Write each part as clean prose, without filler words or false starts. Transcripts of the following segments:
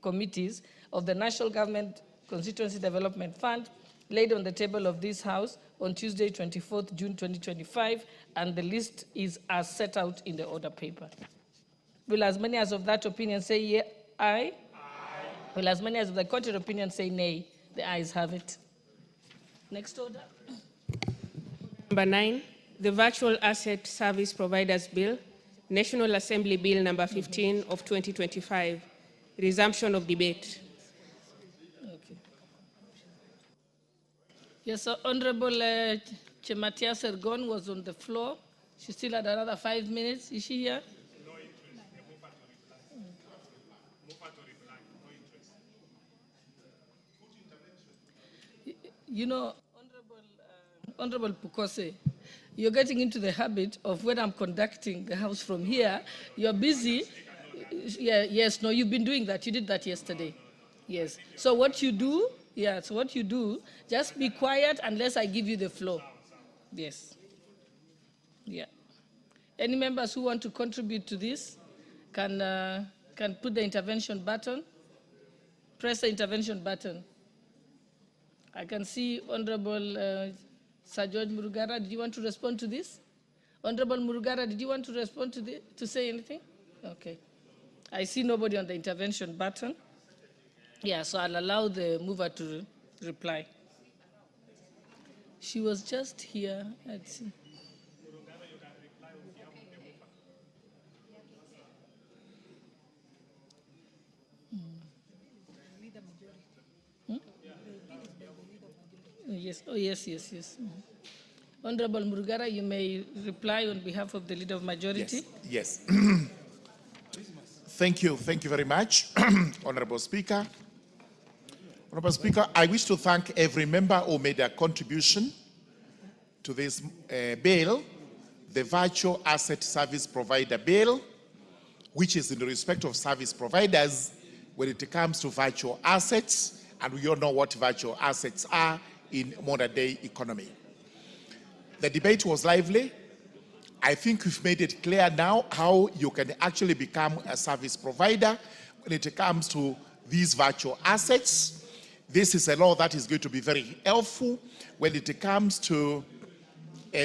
committees of the National Government Constituency Development Fund laid on the table of this House on Tuesday, 24th June 2025, and the list is as set out in the order paper. Will as many as of that opinion say aye? Aye. Will as many as of the contrary opinion say nay? The ayes have it. Next order. Number 9, the Virtual Asset Service Providers Bill, National Assembly Bill number 15 of 2025. Resumption of debate. Okay. Yes, so Honorable Chematia Sergon was on the floor. She still had another 5 minutes. Is she here? No interest. You know, Honorable Pukose, you're getting into the habit of when I'm conducting the House from here, you're busy. Yeah, yes, no, you've been doing that. You did that yesterday. Yes. So what you do, just be quiet unless I give you the floor. Yes. Yeah. Any members who want to contribute to this can put the intervention button. Press the intervention button. I can see Honorable Sir George Murugara. Did you want to respond to this? Honorable Murugara, did you want to respond to say anything? Okay. I see nobody on the intervention button. Yeah, so I'll allow the mover to reply. She was just here. Let's see. Yes. Oh, yes. Honorable Murugara, you may reply on behalf of the Leader of Majority. Yes. Thank you very much, Honorable Speaker. Honorable Speaker, I wish to thank every member who made a contribution to this bill, the Virtual Asset Service Provider Bill, which is in the respect of service providers when it comes to virtual assets, and we all know what virtual assets are in modern day economy. The debate was lively. I think we've made it clear now how you can actually become a service provider when it comes to these virtual assets. This is a law that is going to be very helpful when it comes to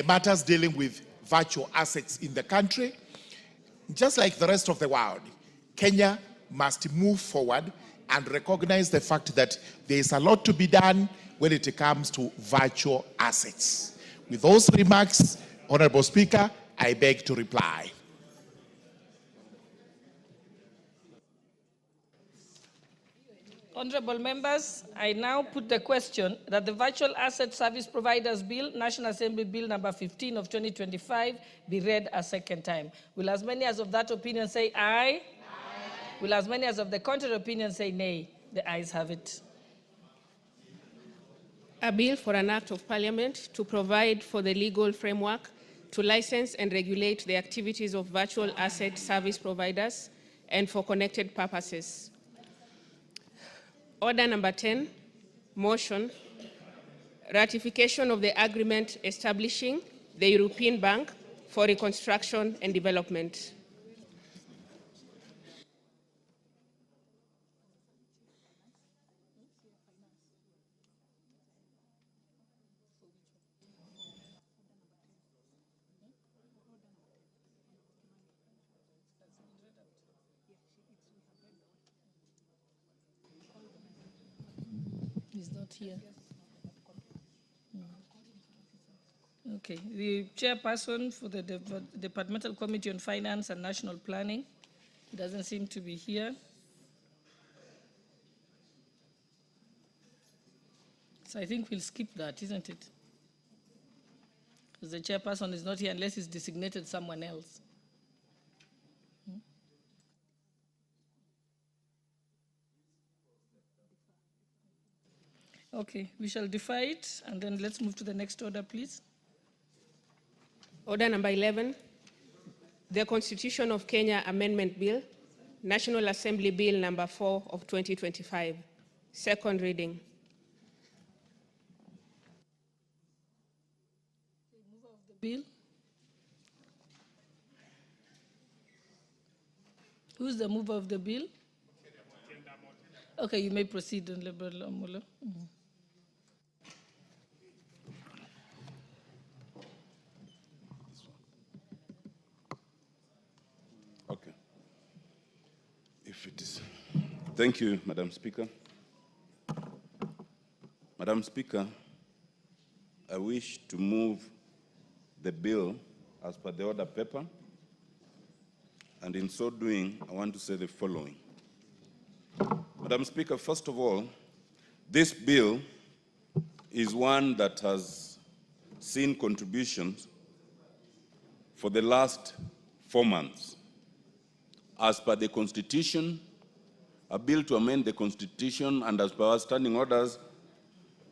matters dealing with virtual assets in the country. Just like the rest of the world, Kenya must move forward and recognize the fact that there is a lot to be done when it comes to virtual assets. With those remarks, Honorable Speaker, I beg to reply. Honorable members, I now put the question that the Virtual Asset Service Providers Bill, National Assembly Bill number 15 of 2025, be read a second time. Will as many as of that opinion say aye? Aye. Will as many as of the contrary opinion say nay? The ayes have it. A bill for an act of parliament to provide for the legal framework to license and regulate the activities of virtual asset service providers and for connected purposes. Order number 10, motion, ratification of the agreement establishing the European Bank for Reconstruction and Development. He's not here. Okay, the chairperson for the Departmental Committee on Finance and National Planning doesn't seem to be here. So I think we'll skip that, isn't it? Because the chairperson is not here unless he's designated someone else. Okay, we shall defer it, and then let's move to the next order, please. Order number 11, the Constitution of Kenya Amendment Bill, National Assembly Bill number 4 of 2025, second reading. Mover of the bill. Who's the mover of the bill? Okay, you may proceed, Honorable Omolo. Okay. If it is. Thank you, Madam Speaker. Madam Speaker, I wish to move the bill as per the order paper, and in so doing, I want to say the following. Madam Speaker, first of all, this bill is one that has seen contributions for the last 4 months. As per the Constitution, a bill to amend the Constitution, and as per our standing orders,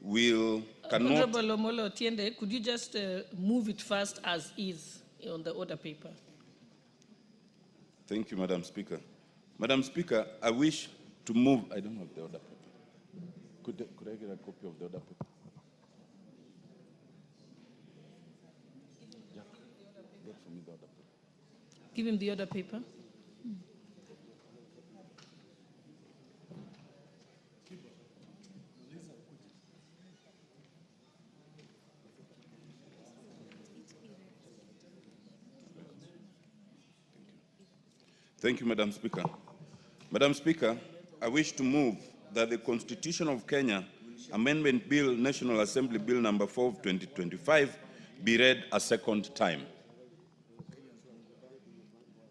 cannot... Honorable Omolo Otiende, could you just move it first as is on the order paper? Thank you, Madam Speaker. Madam Speaker, I wish to move... I don't have the order paper. Could I get a copy of the order paper? Jack, get for me the order paper. Give him the order paper. Thank you, Madam Speaker. Madam Speaker, I wish to move that the Constitution of Kenya Amendment Bill, National Assembly Bill number 4 of 2025, be read a second time.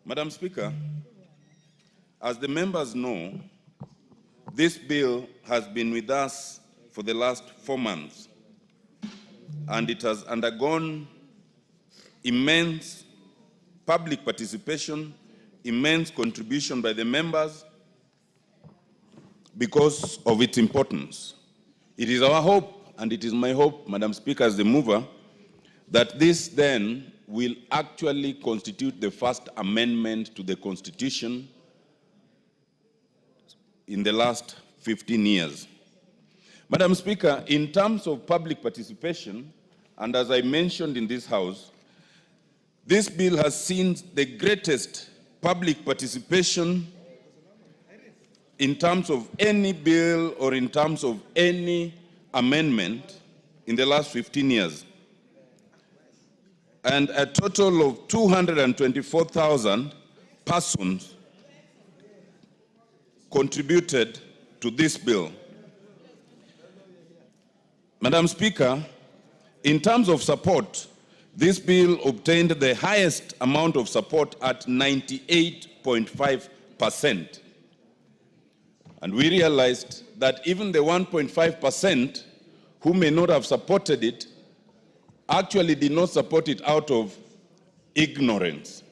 Madam Speaker, as the members know, this bill has been with us for the last 4 months, and it has undergone immense public participation, immense contribution by the members because of its importance. It is our hope, and it is my hope, Madam Speaker, as the mover, that this then will actually constitute the first amendment to the Constitution in the last 15 years. Madam Speaker, in terms of public participation, and as I mentioned in this House, this bill has seen the greatest public participation in terms of any bill or in terms of any amendment in the last 15 years. And a total of 224,000 persons contributed to this bill. Madam Speaker, in terms of support, this bill obtained the highest amount of support at 98.5%. And we realized that even the 1.5% who may not have supported it actually did not support it out of ignorance.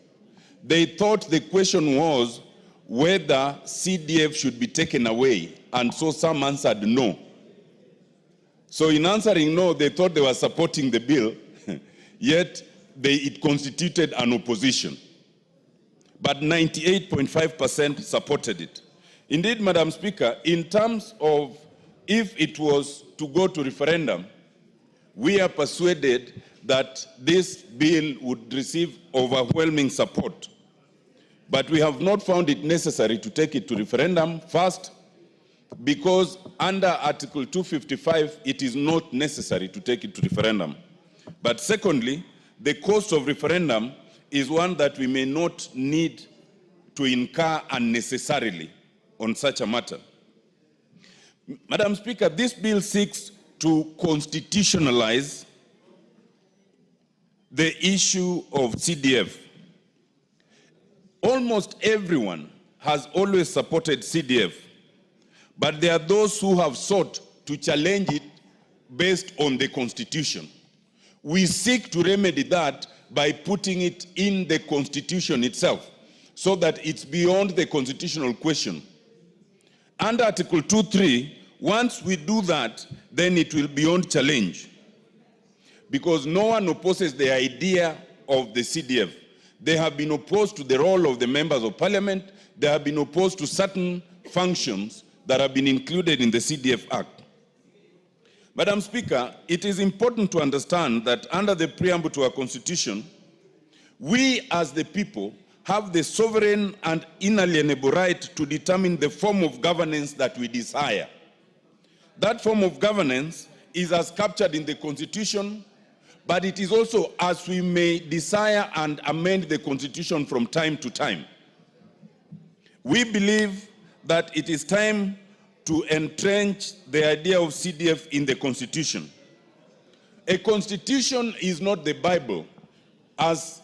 They thought the question was whether CDF should be taken away, and so some answered no. So in answering no, they thought they were supporting the bill, yet it constituted an opposition. But 98.5% supported it. Indeed, Madam Speaker, in terms of if it was to go to referendum, we are persuaded that this bill would receive overwhelming support. But we have not found it necessary to take it to referendum, first, because under Article 255, it is not necessary to take it to referendum. But secondly, the cost of referendum is one that we may not need to incur unnecessarily on such a matter. Madam Speaker, this bill seeks to constitutionalize the issue of CDF. Almost everyone has always supported CDF, but there are those who have sought to challenge it based on the Constitution. We seek to remedy that by putting it in the Constitution itself, so that it's beyond the constitutional question. Under Article 2.3, once we do that, then it will be beyond challenge. Because no one opposes the idea of the CDF. They have been opposed to the role of the members of parliament. They have been opposed to certain functions that have been included in the CDF Act. Madam Speaker, it is important to understand that under the preamble to our Constitution, we as the people have the sovereign and inalienable right to determine the form of governance that we desire. That form of governance is as captured in the Constitution, but it is also as we may desire and amend the Constitution from time to time. We believe that it is time to entrench the idea of CDF in the Constitution. A Constitution is not the Bible, as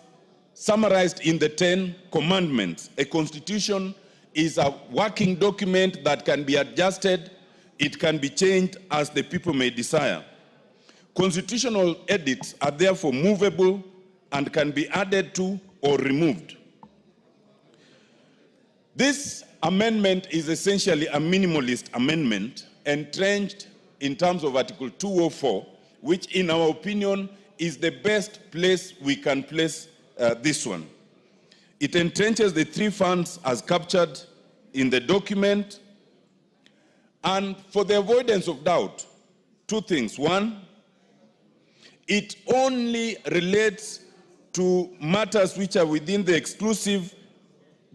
summarized in the 10 Commandments. A Constitution is a working document that can be adjusted, it can be changed as the people may desire. Constitutional edits are therefore movable and can be added to or removed. This amendment is essentially a minimalist amendment entrenched in terms of Article 204, which in our opinion is the best place we can place this one. It entrenches the three funds as captured in the document, and for the avoidance of doubt, two things. One, it only relates to matters which are within the exclusive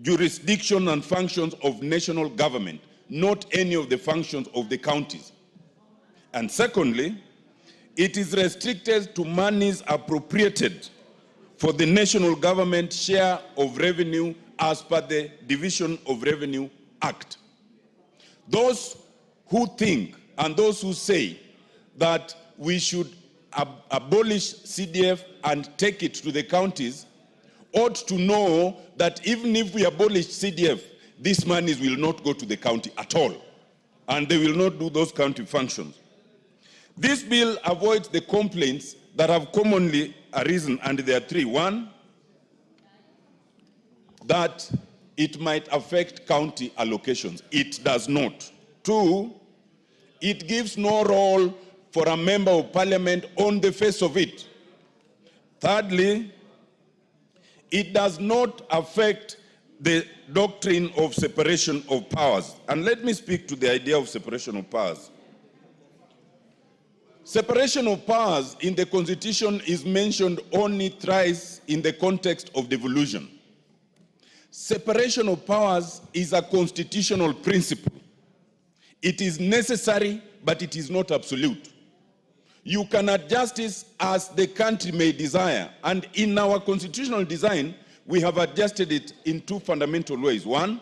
jurisdiction and functions of national government, not any of the functions of the counties. And secondly, it is restricted to monies appropriated for the national government share of revenue as per the Division of Revenue Act. Those who think and those who say that we should abolish CDF and take it to the counties ought to know that even if we abolish CDF, these monies will not go to the county at all, and they will not do those county functions. This bill avoids the complaints that have commonly arisen, and there are three. One, that it might affect county allocations. It does not. Two, it gives no role for a member of parliament on the face of it. Thirdly, it does not affect the doctrine of separation of powers. And let me speak to the idea of separation of powers. Separation of powers in the Constitution is mentioned only thrice in the context of devolution. Separation of powers is a constitutional principle. It is necessary, but it is not absolute. You can adjust this as the country may desire. And in our constitutional design, we have adjusted it in two fundamental ways. One,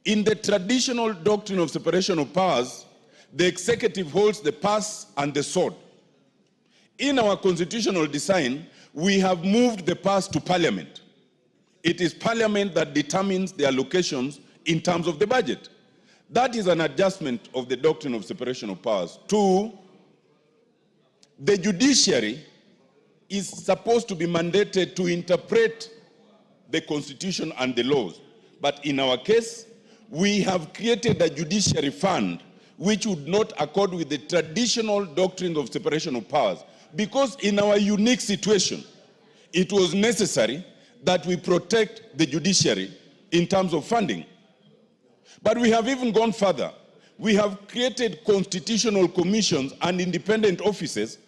in the traditional doctrine of separation of powers, the executive holds the purse and the sword. In our constitutional design, we have moved the purse to parliament. It is parliament that determines the allocations in terms of the budget. That is an adjustment of the doctrine of separation of powers. Two, the judiciary is supposed to be mandated to interpret the Constitution and the laws. But in our case, we have created a judiciary fund which would not accord with the traditional doctrine of separation of powers. Because in our unique situation, it was necessary that we protect the judiciary in terms of funding. But we have even gone further. We have created constitutional commissions and independent offices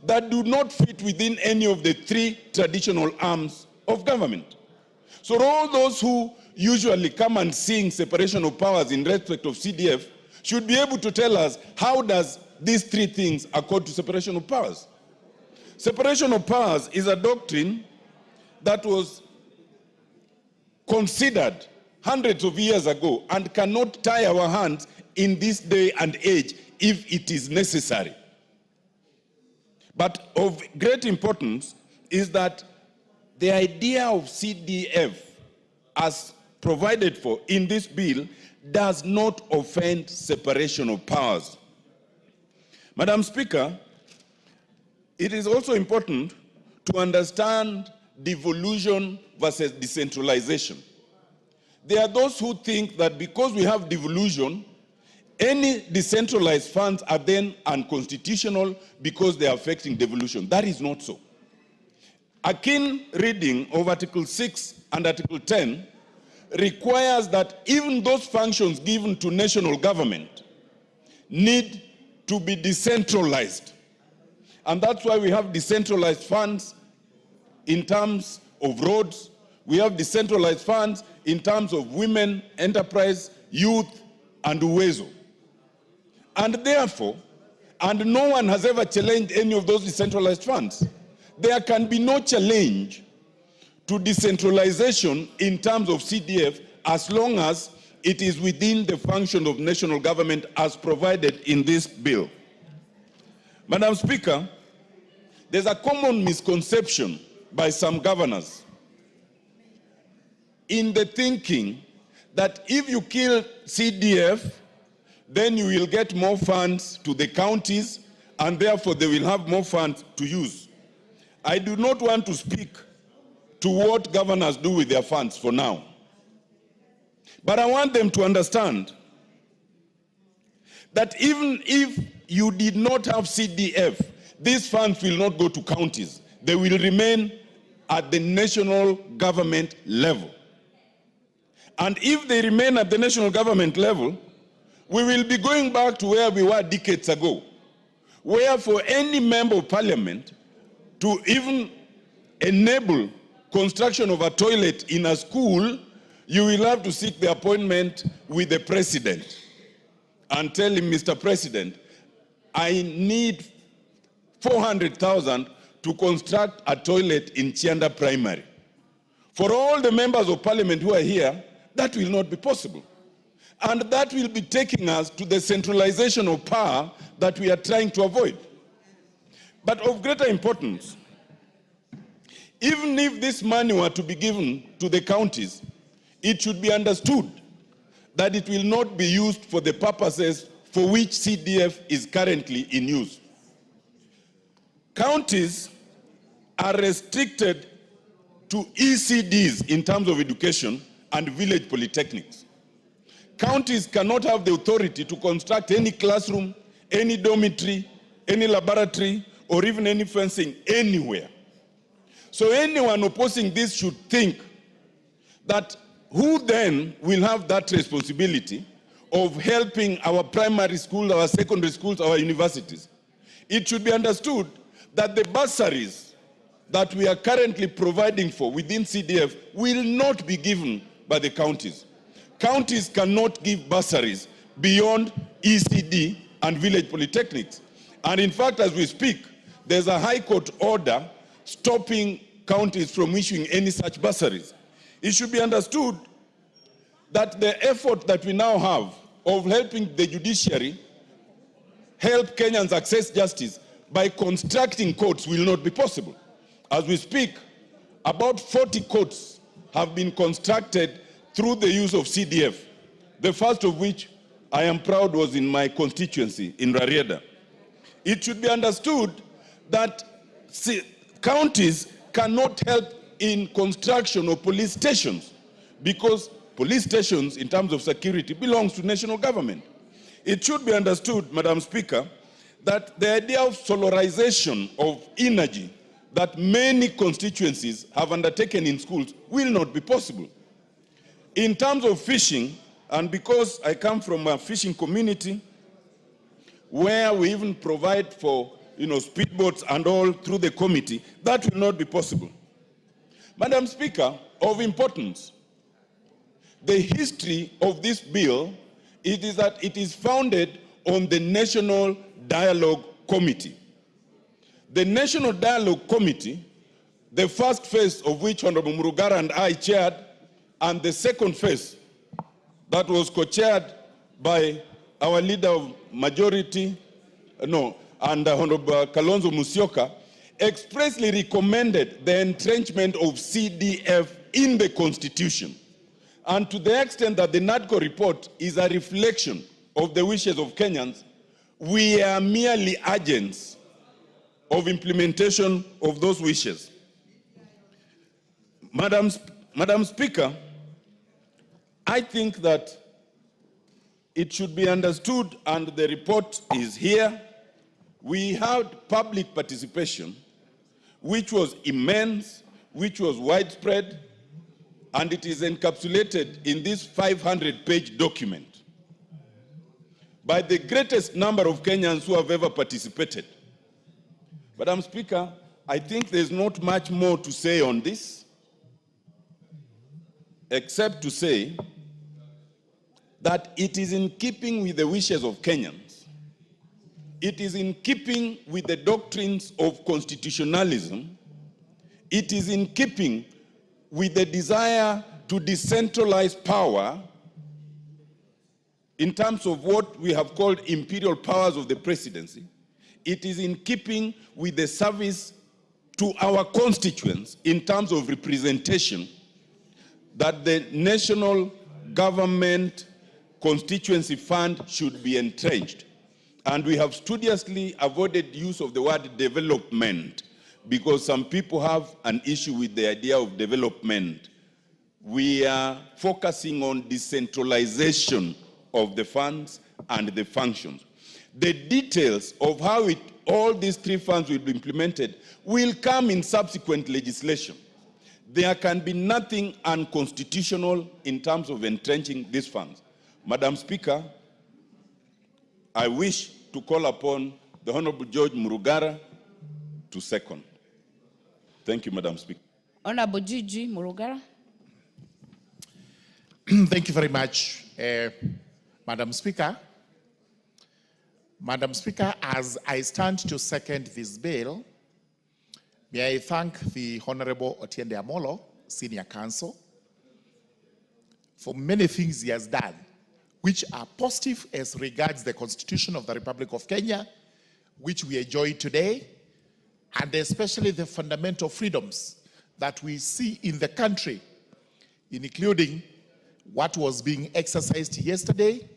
that do not fit within any of the three traditional arms of government. So all those who usually come and sing separation of powers in respect of CDF should be able to tell us, how does these three things accord to separation of powers? Separation of powers is a doctrine that was considered hundreds of years ago and cannot tie our hands in this day and age if it is necessary. But of great importance is that the idea of CDF as provided for in this bill does not offend separation of powers. Madam Speaker, it is also important to understand devolution versus decentralization. There are those who think that because we have devolution, any decentralized funds are then unconstitutional because they are affecting devolution. That is not so. A keen reading of Article 6 and Article 10 requires that even those functions given to national government need to be decentralized. And that's why we have decentralized funds in terms of roads, We have decentralized funds in terms of women, enterprise, youth, and Uwezo. And therefore, and no one has ever challenged any of those decentralized funds, there can be no challenge to decentralization in terms of CDF as long as it is within the function of national government as provided in this bill. Madam Speaker, there's a common misconception by some governors in the thinking that if you kill CDF, then you will get more funds to the counties and therefore they will have more funds to use. I do not want to speak to what governors do with their funds for now. But I want them to understand that even if you did not have CDF, these funds will not go to counties. They will remain at the national government level. And if they remain at the national government level, we will be going back to where we were decades ago, where for any member of parliament to even enable construction of a toilet in a school, you will have to seek the appointment with the president and tell him, Mr. President, I need 400,000 to construct a toilet in Chianda Primary. For all the members of parliament who are here, that will not be possible. And that will be taking us to the centralization of power that we are trying to avoid. But of greater importance, even if this money were to be given to the counties, it should be understood that it will not be used for the purposes for which CDF is currently in use. Counties are restricted to ECDs in terms of education and village polytechnics. Counties cannot have the authority to construct any classroom, any dormitory, any laboratory, or even any fencing anywhere. So anyone opposing this should think that who then will have that responsibility of helping our primary schools, our secondary schools, our universities? It should be understood that the bursaries that we are currently providing for within CDF will not be given by the counties. Counties cannot give bursaries beyond ECD and village polytechnics. And in fact, as we speak, there's a High Court order stopping counties from issuing any such bursaries. It should be understood that the effort that we now have of helping the judiciary help Kenyans access justice by constructing courts will not be possible. As we speak, about 40 courts have been constructed through the use of CDF, the first of which I am proud was in my constituency in Rarieda. It should be understood that counties cannot help in construction of police stations because police stations in terms of security belongs to national government. It should be understood, Madam Speaker, that the idea of solarization of energy that many constituencies have undertaken in schools will not be possible. In terms of fishing, and because I come from a fishing community where we even provide for speedboats and all through the committee, that will not be possible. Madam Speaker, of importance, the history of this bill is that it is founded on the National Dialogue Committee. The National Dialogue Committee, the first phase of which Honorable Murugara and I chaired, and the second phase that was co-chaired by our leader of majority, and Honorable Kalonzo Musyoka, expressly recommended the entrenchment of CDF in the Constitution. And to the extent that the NADCO report is a reflection of the wishes of Kenyans, we are merely agents of implementation of those wishes. Madam Speaker, I think that it should be understood, and the report is here, we had public participation, which was immense, which was widespread, and it is encapsulated in this 500-page document by the greatest number of Kenyans who have ever participated. Madam Speaker, I think there's not much more to say on this. except to say that it is in keeping with the wishes of Kenyans. It is in keeping with the doctrines of constitutionalism. It is in keeping with the desire to decentralize power in terms of what we have called imperial powers of the presidency. It is in keeping with the service to our constituents in terms of representation that the National Government Constituency Fund should be entrenched. And we have studiously avoided use of the word development because some people have an issue with the idea of development. We are focusing on decentralization of the funds and the functions. The details of how all these three funds will be implemented will come in subsequent legislation. There can be nothing unconstitutional in terms of entrenching these funds. Madam Speaker, I wish to call upon the Honorable George Murugara to second. Thank you, Madam Speaker. Honorable Gigi Murugara. Thank you very much, Madam Speaker. Madam Speaker, as I stand to second this bill, may I thank the Honorable Otiende Amolo, Senior Counsel, for many things he has done, which are positive as regards the Constitution of the Republic of Kenya, which we enjoy today, and especially the fundamental freedoms that we see in the country, including what was being exercised yesterday,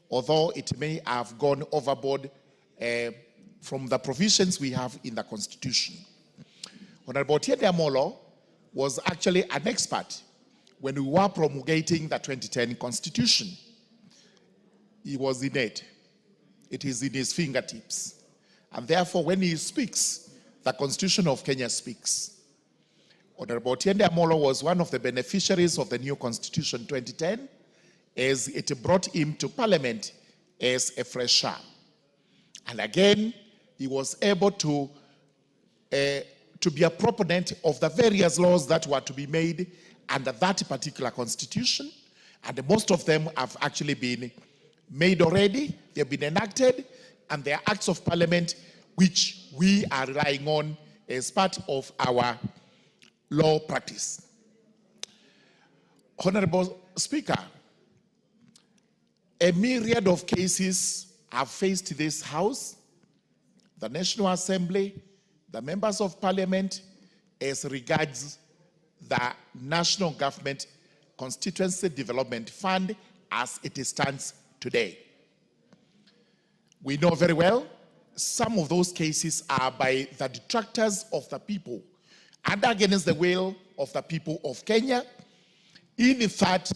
although it may have gone overboard from the provisions we have in the Constitution. Honorable Otiende Amolo was actually an expert when we were promulgating the 2010 Constitution. He was in it. It is in his fingertips. And therefore, when he speaks, the Constitution of Kenya speaks. Honorable Otiende Amolo was one of the beneficiaries of the new Constitution 2010, as it brought him to Parliament as a fresher. And again, he was able to be a proponent of the various laws that were to be made under that particular Constitution. And most of them have actually been made already, they've been enacted, and they are acts of Parliament which we are relying on as part of our law practice. Honorable Speaker, a myriad of cases have faced this House, the National Assembly, the members of Parliament, as regards the National Government Constituency Development Fund as it stands today. We know very well some of those cases are by the detractors of the people and against the will of the people of Kenya. In fact,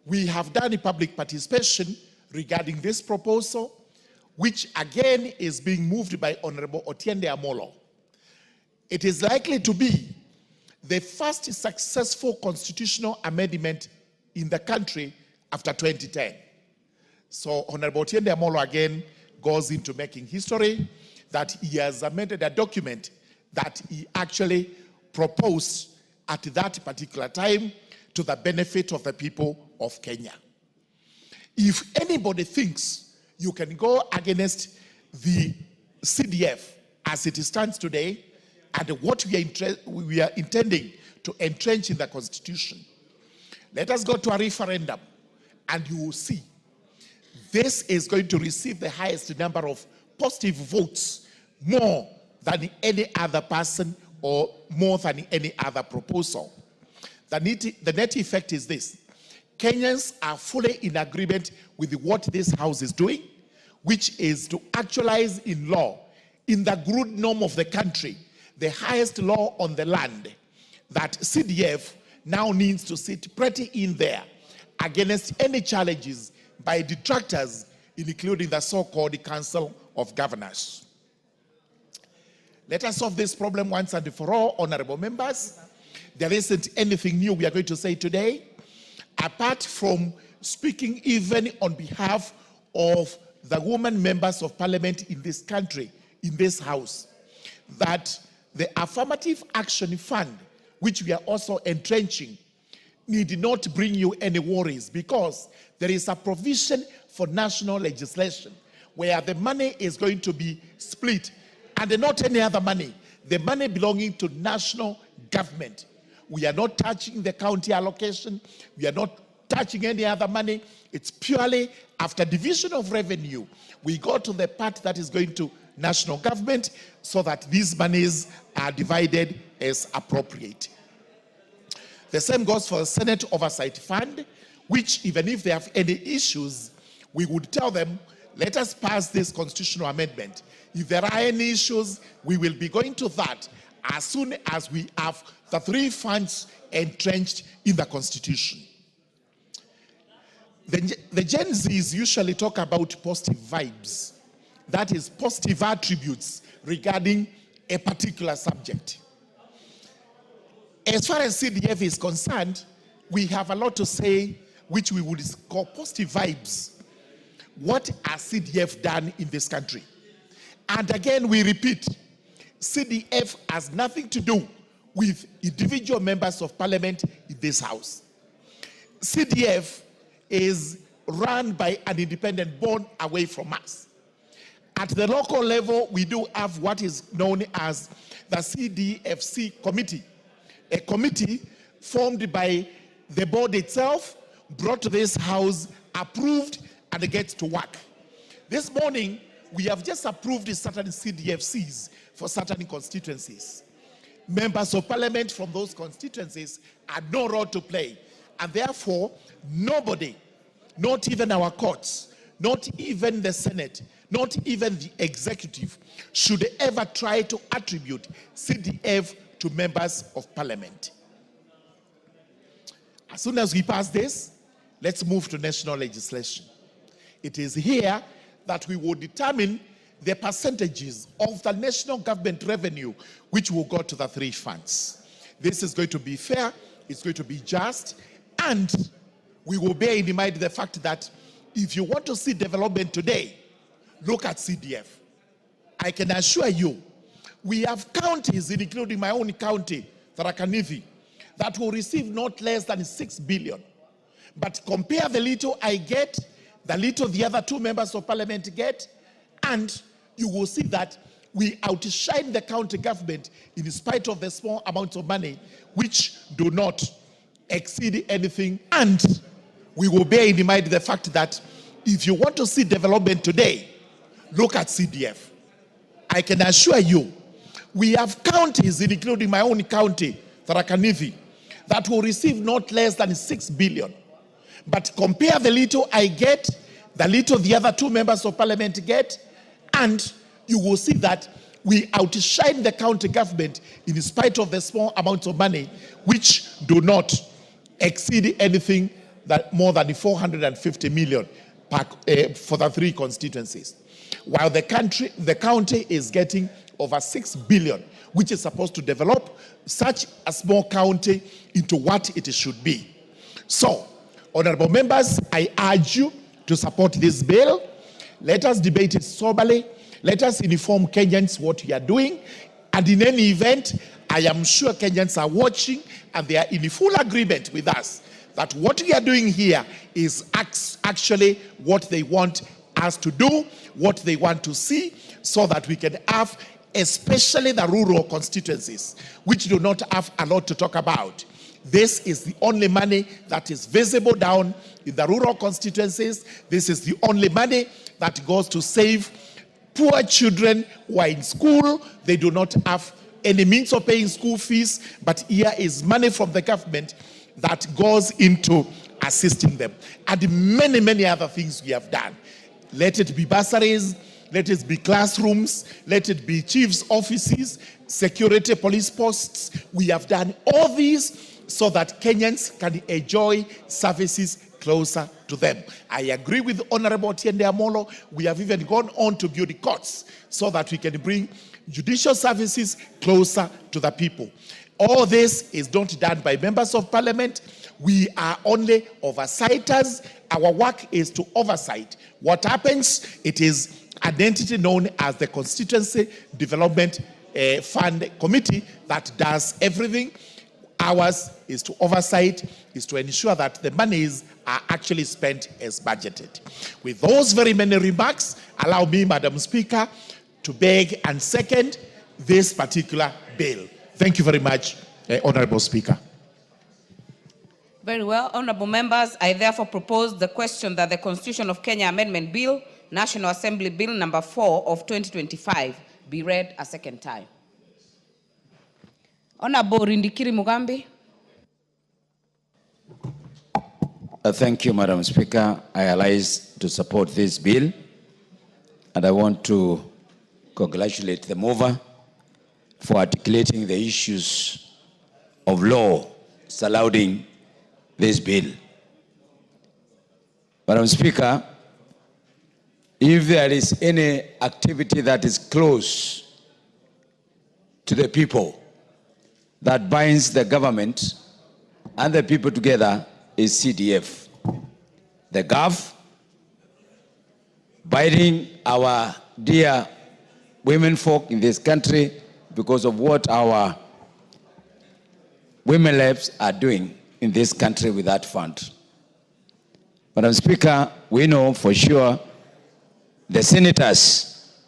we have done a public participation regarding this proposal, which again is being moved by Honorable Otiende Amolo. It is likely to be the first successful constitutional amendment in the country after 2010. So Honorable Otiende Amolo again goes into making history that he has amended a document that he actually proposed at that particular time to the benefit of the people of Kenya. If anybody thinks you can go against the CDF as it stands today and what we are intending to entrench in the Constitution, let us go to a referendum and you will see this is going to receive the highest number of positive votes, more than any other person or more than any other proposal. The net effect is this: Kenyans are fully in agreement with what this House is doing, which is to actualize in law, in the good norm of the country, the highest law on the land, that CDF now needs to sit pretty in there against any challenges by detractors, including the so-called Council of Governors. Let us solve this problem once and for all, honorable members. There isn't anything new we are going to say today, apart from speaking even on behalf of the women members of Parliament in this country, in this House, that the Affirmative Action Fund, which we are also entrenching, need not bring you any worries, because there is a provision for national legislation where the money is going to be split, and not any other money, the money belonging to national government. We are not touching the county allocation. We are not touching any other money. It's purely after division of revenue, we go to the part that is going to national government so that these monies are divided as appropriate. The same goes for the Senate Oversight Fund, which even if they have any issues, we would tell them, let us pass this constitutional amendment. If there are any issues, we will be going to that as soon as we have the three funds entrenched in the Constitution. The Gen Zs usually talk about positive vibes. That is, positive attributes regarding a particular subject. As far as CDF is concerned, we have a lot to say, which we would call positive vibes. What has CDF done in this country? And again, we repeat, CDF has nothing to do with individual members of parliament in this house. CDF is run by an independent board away from us. At the local level, we do have what is known as the CDFC committee, a committee formed by the board itself, brought to this house, approved, and gets to work. This morning, we have just approved certain CDFCs for certain constituencies. Members of parliament from those constituencies had no role to play, and therefore, nobody, not even our courts, not even the Senate, not even the executive, should ever try to attribute CDF to members of parliament. As soon as we pass this, let's move to national legislation. It is here that we will determine the percentages of the national government revenue which will go to the three funds. This is going to be fair, it's going to be just, and we will bear in mind the fact that if you want to see development today, look at CDF. I can assure you, we have counties, including my own county, Tharaka Nithi, that will receive not less than 6 billion. But compare the little I get, the little the other two members of parliament get, and you will see that we outshine the county government in spite of the small amounts of money which do not exceed anything. And we will bear in mind the fact that if you want to see development today, look at CDF. I can assure you, we have counties, including my own county, Tharaka Nithi, that will receive not less than 6 billion. But compare the little I get, the little the other two members of parliament get, and you will see that we outshine the county government in spite of the small amounts of money which do not exceed anything that more than 450 million for the three constituencies. While the county is getting over 6 billion, which is supposed to develop such a small county into what it should be. So, honorable members, I urge you to support this bill. Let us debate it soberly. Let us inform Kenyans what we are doing. And in any event, I am sure Kenyans are watching and they are in full agreement with us that what we are doing here is actually what they want us to do, what they want to see, so that we can have, especially the rural constituencies, which do not have a lot to talk about. This is the only money that is visible down in the rural constituencies. This is the only money that goes to save poor children who are in school. They do not have any means of paying school fees, but here is money from the government that goes into assisting them. And many, many other things we have done. Let it be bursaries, let it be classrooms, let it be chief's offices, security police posts. We have done all these so that Kenyans can enjoy services closer to them. I agree with Honorable Tiende Amolo. We have even gone on to build courts so that we can bring judicial services closer to the people. All this is not done by members of parliament. We are only oversighters. Our work is to oversight. What happens? It is an entity known as the Constituency Development Fund Committee that does everything. Ours is to oversight, is to ensure that the monies are actually spent as budgeted. With those very many remarks, allow me, Madam Speaker, to beg and second this particular bill. Thank you very much, Honorable Speaker. Very well. Honorable members, I therefore propose the question that the Constitution of Kenya Amendment Bill, National Assembly Bill number 4 of 2025 be read a second time. Honorable Rindikiri Mugambi. Thank you, Madam Speaker. I rise to support this bill, and I want to congratulate the mover for articulating the issues of law surrounding this bill. Madam Speaker, if there is any activity that is close to the people, that binds the government and the people together, is CDF. The Gov, binding our dear women folk in this country because of what our women reps are doing in this country with that fund. Madam Speaker, we know for sure the senators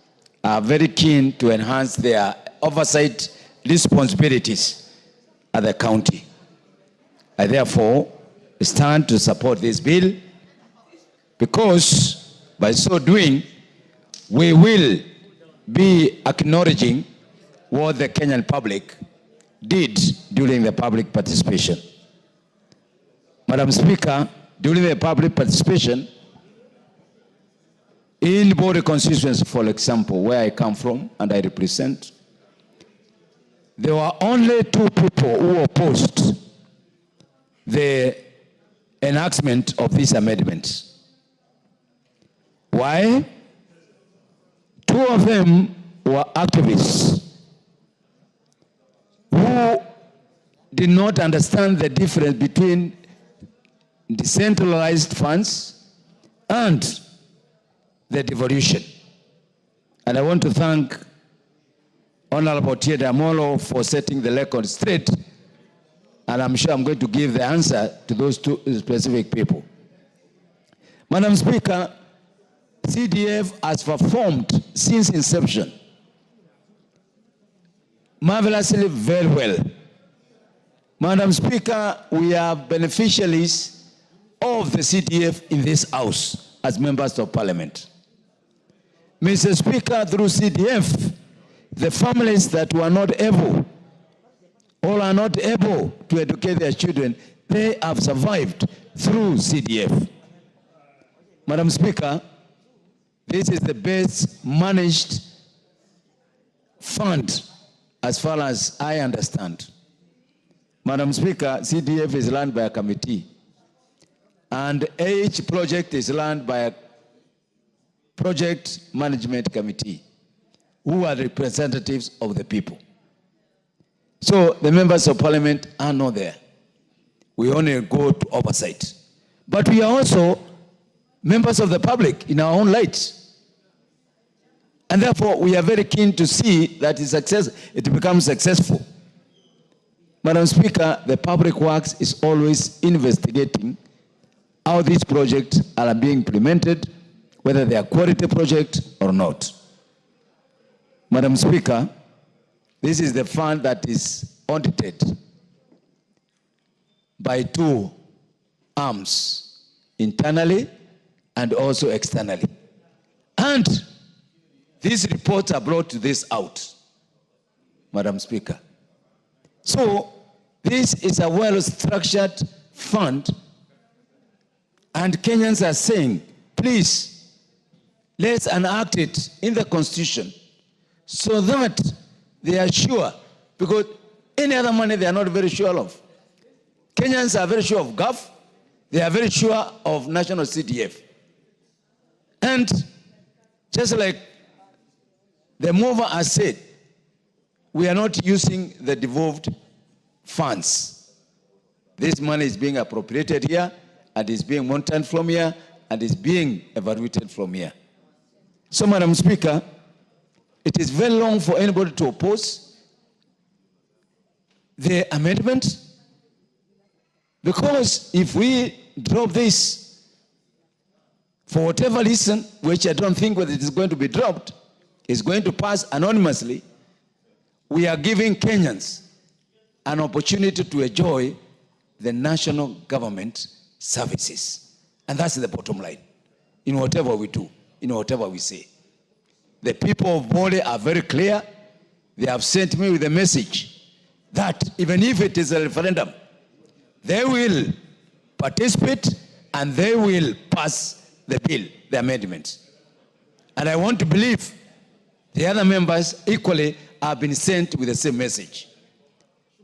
are very keen to enhance their oversight responsibilities at the county. I therefore stand to support this bill because by so doing, we will be acknowledging what the Kenyan public did during the public participation. Madam Speaker, during the public participation, in Bode constituency, for example, where I come from and I represent, there were only 2 people who opposed the enactment of this amendment. Why? 2 of them were activists who did not understand the difference between decentralized funds and the devolution. And I want to thank Honorable Tieda Molo for setting the record straight, and I'm sure I'm going to give the answer to those 2 specific people. Madam Speaker, CDF has performed since inception marvelously very well. Madam Speaker, we are beneficiaries of the CDF in this House as members of Parliament. Mr. Speaker, through CDF, the families that were not able or are not able to educate their children, they have survived through CDF. Madam Speaker, this is the best managed fund as far as I understand. Madam Speaker, CDF is run by a committee, and each project is run by a project management committee who are representatives of the people. So the members of Parliament are not there. We only go to oversight. But we are also members of the public in our own light. And therefore, we are very keen to see that it becomes successful. Madam Speaker, the Public Works is always investigating how these projects are being implemented, whether they are quality projects or not. Madam Speaker, this is the fund that is audited by 2 arms, internally and also externally. And these reports are brought to this out, Madam Speaker. So this is a well-structured fund, and Kenyans are saying, please, let's enact it in the Constitution so that they are sure, because any other money they are not very sure of. Kenyans are very sure of GOV, they are very sure of national CDF. And just like the mover has said, we are not using the devolved funds. This money is being appropriated here, and is being monitored from here, and is being evaluated from here. So, Madam Speaker, it is very long for anybody to oppose the amendment, Because if we drop this, for whatever reason, which I don't think whether it is going to be dropped, is going to pass anonymously, we are giving Kenyans an opportunity to enjoy the national government services. And that's the bottom line, in whatever we do, in whatever we say. The people of Bole are very clear. They have sent me with a message that even if it is a referendum, they will participate and they will pass the bill, the amendments. And I want to believe the other members equally have been sent with the same message.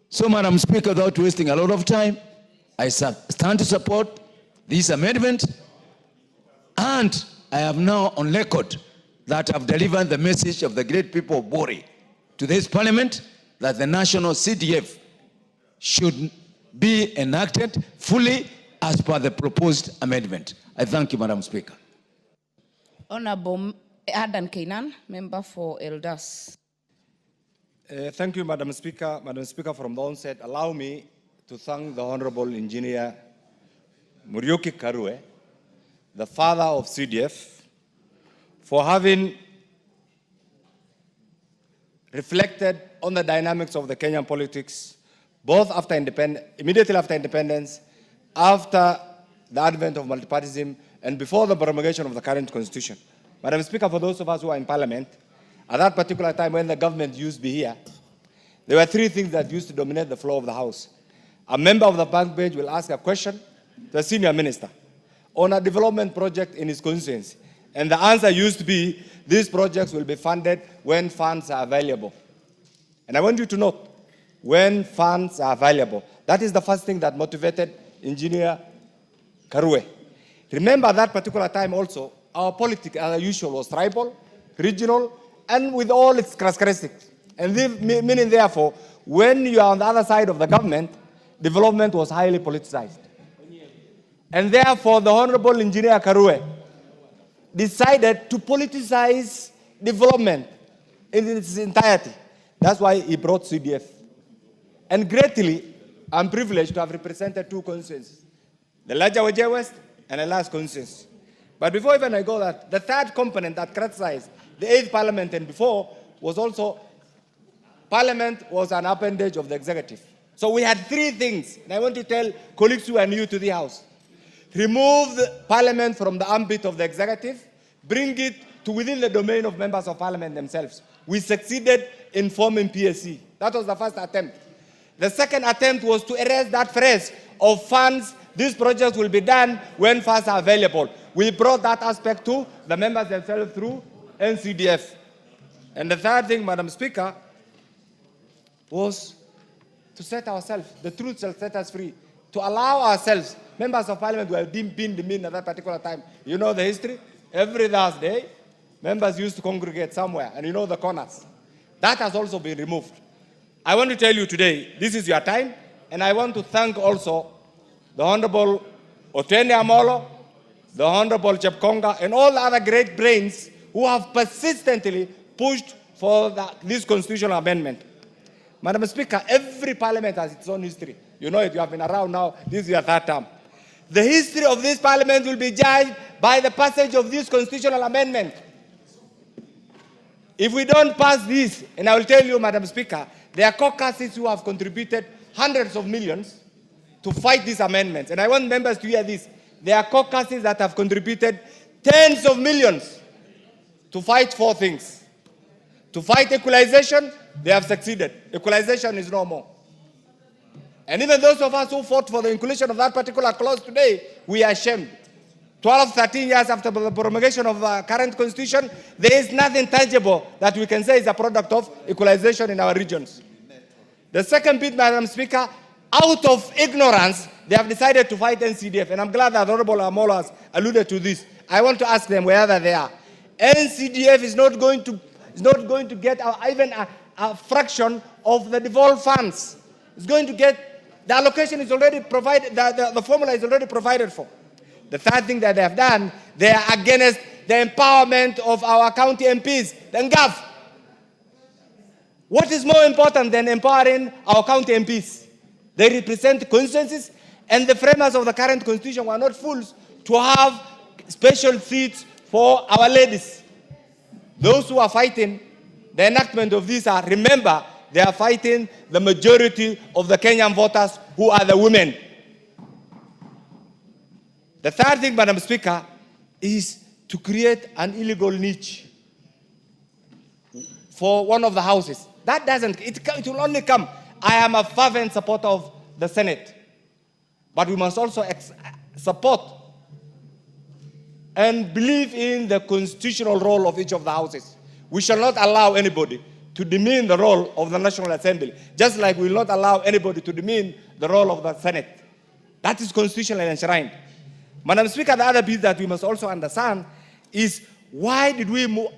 So, Madam Speaker, without wasting a lot of time, I stand to support this amendment, and I have now on record that I've delivered the message of the great people of Bori to this parliament that the national CDF should be enacted fully as per the proposed amendment. I thank you, Madam Speaker. Honorable Adan Kainan, member for Eldas. Thank you, Madam Speaker. Madam Speaker, from the onset, allow me to thank the Honorable Engineer Muriuki Karue, the father of CDF, for having reflected on the dynamics of the Kenyan politics, both after immediately after independence, after the advent of multipartyism, and before the promulgation of the current constitution. Madam Speaker, for those of us who are in Parliament, at that particular time when the government used to be here, there were three things that used to dominate the flow of the House. A member of the back bench will ask a question to a senior minister on a development project in his constituency. And the answer used to be, these projects will be funded when funds are available. And I want you to note, when funds are available. That is the first thing that motivated Engineer Karue. Remember that particular time also, our politics, as usual, was tribal, regional, and with all its characteristics. And meaning, therefore, when you are on the other side of the government, development was highly politicized. And therefore, the Honorable Engineer Karue decided to politicize development in its entirety. That's why he brought CDF. And greatly, I'm privileged to have represented two constituencies, the larger Wajir West and the last constituency. But before even I go that, the third component that characterized the 8th Parliament and before was also, Parliament was an appendage of the executive. So we had three things, and I want to tell colleagues who are new to the House. Remove the Parliament from the ambit of the executive, bring it to within the domain of members of Parliament themselves. We succeeded in forming PSC. That was the first attempt. The second attempt was to erase that phrase of funds. These projects will be done when funds are available. We brought that aspect to the members themselves through NCDF. And the third thing, Madam Speaker, was to set ourselves, the truth shall set us free, to allow ourselves, members of Parliament who have been demeaned at that particular time. You know the history? Every Thursday, members used to congregate somewhere, and you know the corners. That has also been removed. I want to tell you today, this is your time, and I want to thank also the Honorable Otene Amolo, the Honorable Chepkonga, and all the other great brains who have persistently pushed for this constitutional amendment. Madam Speaker, every parliament has its own history. You know it, you have been around now, this is your third term. The history of this parliament will be judged by the passage of this constitutional amendment. If we don't pass this, and I will tell you, Madam Speaker, there are caucuses who have contributed hundreds of millions to fight these amendments. And I want members to hear this. There are caucuses that have contributed tens of millions to fight four things. To fight equalization, they have succeeded. Equalization is no more. And even those of us who fought for the inclusion of that particular clause today, we are ashamed. 12, 13 years after the promulgation of the current constitution, there is nothing tangible that we can say is a product of equalization in our regions. The second bit, Madam Speaker, out of ignorance, they have decided to fight NCDF. And I'm glad that Honorable Amolo has alluded to this. I want to ask them wherever they are. NCDF is not going to get even a fraction of the devolved funds. It's going to get, the allocation is already provided, the formula is already provided for. The third thing that they have done, they are against the empowerment of our county MPs, the NGAF. What is more important than empowering our county MPs? They represent constituencies, And the framers of the current constitution were not fools to have special seats for our ladies. Those who are fighting the enactment of these are, remember, they are fighting the majority of the Kenyan voters who are the women. The third thing, Madam Speaker, is to create an illegal niche for one of the houses. That doesn't, it will only come. I am a fervent supporter of the Senate. But we must also support and believe in the constitutional role of each of the houses. We shall not allow anybody to demean the role of the National Assembly, just like we will not allow anybody to demean the role of the Senate. That is constitutionally enshrined. Madam Speaker, the other piece that we must also understand is why did we move,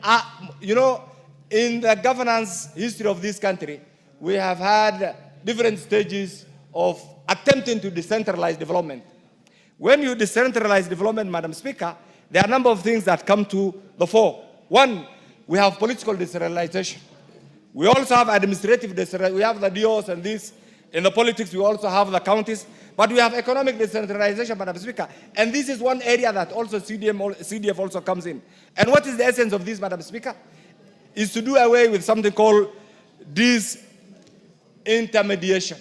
in the governance history of this country, we have had different stages of attempting to decentralize development. When you decentralize development, Madam Speaker, there are a number of things that come to the fore. One, we have political decentralization. We also have administrative decentralization. We have the DOs and this. In the politics, we also have the counties. But we have economic decentralization, Madam Speaker. And this is one area that also CDF also comes in. And what is the essence of this, Madam Speaker? Is to do away with something called disintermediation.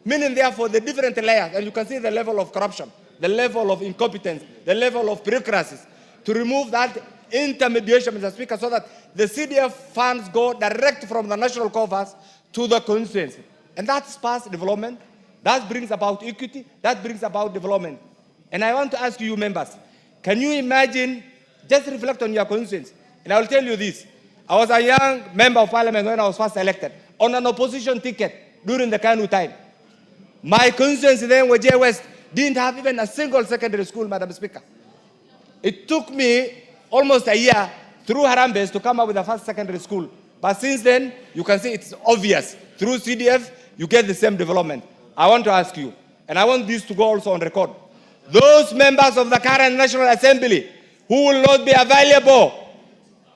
Meaning, therefore, the different layers, and you can see the level of corruption, the level of incompetence, the level of bureaucracies, to remove that intermediation, Mr. Speaker, so that the CDF funds go direct from the national coffers to the constituency. And that spurs development, that brings about equity, that brings about development. And I want to ask you members, can you imagine, just reflect on your constituency, and I will tell you this. I was a young member of parliament when I was first elected, on an opposition ticket during the Kanu time. My constituency then, Wajir West, didn't have even a single secondary school, Madam Speaker. It took me almost a year through Harambes to come up with a first secondary school. But since then, you can see it's obvious. Through CDF, you get the same development. I want to ask you, and I want this to go also on record, those members of the current National Assembly who will not be available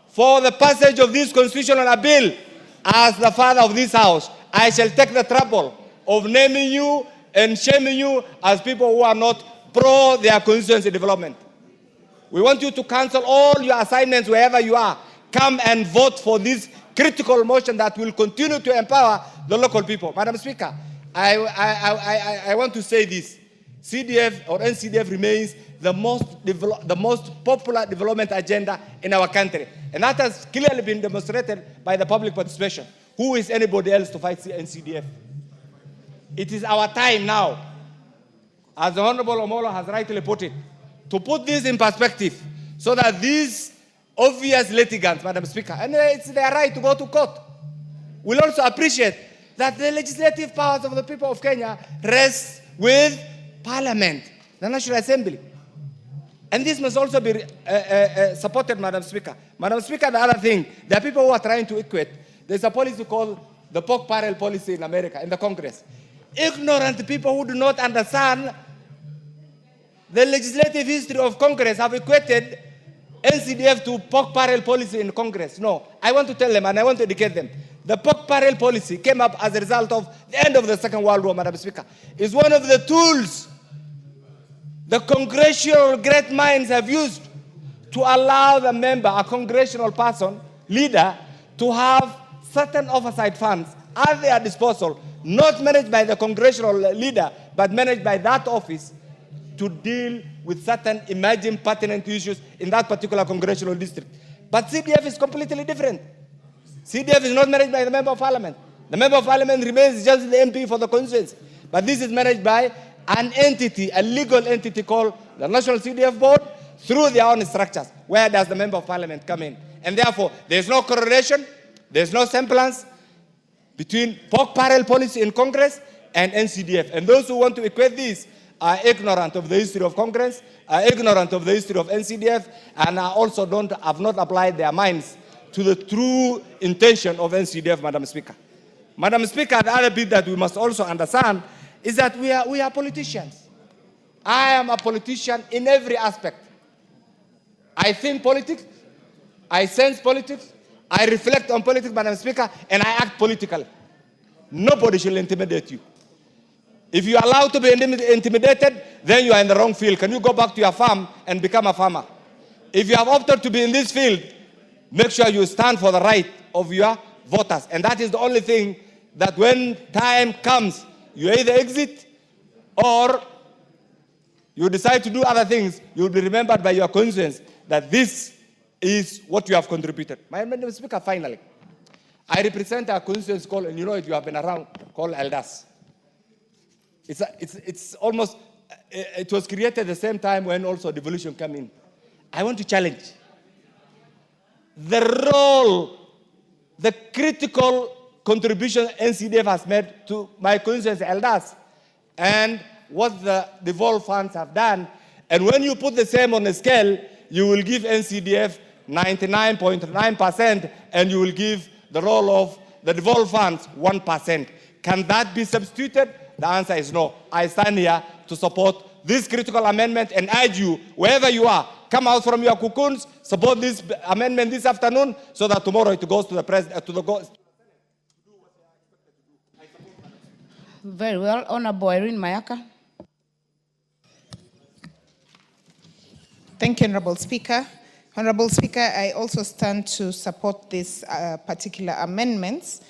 for the passage of this constitutional bill, as the father of this house, I shall take the trouble of naming you and shaming you as people who are not pro their constituency development. We want you to cancel all your assignments wherever you are. Come and vote for this critical motion that will continue to empower the local people. Madam Speaker, I want to say this. CDF or NCDF remains the most popular development agenda in our country. And that has clearly been demonstrated by the public participation. Who is anybody else to fight NCDF? It is our time now, as the Honorable Omolo has rightly put it, to put this in perspective so that these obvious litigants, Madam Speaker, and it's their right to go to court, will also appreciate that the legislative powers of the people of Kenya rest with Parliament, the National Assembly. And this must also be supported, Madam Speaker. Madam Speaker, the other thing, there are people who are trying to equate. There's a policy called the pork barrel policy in America, in the Congress. Ignorant people who do not understand the legislative history of Congress have equated NCDF to pork barrel policy in Congress. No, I want to tell them and I want to educate them. The pork barrel policy came up as a result of the end of the Second World War, Madam Speaker. It's one of the tools the congressional great minds have used to allow the member, a congressional person, leader, to have certain oversight funds at their disposal, not managed by the congressional leader, but managed by that office to deal with certain emerging pertinent issues in that particular congressional district. But CDF is completely different. CDF is not managed by the Member of Parliament. The Member of Parliament remains just the MP for the constituency. But this is managed by an entity, a legal entity called the National CDF Board, through their own structures. Where does the Member of Parliament come in? And therefore, there's no correlation, there's no semblance between pork barrel policy in Congress and NCDF. And those who want to equate this are ignorant of the history of Congress, are ignorant of the history of NCDF, and are also have not applied their minds to the true intention of NCDF, Madam Speaker. Madam Speaker, the other bit that we must also understand is that we are politicians. I am a politician in every aspect. I think politics, I sense politics, I reflect on politics, Madam Speaker, and I act politically. Nobody shall intimidate you. If you are allowed to be intimidated, then you are in the wrong field. Can you go back to your farm and become a farmer? If you have opted to be in this field, make sure you stand for the right of your voters. And that is the only thing that when time comes, you either exit or you decide to do other things, you will be remembered by your conscience that this is what you have contributed. Madam Speaker, finally, I represent a constituency called, and you know it, you have been around, called Eldas. It's almost, it was created at the same time when also devolution came in. I want to challenge the role, the critical contribution NCDF has made to my constituency Eldas and what the devolved funds have done. And when you put the same on a scale, you will give NCDF 99.9% and you will give the role of the devolved funds 1%. Can that be substituted? The answer is no. I stand here to support this critical amendment and urge you, wherever you are, come out from your cocoons, support this amendment this afternoon so that tomorrow it goes to the president, Very well. Honorable Irene Mayaka. Thank you, Honorable Speaker. Honorable Speaker, I also stand to support this particular amendments,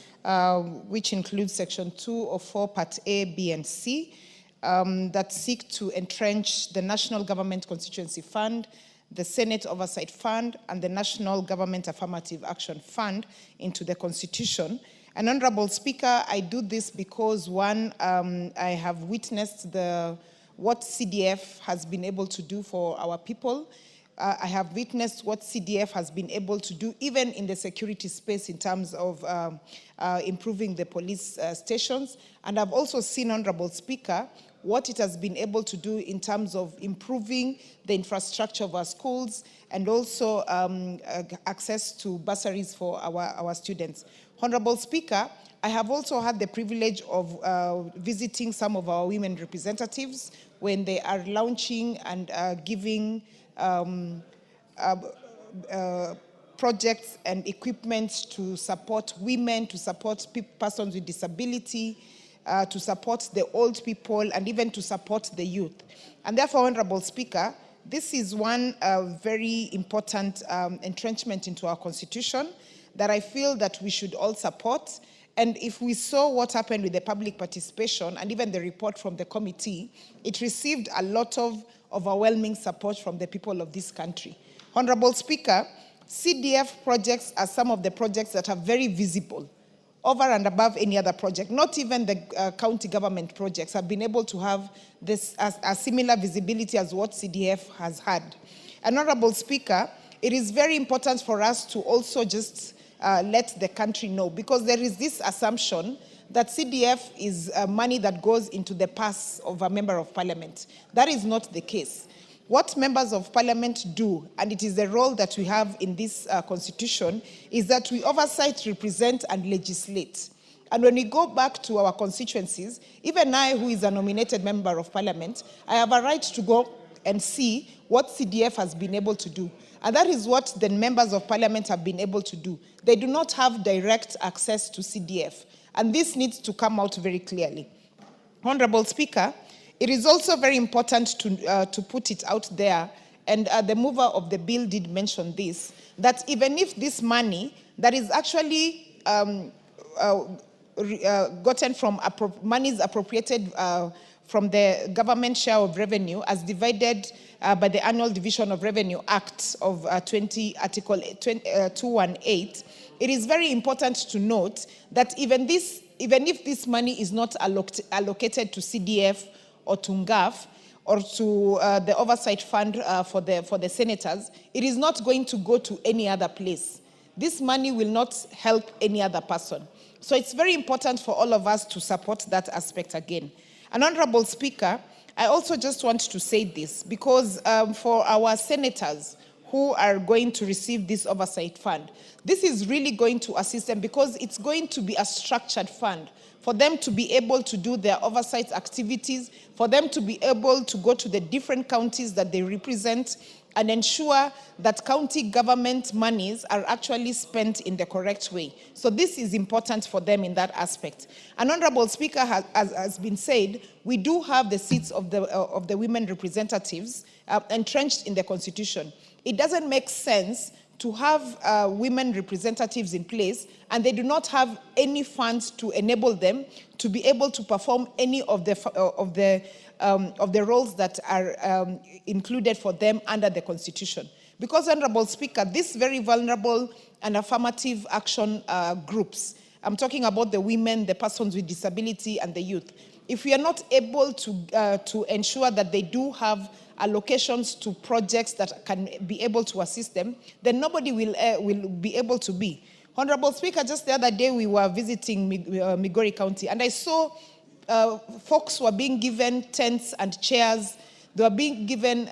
which includes Section 204, Part A, B, and C, that seek to entrench the National Government Constituency Fund, the Senate Oversight Fund, and the National Government Affirmative Action Fund into the Constitution. And Honorable Speaker, I do this because, one, I have witnessed what CDF has been able to do for our people. I have witnessed what CDF has been able to do, even in the security space in terms of improving the police stations. And I've also seen, Honorable Speaker, what it has been able to do in terms of improving the infrastructure of our schools and also access to bursaries for our students. Honorable Speaker, I have also had the privilege of visiting some of our women representatives when they are launching and giving projects and equipment to support women, to support persons with disability, to support the old people, and even to support the youth. And therefore, Honorable Speaker, this is one very important entrenchment into our Constitution that I feel that we should all support. And if we saw what happened with the public participation and even the report from the committee, it received a lot of overwhelming support from the people of this country. Honorable Speaker, CDF projects are some of the projects that are very visible over and above any other project. Not even the county government projects have been able to have this a similar visibility as what CDF has had. And Honorable Speaker, it is very important for us to also just let the country know, because there is this assumption that CDF is money that goes into the purse of a member of parliament. That is not the case. What members of parliament do, and it is the role that we have in this constitution, is that we oversight, represent, and legislate. And when we go back to our constituencies, even I, who is a nominated member of parliament, I have a right to go and see what CDF has been able to do. And that is what the members of parliament have been able to do. They do not have direct access to CDF. And this needs to come out very clearly. Honorable Speaker, it is also very important to put it out there, and the mover of the bill did mention this, that even if this money that is actually gotten from monies appropriated from the government share of revenue as divided by the Annual Division of Revenue Act of Article 218, it is very important to note that even if this money is not allocated to CDF or to NGAF or to the oversight fund for the senators, it is not going to go to any other place. This money will not help any other person. So it's very important for all of us to support that aspect again. And Honorable Speaker, I also just want to say this, because for our senators who are going to receive this oversight fund. This is really going to assist them because it's going to be a structured fund for them to be able to do their oversight activities, for them to be able to go to the different counties that they represent and ensure that county government monies are actually spent in the correct way. So this is important for them in that aspect. And Honorable Speaker, has been said, we do have the seats of the women representatives entrenched in the Constitution. It doesn't make sense to have women representatives in place and they do not have any funds to enable them to be able to perform any of the roles that are included for them under the Constitution. Because, Honorable Speaker, these very vulnerable and affirmative action groups, I'm talking about the women, the persons with disability, and the youth, if we are not able to ensure that they do have allocations to projects that can be able to assist them, then nobody will be able to be. Honorable Speaker, just the other day we were visiting Migori County, and I saw folks were being given tents and chairs. They were being given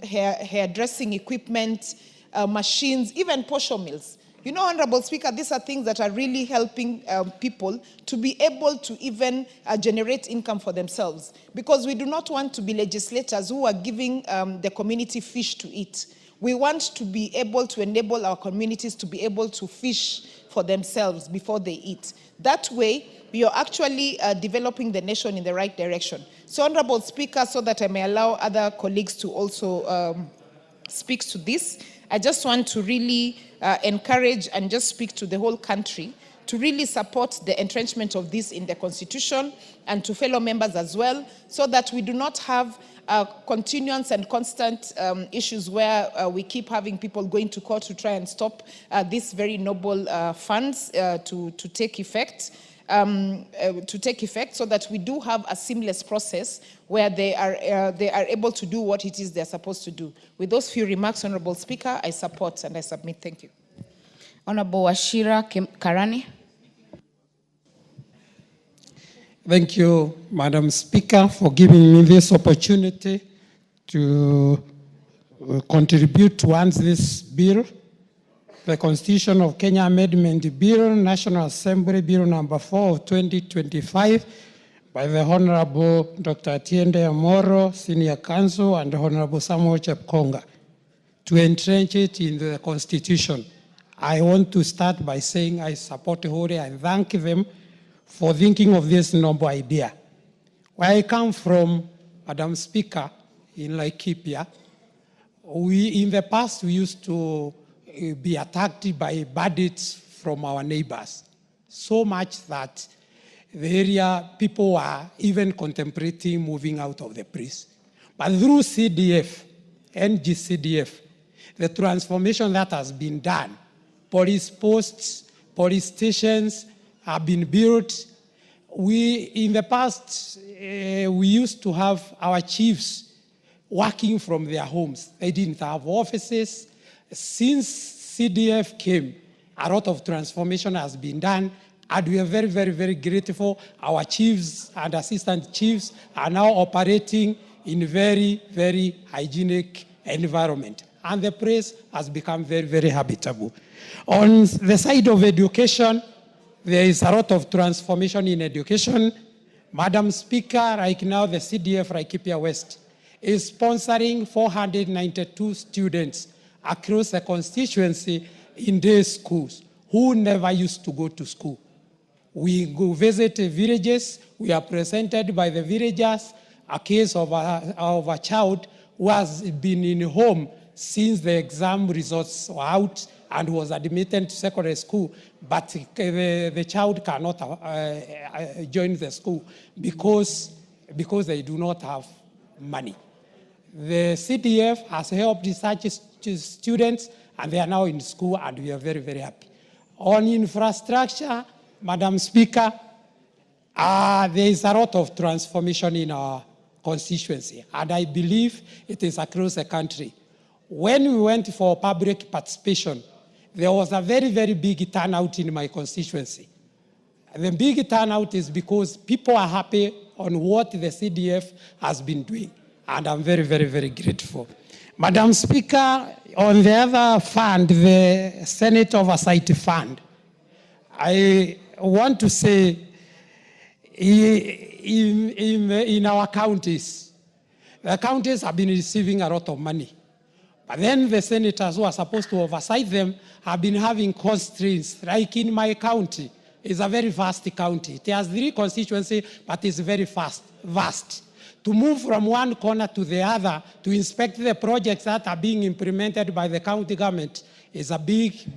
hairdressing equipment, machines, even posho mills. You know, Honorable Speaker, these are things that are really helping people to be able to even generate income for themselves. Because we do not want to be legislators who are giving the community fish to eat. We want to be able to enable our communities to be able to fish for themselves before they eat. That way, you're actually developing the nation in the right direction. So, Honorable Speaker, so that I may allow other colleagues to also speak to this, I just want to really encourage and just speak to the whole country to really support the entrenchment of this in the Constitution and to fellow members as well, so that we do not have continuance and constant issues where we keep having people going to court to try and stop these very noble funds to take effect. So that we do have a seamless process where they are able to do what it is they're supposed to do. With those few remarks, Honorable Speaker, I support and I submit. Thank you. Honorable Wachira Karani. Thank you, Madam Speaker, for giving me this opportunity to contribute towards this bill. The Constitution of Kenya Amendment Bill, National Assembly Bill number 4 of 2025 by the Honorable Dr. Atiende Amoro, Senior Counsel, and Honorable Samuel Chepkonga to entrench it in the Constitution. I want to start by saying I support wholly and thank them for thinking of this noble idea. Where I come from, Madam Speaker, in Laikipia, in the past we used to be attacked by bandits from our neighbors, so much that the area people were even contemplating moving out of the place. But through CDF, NGCDF, the transformation that has been done, police posts, police stations have been built. In the past, we used to have our chiefs working from their homes. They didn't have offices. Since CDF came, a lot of transformation has been done, and we are very, very, very grateful. Our chiefs and assistant chiefs are now operating in a very, very hygienic environment, and the place has become very, very habitable. On the side of education, there is a lot of transformation in education. Madam Speaker, right now the CDF Laikipia West is sponsoring 492 students across the constituency in day schools who never used to go to school. We go visit villages. We are presented by the villagers a case of a child who has been in home since the exam results were out and was admitted to secondary school, but the child cannot join the school because they do not have money. The CDF has helped such students, and they are now in school, and we are very, very happy. On infrastructure, Madam Speaker, there is a lot of transformation in our constituency, and I believe it is across the country. When we went for public participation, there was a very, very big turnout in my constituency. The big turnout is because people are happy on what the CDF has been doing, and I'm very, very, very grateful. Madam Speaker, on the other fund, the Senate Oversight Fund, I want to say in our counties, the counties have been receiving a lot of money. But then the senators who are supposed to oversight them have been having constraints. Like in my county, it's a very vast county. It has 3 constituencies, but it's very vast. To move from one corner to the other to inspect the projects that are being implemented by the county government is a big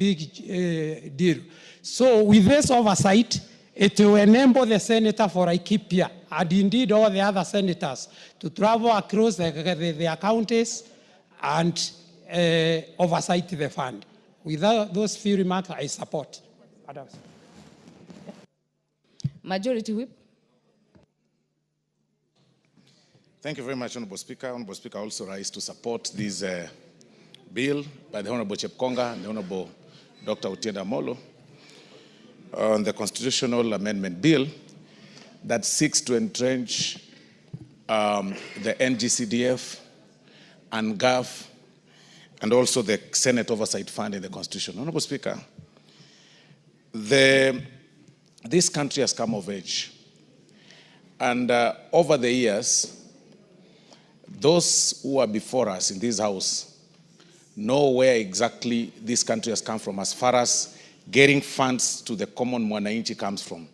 deal. So with this oversight, it will enable the senator for Laikipia and indeed all the other senators to travel across their counties and oversight the fund. Without those few remarks, I support. Adams. Majority Whip. Thank you very much, Honorable Speaker. Honorable Speaker, also rise to support this bill by the Honorable Chepkonga and the Honorable Dr. Otienda Molo on the constitutional amendment bill that seeks to entrench the NGCDF and GAF and also the Senate Oversight Fund in the Constitution. Honorable Speaker, this country has come of age. And over the years, those who are before us in this house know where exactly this country has come from as far as getting funds to the common mwananchi comes from.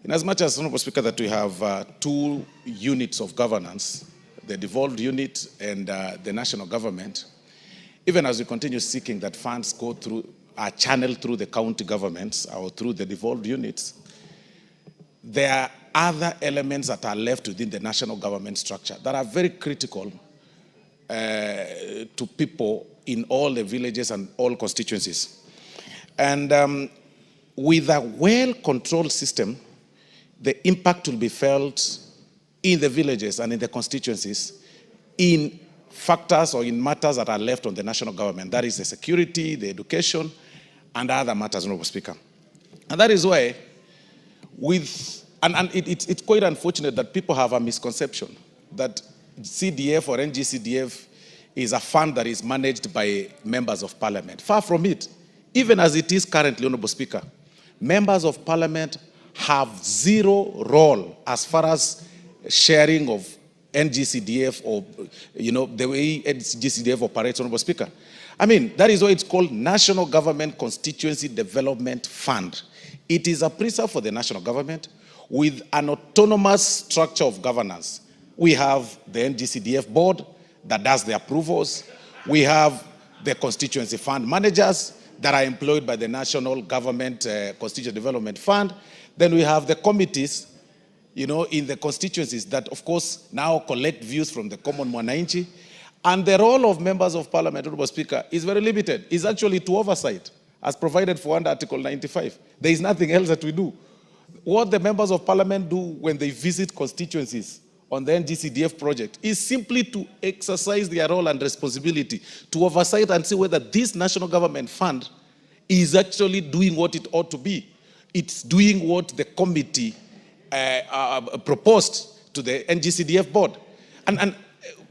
In as much as, Honorable Speaker, that we have 2 units of governance, the devolved unit and the national government, even as we continue seeking that funds go through, are channeled through the county governments or through the devolved units, there are other elements that are left within the national government structure that are very critical to people in all the villages and all constituencies. And with a well-controlled system, the impact will be felt in the villages and in the constituencies in factors or in matters that are left on the national government. That is the security, the education, and other matters, Honorable Speaker. And that is why it's quite unfortunate that people have a misconception that CDF or NGCDF is a fund that is managed by members of parliament. Far from it. Even as it is currently, Honorable Speaker, members of parliament have 0 role as far as sharing of NGCDF or, the way NGCDF operates, Honorable Speaker. I mean, that is why it's called National Government Constituency Development Fund. It is a preserve for the national government with an autonomous structure of governance. We have the NGCDF board that does the approvals. We have the constituency fund managers that are employed by the National Government Constituency Development Fund. Then we have the committees, in the constituencies that, of course, now collect views from the common mwananchi. And the role of members of parliament, Honorable Speaker, is very limited. It's actually to oversight, as provided for under Article 95. There is nothing else that we do. What the members of parliament do when they visit constituencies on the NGCDF project is simply to exercise their role and responsibility to oversight and see whether this national government fund is actually doing what it ought to be. It's doing what the committee proposed to the NGCDF board.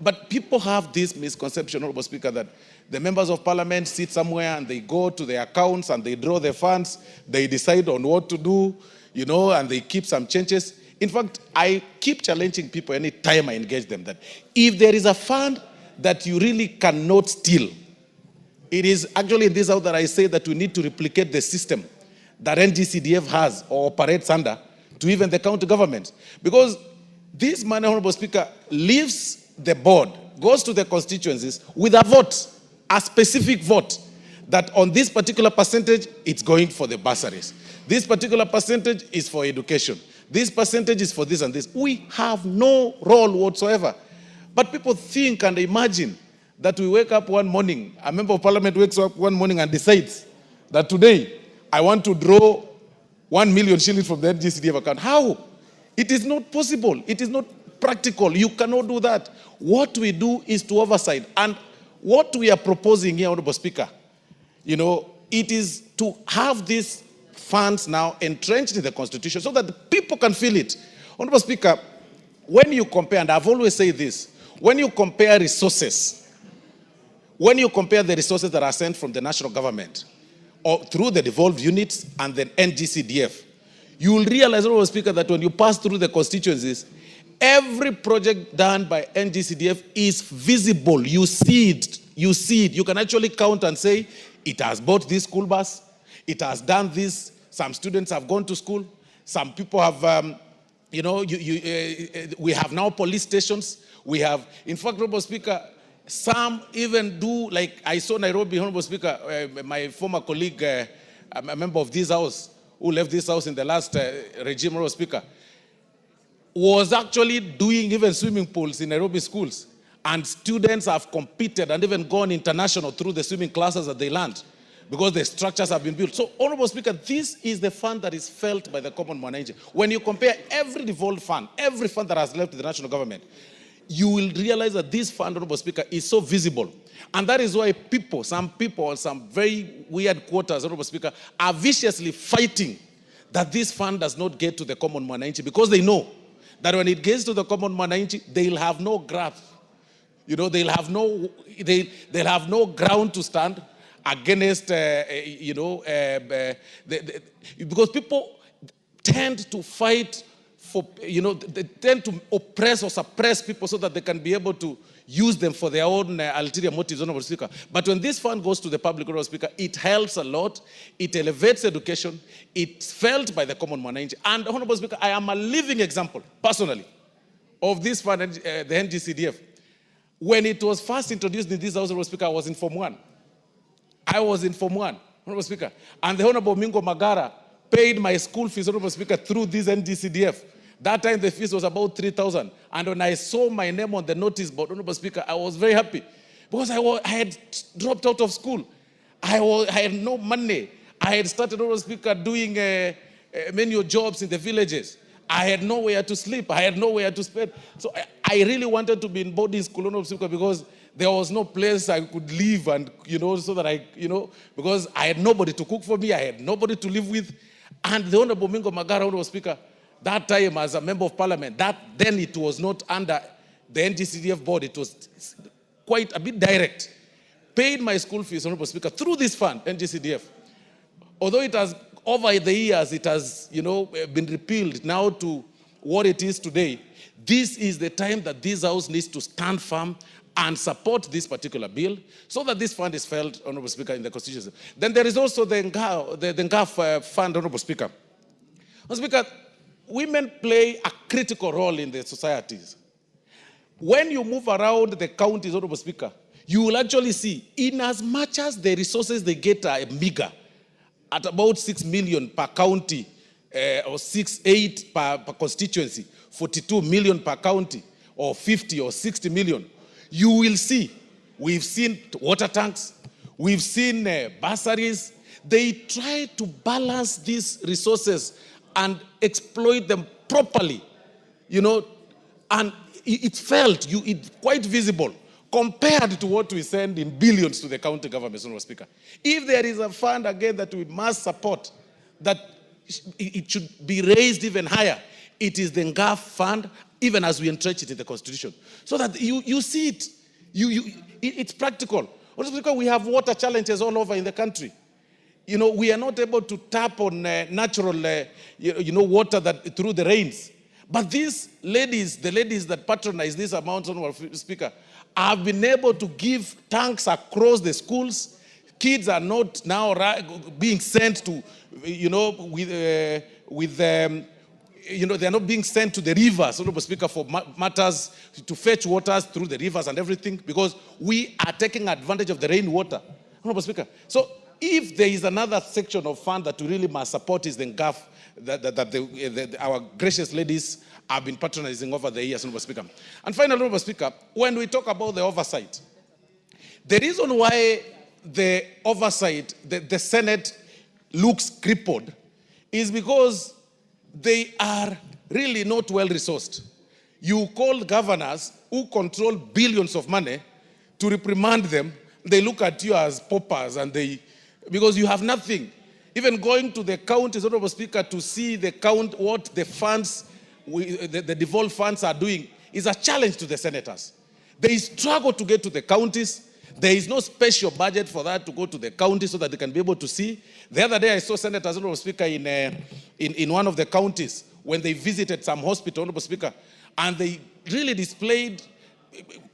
But people have this misconception, Honorable Speaker, that the members of parliament sit somewhere and they go to their accounts and they draw their funds, they decide on what to do, and they keep some changes. In fact, I keep challenging people any time I engage them that if there is a fund that you really cannot steal, it is actually in this house that I say that we need to replicate the system that NGCDF has or operates under to even the county government. Because this money, Honorable Speaker, leaves the board, goes to the constituencies with a vote, a specific vote, that on this particular percentage, it's going for the bursaries. This particular percentage is for education. This percentage is for this and this. We have no role whatsoever. But people think and imagine that we wake up one morning, a member of parliament wakes up one morning and decides that today I want to draw 1 million shillings from the NGCDF account. How? It is not possible. It is not practical. You cannot do that. What we do is to oversight. And what we are proposing here, Honorable Speaker, it is to have these funds now entrenched in the Constitution so that the people can feel it. Honorable Speaker, when you compare, and I've always said this, when you compare resources when you compare the resources that are sent from the national government or through the devolved units and the NGCDF, you will realize, Honorable Speaker, that when you pass through the constituencies, every project done by NGCDF is visible. You see it. You see it. You can actually count and say, it has bought this school bus. It has done this. Some students have gone to school. Some people have, we have now police stations. We have, in fact, Honorable Speaker, some even do, like I saw Nairobi, Honorable Speaker, my former colleague, a member of this house, who left this house in the last regime, Honorable Speaker, was actually doing even swimming pools in Nairobi schools. And students have competed and even gone international through the swimming classes that they learned because the structures have been built. So, Honorable Speaker, this is the fund that is felt by the common mwananchi. When you compare every devolved fund, every fund that has left the national government, you will realize that this fund, Honorable Speaker, is so visible. And that is why some very weird quarters, Honorable Speaker, are viciously fighting that this fund does not get to the common mwananchi because they know that when it gets to the common mwananchi, they'll have no grasp. They'll have no ground to stand against, because people tend to fight for, they tend to oppress or suppress people so that they can be able to use them for their own ulterior motives, Honorable Speaker. But when this fund goes to the public, Honorable Speaker, it helps a lot. It elevates education. It's felt by the common mwananchi. And, Honorable Speaker, I am a living example, personally, of this fund, the NGCDF. When it was first introduced in this House, Honorable Speaker, I was in Form 1. I was in Form 1, Honorable Speaker. And the Honorable Mingo Magara paid my school fees, Honorable Speaker, through this NGCDF. That time the fees was about 3,000. And when I saw my name on the notice board, Honorable Speaker, I was very happy. Because I had dropped out of school. I had no money. I had started, Honorable Speaker, doing menial jobs in the villages. I had nowhere to sleep. I had nowhere to spend. So I really wanted to be in boarding school, Honorable Speaker, because there was no place I could live and, so that because I had nobody to cook for me. I had nobody to live with. And the Honorable Mingo Magara, Honorable Speaker, that time as a member of parliament, then it was not under the NGCDF board. It was quite a bit direct. Paid my school fees, Honorable Speaker, through this fund, NGCDF. Although it has, over the years, it has, been repealed now to what it is today. This is the time that this House needs to stand firm and support this particular bill so that this fund is felt, Honorable Speaker, in the Constitution. Then there is also the NGAF fund, Honorable Speaker. Honorable Speaker, women play a critical role in the societies. When you move around the counties, Honorable Speaker, you will actually see, in as much as the resources they get are meager, at about 6 million per county, or 8 per constituency, 42 million per county, or 50 or 60 million, you will see, we've seen water tanks, we've seen bursaries. They try to balance these resources and exploit them properly, and it's felt, it's quite visible compared to what we send in billions to the county governments, Honorable Speaker. If there is a fund, again, that we must support, that it should be raised even higher, it is the NGAF fund, even as we entrench it in the Constitution. So that you see it, it's practical. Honorable Speaker, we have water challenges all over in the country. We are not able to tap on natural, water that through the rains. But these ladies, the ladies that patronize this amount, Honorable Speaker, have been able to give tanks across the schools. Kids are not now being sent to, they're not being sent to the rivers, Honorable Speaker, for matters to fetch waters through the rivers and everything, because we are taking advantage of the rainwater, Honorable Speaker. So if there is another section of fund that we really must support, is the NGAF, that our gracious ladies have been patronizing over the years, Honorable Speaker. And finally, Honorable Speaker, when we talk about the oversight, the reason why the oversight, the Senate looks crippled, is because they are really not well resourced. You call governors who control billions of money to reprimand them. They look at you as paupers, and because you have nothing. Even going to the counties, Honorable Speaker, to see what the funds, the devolved funds are doing, is a challenge to the senators. They struggle to get to the counties. There is no special budget for that to go to the county so that they can be able to see. The other day I saw Senators, Honorable Speaker, in one of the counties when they visited some hospital, Honorable Speaker, and they really displayed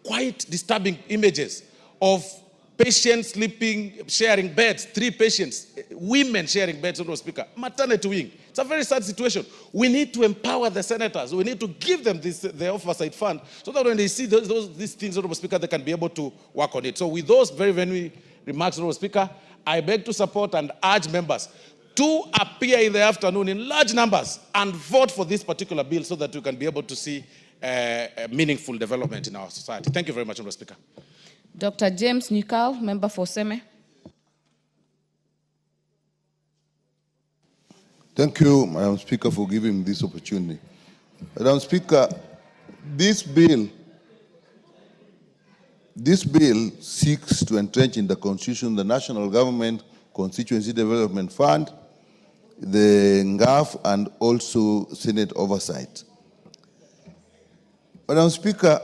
quite disturbing images of patients sleeping, sharing beds, 3 patients, women sharing beds, Honorable Speaker, maternity wing. It's a very sad situation. We need to empower the senators. We need to give them the oversight fund so that when they see these things, Honorable Speaker, they can be able to work on it. So with those very, very remarks, Honorable Speaker, I beg to support and urge members to appear in the afternoon in large numbers and vote for this particular bill so that we can be able to see meaningful development in our society. Thank you very much, Honorable Speaker. Dr. James Nyikal, member for Seme. Thank you, Madam Speaker, for giving me this opportunity. Madam Speaker, this bill seeks to entrench in the Constitution the National Government Constituency Development Fund, the NGAF, and also Senate oversight. Madam Speaker,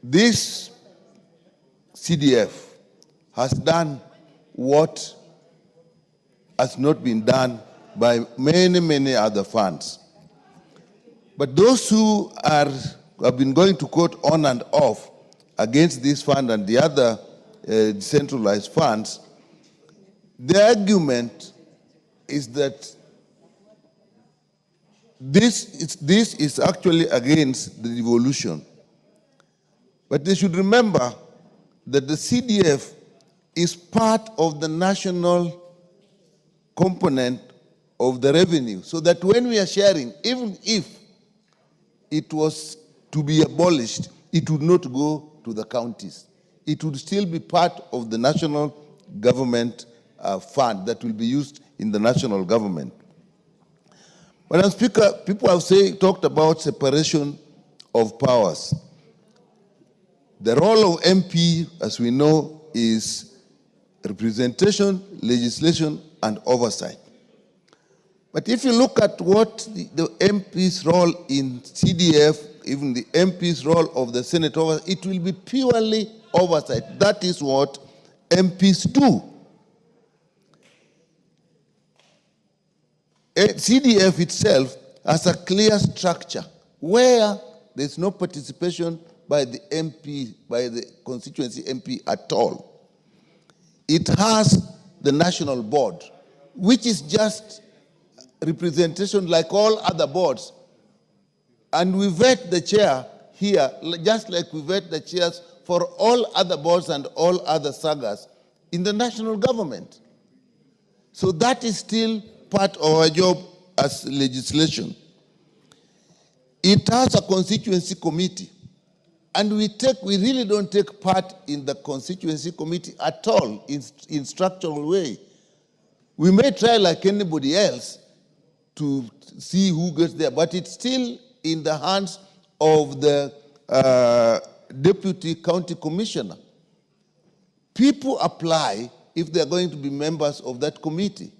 this CDF has done what has not been done by many, many other funds. But those who have been going to court on and off against this fund and the other decentralized funds, the argument is that this is actually against the devolution. But they should remember that the CDF is part of the national component of the revenue, so that when we are sharing, even if it was to be abolished, it would not go to the counties. It would still be part of the national government fund that will be used in the national government. Madam Speaker, people have talked about separation of powers. The role of MP, as we know, is representation, legislation, and oversight. But if you look at what the MP's role in CDF, even the MP's role of the Senate oversight, it will be purely oversight. That is what MPs do. CDF itself has a clear structure where there's no participation by the MP, by the constituency MP at all. It has the national board, which is just representation like all other boards. And we vet the chair here, just like we vet the chairs for all other boards and all other sagas in the national government. So that is still part of our job as legislation. It has a constituency committee, and we really don't take part in the constituency committee at all in structural way. We may try like anybody else to see who gets there, but it's still in the hands of the deputy county commissioner. People apply if they're going to be members of that committee.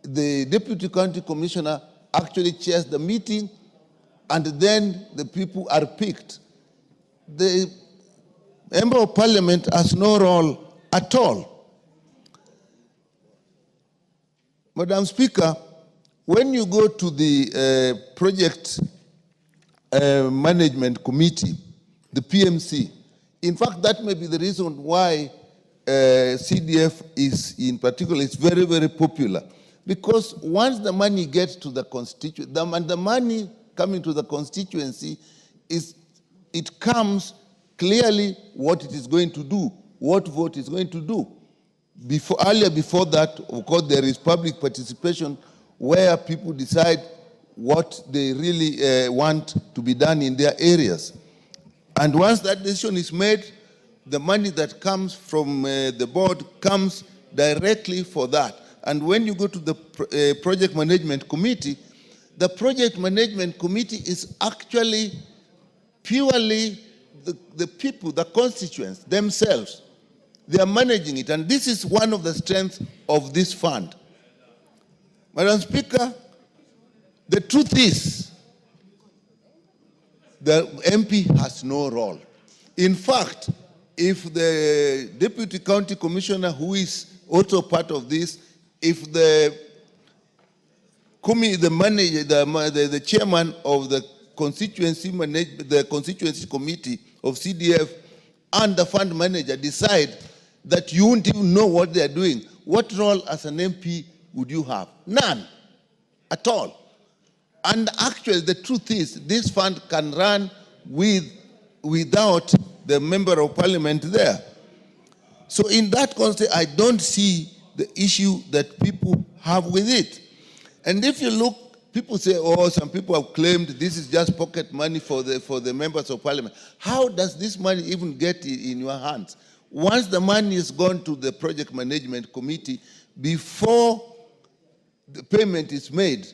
The deputy county commissioner actually chairs the meeting, and then the people are picked. The member of parliament has no role at all. Madam Speaker, when you go to the project management committee, the PMC, in fact, that may be the reason why CDF is in particular, it's very, very popular. Because once the money gets to the constituency, the money coming to the constituency, it comes clearly what it is going to do, what vote is going to do. Earlier before that, of course, there is public participation where people decide what they really want to be done in their areas. And once that decision is made, the money that comes from the board comes directly for that. And when you go to the project management committee, the project management committee is actually purely the people, the constituents themselves. They are managing it, and this is one of the strengths of this fund. Madam Speaker, the truth is, the MP has no role. In fact, if the deputy county commissioner, who is also part of this, if the the chairman of the constituency committee of CDF and the fund manager decide that you won't even know what they are doing, what role as an MP would you have? None at all. And actually, the truth is, this fund can run without the member of parliament there. So in that context, I don't see the issue that people have with it. And if you look, people say, oh, some people have claimed this is just pocket money for the members of parliament. How does this money even get in your hands? Once the money is gone to the project management committee, before the payment is made,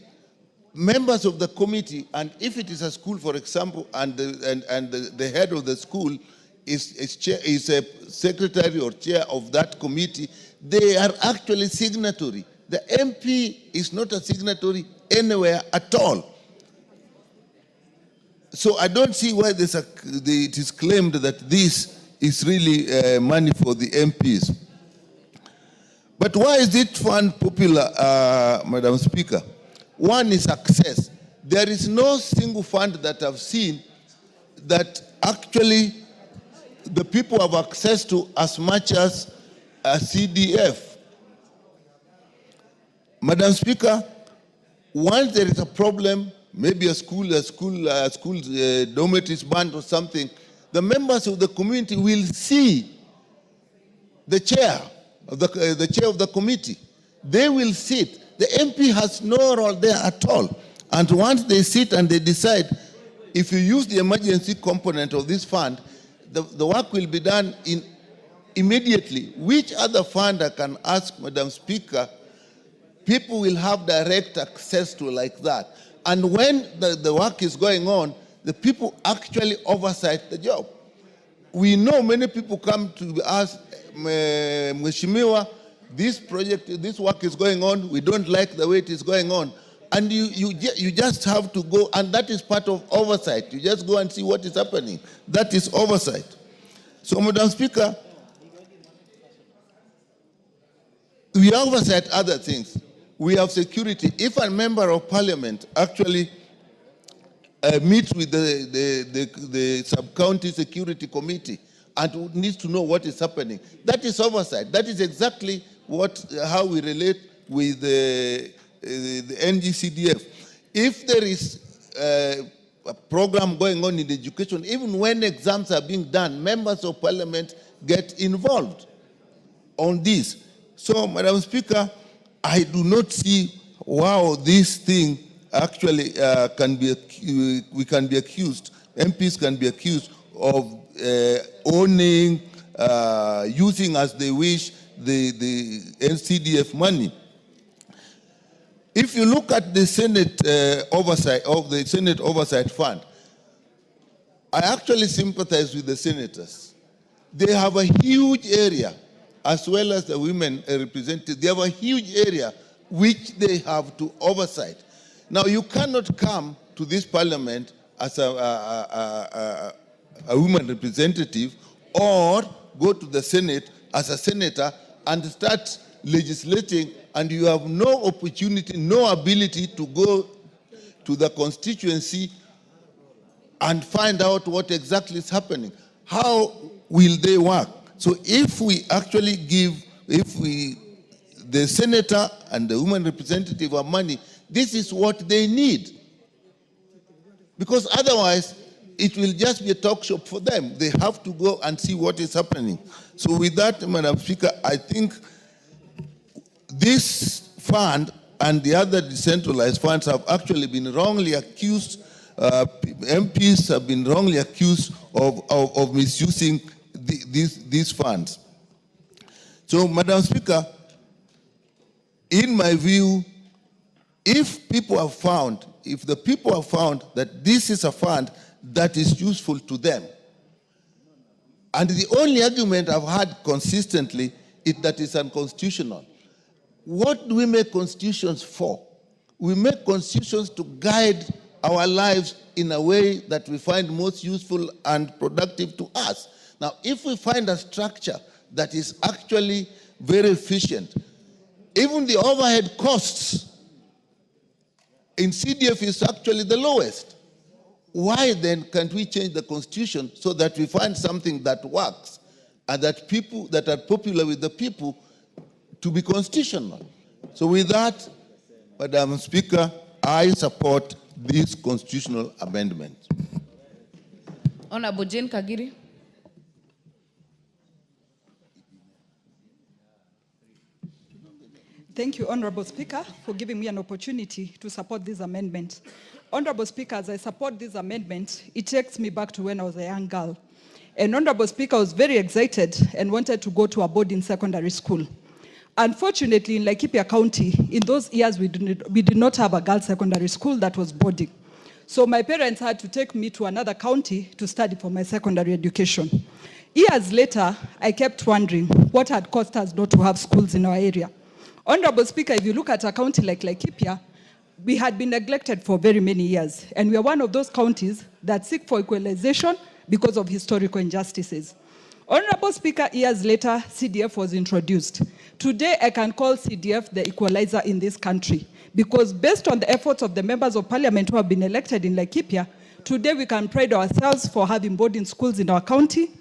members of the committee, and if it is a school, for example, and the head of the school is a secretary or chair of that committee, they are actually signatory. The MP is not a signatory anywhere at all. So I don't see why it is claimed that this is really money for the MPs. But why is it fund popular, Madam Speaker? One is access. There is no single fund that I've seen that actually the people have access to as much as a CDF. Madam Speaker, once there is a problem, maybe a school dormitory is banned or something, the members of the community will see the chair of the committee. They will sit. The MP has no role there at all. And once they sit and they decide, if you use the emergency component of this fund, the work will be done immediately. Which other fund I can ask, Madam Speaker, people will have direct access to like that. And when the work is going on, the people actually oversight the job. We know many people come to us, Mheshimiwa, this work is going on, we don't like the way it is going on. And you just have to go, and that is part of oversight. You just go and see what is happening. That is oversight. So, Madam Speaker, we oversight other things. We have security. If a member of parliament actually meets with the sub-county security committee and needs to know what is happening, that is oversight. That is exactly how we relate with the NGCDF. If there is a program going on in education, even when exams are being done, members of parliament get involved on this. So, Madam Speaker, I do not see how this thing actually we can be accused, MPs can be accused of owning, using as they wish the NCDF money. If you look at the Senate oversight of the Senate Oversight Fund, I actually sympathize with the senators. They have a huge area, as well as the women represented. They have a huge area which they have to oversight. Now, you cannot come to this parliament as a woman representative or go to the Senate as a senator and start legislating, and you have no opportunity, no ability to go to the constituency and find out what exactly is happening. How will they work? So if we actually the senator and the woman representative of money, this is what they need. Because otherwise, it will just be a talk shop for them. They have to go and see what is happening. So with that, Madam Speaker, I think this fund and the other decentralized funds have actually been wrongly accused. MPs have been wrongly accused of misusing these funds. So, Madam Speaker, in my view, if the people have found that this is a fund that is useful to them, and the only argument I've had consistently is that it's unconstitutional. What do we make constitutions for? We make constitutions to guide our lives in a way that we find most useful and productive to us. Now, if we find a structure that is actually very efficient, even the overhead costs in CDF is actually the lowest. Why then can't we change the constitution so that we find something that works and that people that are popular with the people to be constitutional? So with that, Madam Speaker, I support this constitutional amendment. Honorable Jane Kagiri. Thank you, Honorable Speaker, for giving me an opportunity to support this amendment. Honorable Speaker, as I support this amendment, it takes me back to when I was a young girl. And Honorable Speaker, I was very excited and wanted to go to a boarding secondary school. Unfortunately, in Laikipia County, in those years, we did not have a girls' secondary school that was boarding. So my parents had to take me to another county to study for my secondary education. Years later, I kept wondering what had caused us not to have schools in our area. Honorable Speaker, if you look at a county like Laikipia, we had been neglected for very many years, and we are one of those counties that seek for equalization because of historical injustices. Honorable Speaker, years later, CDF was introduced. Today, I can call CDF the equalizer in this country, because based on the efforts of the members of parliament who have been elected in Laikipia, today we can pride ourselves for having boarding schools in our county,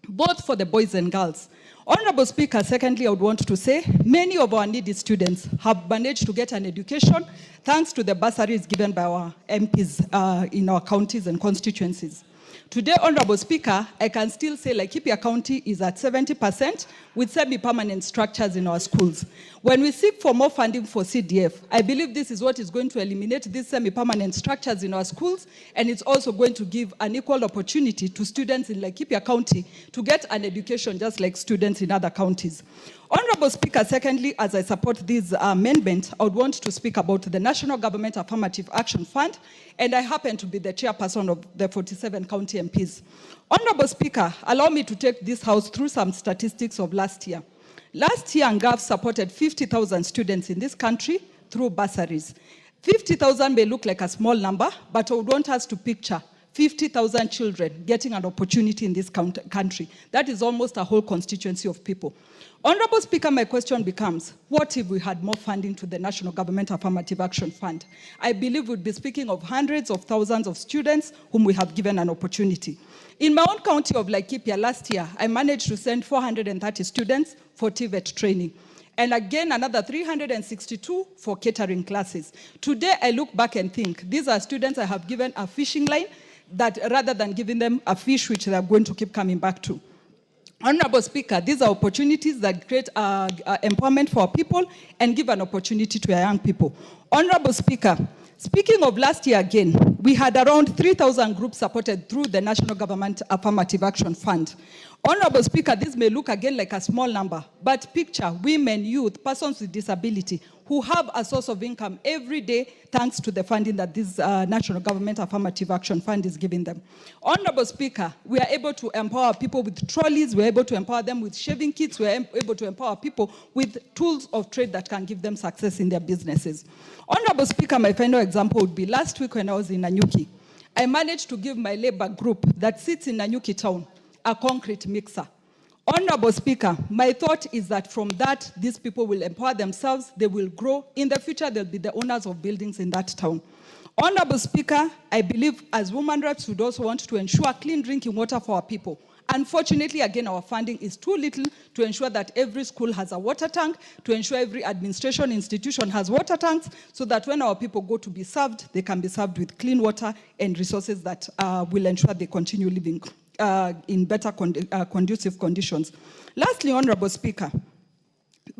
both for the boys and girls. Honorable Speaker, secondly, I would want to say many of our needy students have managed to get an education thanks to the bursaries given by our MPs in our counties and constituencies. Today, Honorable Speaker, I can still say Laikipia County is at 70% with semi-permanent structures in our schools. When we seek for more funding for CDF, I believe this is what is going to eliminate these semi-permanent structures in our schools, and it's also going to give an equal opportunity to students in Laikipia County to get an education just like students in other counties. Honorable Speaker, secondly, as I support this amendment, I would want to speak about the National Government Affirmative Action Fund, and I happen to be the chairperson of the 47 county MPs. Honorable Speaker, allow me to take this House through some statistics of last year. Last year, NGAF supported 50,000 students in this country through bursaries. 50,000 may look like a small number, but I would want us to picture 50,000 children getting an opportunity in this country. That is almost a whole constituency of people. Honorable Speaker, my question becomes, what if we had more funding to the National Government Affirmative Action Fund? I believe we'd be speaking of hundreds of thousands of students whom we have given an opportunity. In my own county of Laikipia last year, I managed to send 430 students for TVET training. And again, another 362 for catering classes. Today, I look back and think, these are students I have given a fishing line that rather than giving them a fish which they are going to keep coming back to. Honorable Speaker, these are opportunities that create empowerment for our people and give an opportunity to our young people. Honorable Speaker, speaking of last year again, we had around 3,000 groups supported through the National Government Affirmative Action Fund. Honorable Speaker, this may look again like a small number, but picture women, youth, persons with disability who have a source of income every day thanks to the funding that this National Government Affirmative Action Fund is giving them. Honorable Speaker, we are able to empower people with trolleys, we are able to empower them with shaving kits, we are able to empower people with tools of trade that can give them success in their businesses. Honorable Speaker, my final example would be last week when I was in Nanyuki. I managed to give my labor group that sits in Nanyuki town a concrete mixer. Honorable Speaker, my thought is that from that, these people will empower themselves, they will grow. In the future, they'll be the owners of buildings in that town. Honorable Speaker, I believe as women reps would also want to ensure clean drinking water for our people. Unfortunately, again, our funding is too little to ensure that every school has a water tank, to ensure every administration institution has water tanks, so that when our people go to be served, they can be served with clean water and resources that will ensure they continue living in better conducive conditions. Lastly, Honorable Speaker,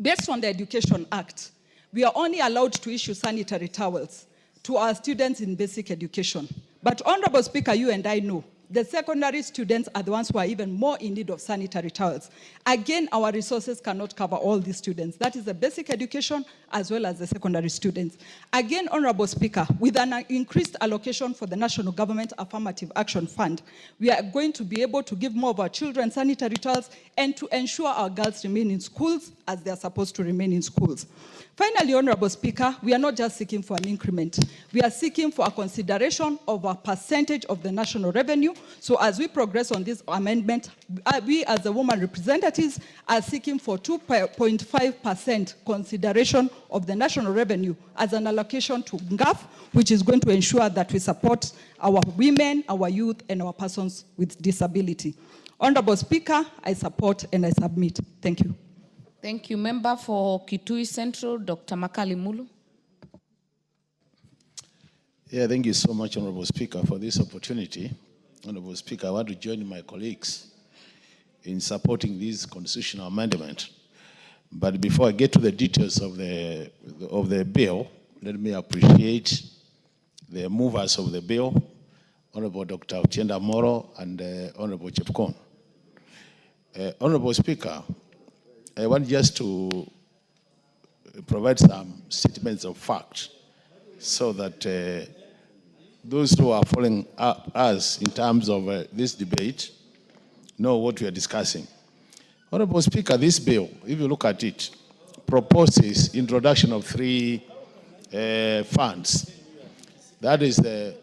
based on the Education Act, we are only allowed to issue sanitary towels to our students in basic education. But Honorable Speaker, you and I know the secondary students are the ones who are even more in need of sanitary towels. Again, our resources cannot cover all these students. That is the basic education as well as the secondary students. Again, Honorable Speaker, with an increased allocation for the National Government Affirmative Action Fund, we are going to be able to give more of our children sanitary towels and to ensure our girls remain in schools as they are supposed to remain in schools. Finally, Honorable Speaker, we are not just seeking for an increment. We are seeking for a consideration of a percentage of the national revenue So as we progress on this amendment, we as the women representatives are seeking for 2.5% consideration of the national revenue as an allocation to NGAF, which is going to ensure that we support our women, our youth, and our persons with disability. Honorable Speaker, I support and I submit. Thank you. Thank you. Member for Kitui Central, Dr. Makali Mulu. Yeah, thank you so much, Honorable Speaker, for this opportunity. Honorable Speaker, I want to join my colleagues in supporting this constitutional amendment. But before I get to the details of the bill, let me appreciate the movers of the bill, Honorable Dr. Uchenda Moro and Honorable Chepkon. Honorable Speaker, I want just to provide some statements of fact so that those who are following us in terms of this debate know what we are discussing. Honorable Speaker, this bill, if you look at it, proposes introduction of 3 funds. That is the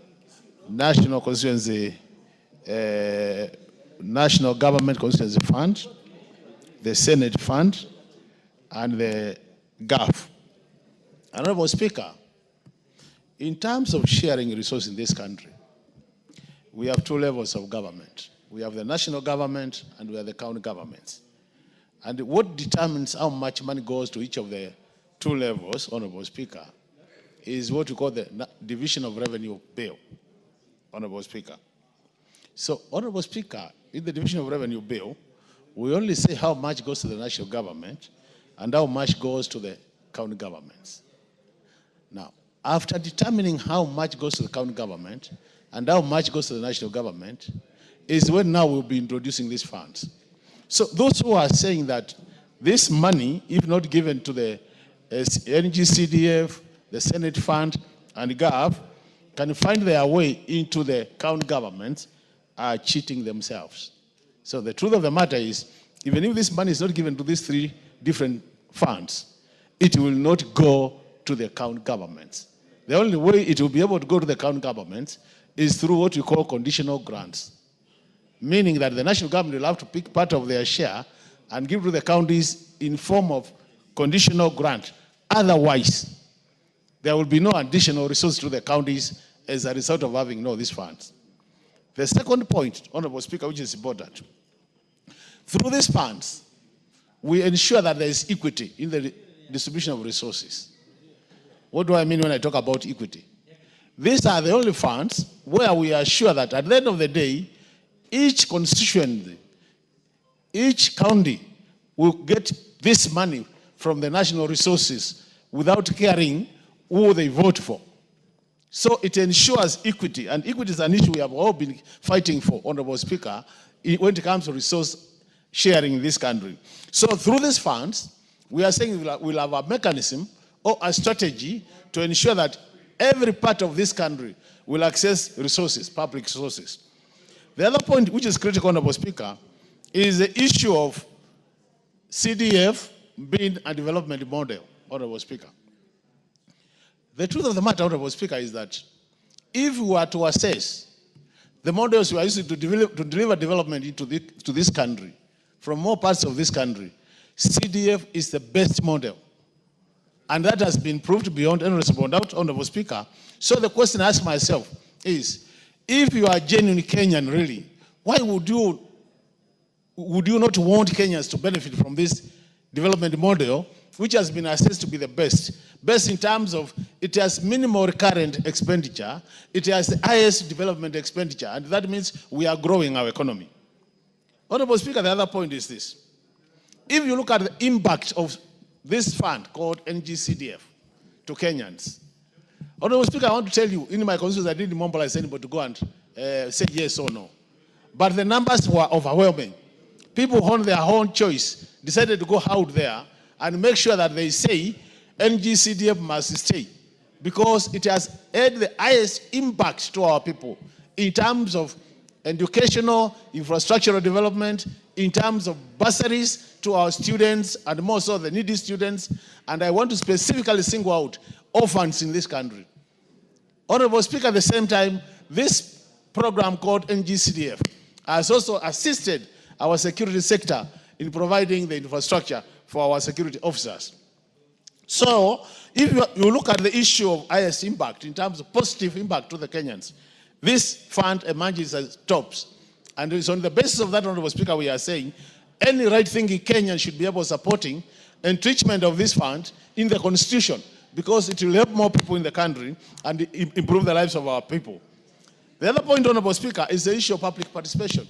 National Constituency, National Government Constituency Fund, the Senate Fund, and the GAF. Honorable Speaker, in terms of sharing resources in this country, we have 2 levels of government. We have the national government and we have the county governments. And what determines how much money goes to each of the 2 levels, Honorable Speaker, is what we call the Division of Revenue Bill, Honorable Speaker. So, Honorable Speaker, in the Division of Revenue Bill, we only say how much goes to the national government and how much goes to the county governments. Now, after determining how much goes to the county government and how much goes to the national government is when now we'll be introducing these funds. So those who are saying that this money, if not given to the NGCDF, the Senate Fund, and GAF, can find their way into the county government, are cheating themselves. So the truth of the matter is, even if this money is not given to these 3 different funds, it will not go to the county governments. The only way it will be able to go to the county governments is through what we call conditional grants, meaning that the national government will have to pick part of their share and give to the counties in form of conditional grant. Otherwise, there will be no additional resources to the counties as a result of having these funds. The second point, Honorable Speaker, which is important, through these funds, we ensure that there is equity in the distribution of resources. What do I mean when I talk about equity? These are the only funds where we are sure that at the end of the day, each constituency, each county will get this money from the national resources without caring who they vote for. So it ensures equity, and equity is an issue we have all been fighting for, Honorable Speaker, when it comes to resource sharing in this country. So through these funds, we are saying we'll have a mechanism or a strategy to ensure that every part of this country will access resources, public resources. The other point which is critical, Honorable Speaker, is the issue of CDF being a development model, Honorable Speaker. The truth of the matter, Honorable Speaker, is that if we were to assess the models we are using to deliver development into to this country, from more parts of this country, CDF is the best model. And that has been proved beyond any reasonable doubt, Honorable Speaker. So the question I ask myself is, if you are genuine Kenyan, really, why would you not want Kenyans to benefit from this development model, which has been assessed to be the best? Best in terms of it has minimal recurrent expenditure, it has the highest development expenditure, and that means we are growing our economy. Honorable Speaker, the other point is this. If you look at the impact of this fund called NGCDF to Kenyans, Honorable Speaker, I want to tell you, in my constituency, I didn't mobilize anybody to go and say yes or no. But the numbers were overwhelming. People on their own choice decided to go out there and make sure that they say NGCDF must stay, because it has had the highest impact to our people in terms of educational, infrastructural development, in terms of bursaries to our students, and more so the needy students. And I want to specifically single out orphans in this country. Honorable Speaker, at the same time, this program called NGCDF has also assisted our security sector in providing the infrastructure for our security officers. So, if you look at the issue of highest impact in terms of positive impact to the Kenyans, this fund emerges as tops. And it's on the basis of that, Honorable Speaker, we are saying any right-thinking Kenyan should be able supporting entrenchment of this fund in the Constitution, because it will help more people in the country and improve the lives of our people. The other point, Honorable Speaker, is the issue of public participation.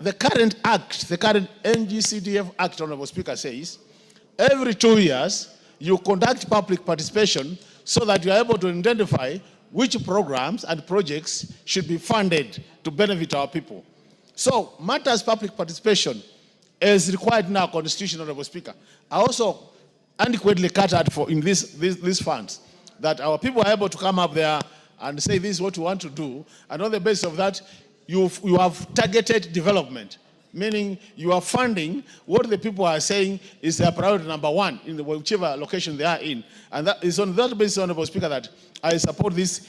The current act, the current NGCDF Act, Honorable Speaker, says every 2 years you conduct public participation so that you are able to identify which programs and projects should be funded to benefit our people. So, matters public participation is required in our Constitution, Honorable Speaker. I also adequately catered for in these funds that our people are able to come up there and say this is what we want to do, and on the basis of that, you have targeted development, meaning you are funding what the people are saying is their priority number one in whichever location they are in. And that is on that basis, Honorable Speaker, that I support these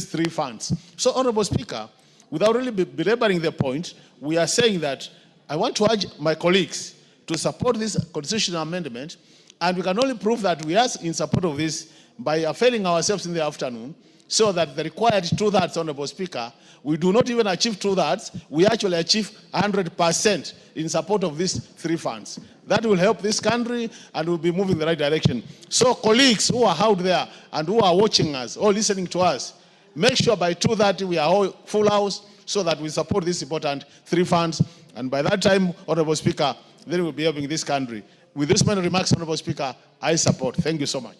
three funds. So, Honorable Speaker, without really belaboring the point, we are saying that I want to urge my colleagues to support this constitutional amendment, and we can only prove that we are in support of this by availing ourselves in the afternoon, so that the required 2/3, Honorable Speaker, we do not even achieve 2/3, we actually achieve 100% in support of these three funds. That will help this country and will be moving in the right direction. So colleagues who are out there and who are watching us or listening to us, make sure by 2:30 we are all full house so that we support these important three funds. And by that time, Honorable Speaker, then we'll be helping this country. With this many remarks, Honorable Speaker, I support. Thank you so much.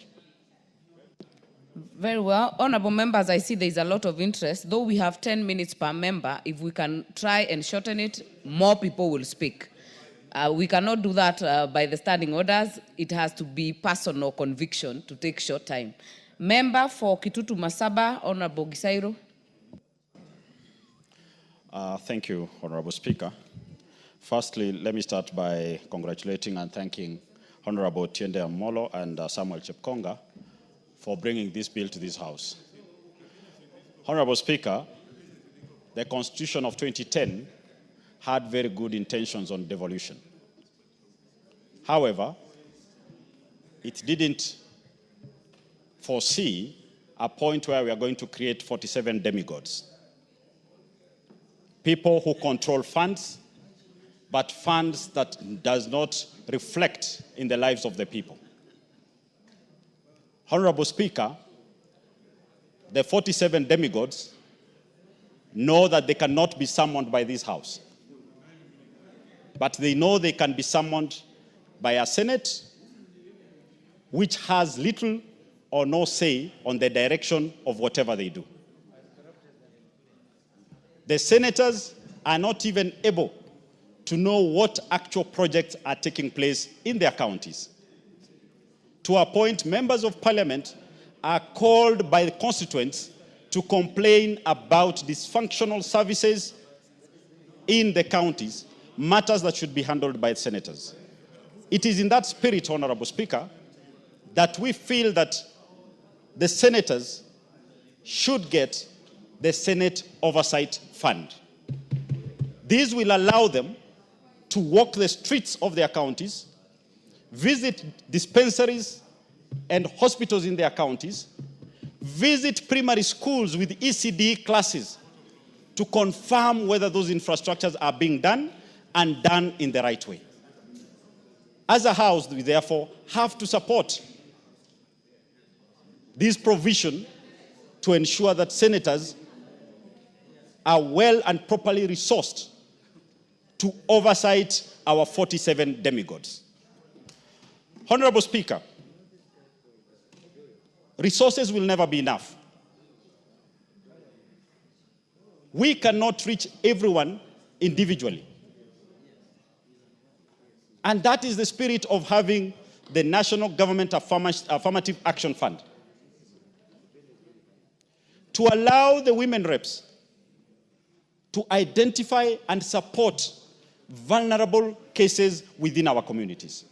Very well. Honorable members, I see there is a lot of interest. Though we have 10 minutes per member, if we can try and shorten it, more people will speak. We cannot do that by the standing orders. It has to be personal conviction to take short time. Member for Kitutu Masaba, Honorable Gisairo. Thank you, Honorable Speaker. Firstly, let me start by congratulating and thanking Honorable Tiende Amolo and Samuel Chepkonga for bringing this bill to this House. Honorable Speaker, the Constitution of 2010 had very good intentions on devolution. However, it didn't foresee a point where we are going to create 47 demigods. People who control funds, but funds that does not reflect in the lives of the people. Honorable Speaker, the 47 demigods know that they cannot be summoned by this House. But they know they can be summoned by a Senate which has little or no say on the direction of whatever they do. The senators are not even able to know what actual projects are taking place in their counties. To a point, members of parliament are called by the constituents to complain about dysfunctional services in the counties, matters that should be handled by senators. It is in that spirit, Honorable Speaker, that we feel that the senators should get the Senate Oversight Fund. This will allow them to walk the streets of their counties, visit dispensaries and hospitals in their counties, visit primary schools with ECD classes to confirm whether those infrastructures are being done and done in the right way. As a House, we therefore have to support this provision to ensure that senators are well and properly resourced to oversight our 47 demigods. Honorable Speaker, resources will never be enough. We cannot reach everyone individually. And that is the spirit of having the National Government Affirmative Action Fund. To allow the women reps to identify and support vulnerable cases within our communities.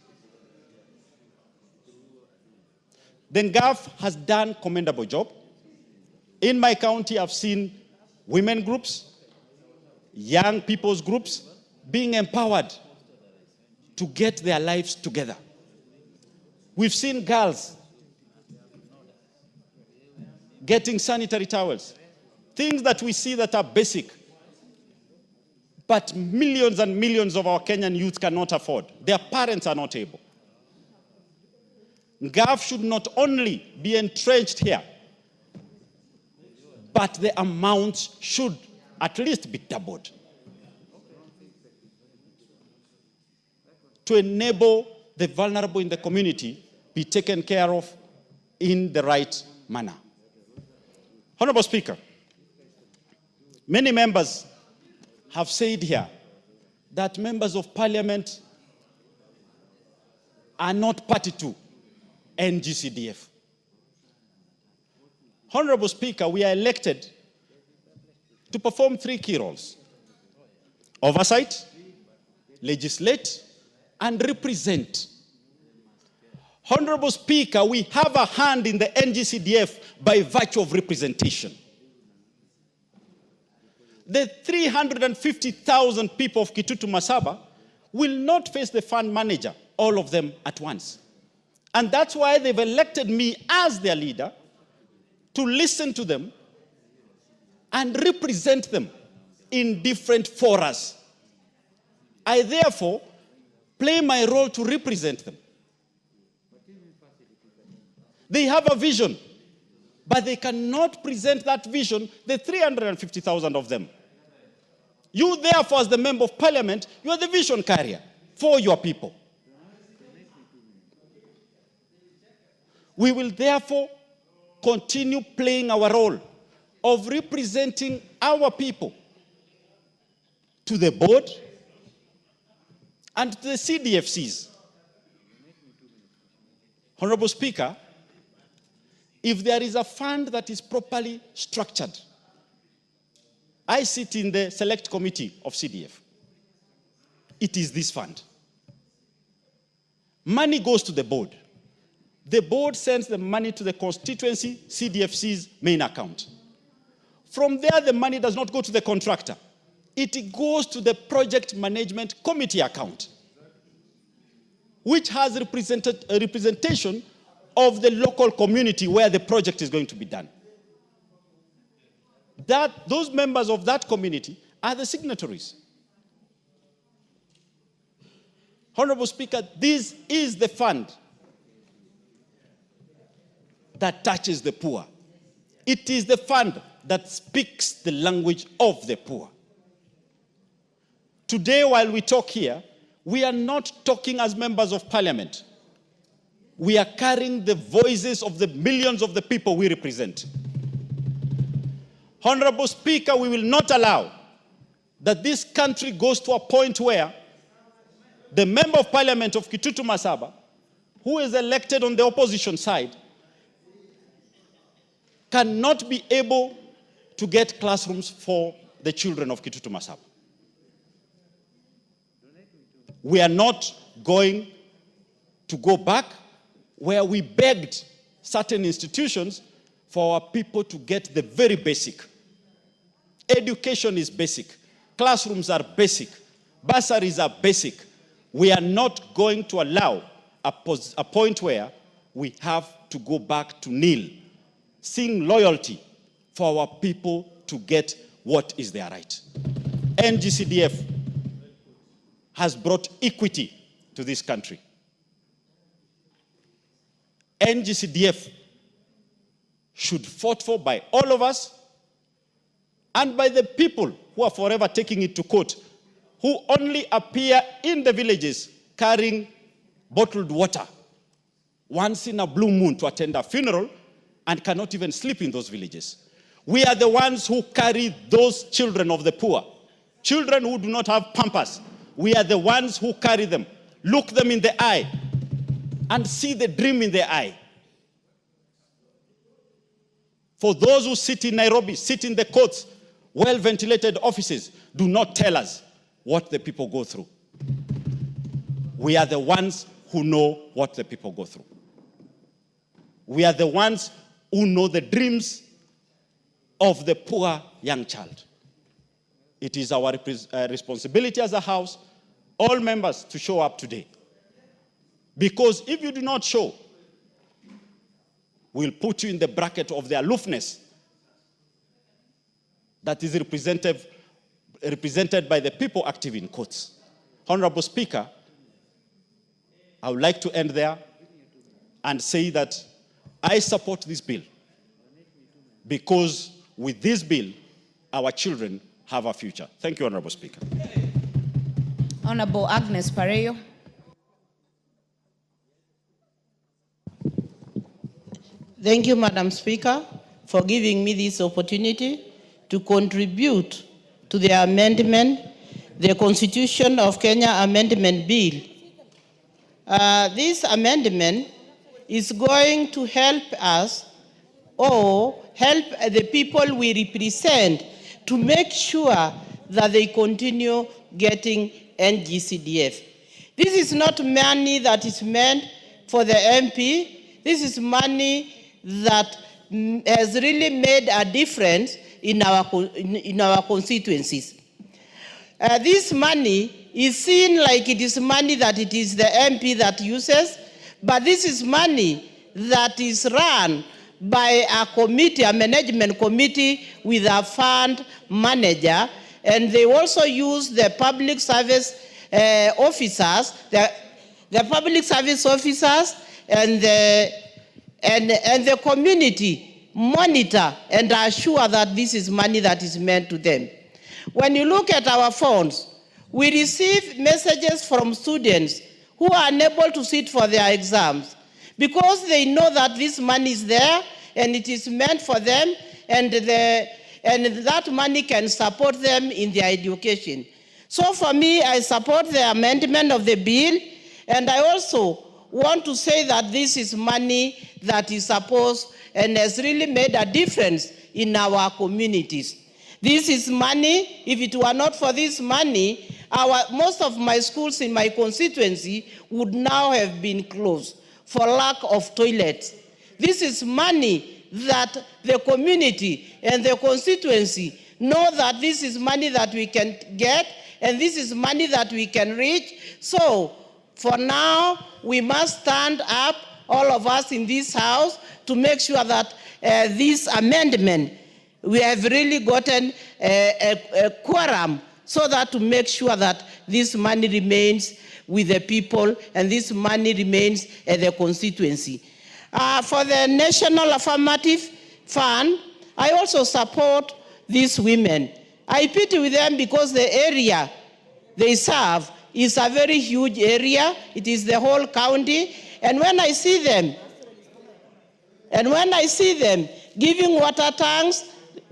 The NGAF has done a commendable job. In my county, I've seen women groups, young people's groups being empowered to get their lives together. We've seen girls getting sanitary towels, things that we see that are basic, but millions and millions of our Kenyan youth cannot afford. Their parents are not able. GAF should not only be entrenched here, but the amounts should at least be doubled to enable the vulnerable in the community be taken care of in the right manner. Honorable Speaker, many members have said here that members of parliament are not party to NGCDF. Honorable Speaker, we are elected to perform 3 key roles: oversight, legislate, and represent. Honorable Speaker, we have a hand in the NGCDF by virtue of representation. The 350,000 people of Kitutu Masaba will not face the fund manager, all of them at once. And that's why they've elected me as their leader to listen to them and represent them in different forums. I therefore play my role to represent them. They have a vision, but they cannot present that vision, the 350,000 of them. You therefore, as the member of parliament, you are the vision carrier for your people. We will therefore continue playing our role of representing our people to the board and to the CDFCs. Honorable Speaker, if there is a fund that is properly structured, I sit in the select committee of CDF. It is this fund. Money goes to the board. The board sends the money to the constituency CDFC's main account. From there, the money does not go to the contractor. It goes to the project management committee account, which has a representation of the local community where the project is going to be done. Those members of that community are the signatories. Honorable Speaker, this is the fund that touches the poor. It is the fund that speaks the language of the poor. Today, while we talk here, we are not talking as members of parliament. We are carrying the voices of the millions of the people we represent. Honorable Speaker, we will not allow that this country goes to a point where the member of parliament of Kitutu Masaba, who is elected on the opposition side, cannot be able to get classrooms for the children of Kitutu Masaba. We are not going to go back where we begged certain institutions for our people to get the very basic. Education is basic. Classrooms are basic. Bursaries are basic. We are not going to allow a point where we have to go back to nil, seeing loyalty for our people to get what is their right. NGCDF has brought equity to this country. NGCDF should be fought for by all of us and by the people who are forever taking it to court, who only appear in the villages carrying bottled water once in a blue moon to attend a funeral and cannot even sleep in those villages. We are the ones who carry those children of the poor, children who do not have pampers. We are the ones who carry them, look them in the eye, and see the dream in their eye. For those who sit in Nairobi, sit in the courts, well-ventilated offices, do not tell us what the people go through. We are the ones who know what the people go through. We are the ones who know the dreams of the poor young child. It is our responsibility as a House, all members, to show up today. Because if you do not show, we'll put you in the bracket of the aloofness that is represented by the people active in courts. Honorable Speaker, I would like to end there and say that I support this bill because with this bill, our children have a future. Thank you, Honorable Speaker. Honorable Agnes Pareyo. Thank you, Madam Speaker, for giving me this opportunity to contribute to the amendment, the Constitution of Kenya Amendment Bill. This amendment is going to help us or help the people we represent to make sure that they continue getting NGCDF. This is not money that is meant for the MP. This is money that has really made a difference in our constituencies. This money is seen like it is money that it is the MP that uses, but this is money that is run by a committee, a management committee with a fund manager, and they also use the public service officers, the public service officers and the community monitor and assure that this is money that is meant to them. When you look at our phones, we receive messages from students who are unable to sit for their exams because they know that this money is there and it is meant for them, and that money can support them in their education. So for me, I support the amendment of the bill, and I also want to say that this is money that is supposed and has really made a difference in our communities. This is money. If it were not for this money, most of my schools in my constituency would now have been closed for lack of toilets. This is money that the community and the constituency know that this is money that we can get, and this is money that we can reach. So for now, we must stand up, all of us in this House, to make sure that this amendment, we have really gotten a quorum so that to make sure that this money remains with the people and this money remains at the constituency. For the National Affirmative Fund, I also support these women. I pity with them because the area they serve is a very huge area. It is the whole county. And when I see them, giving water tanks,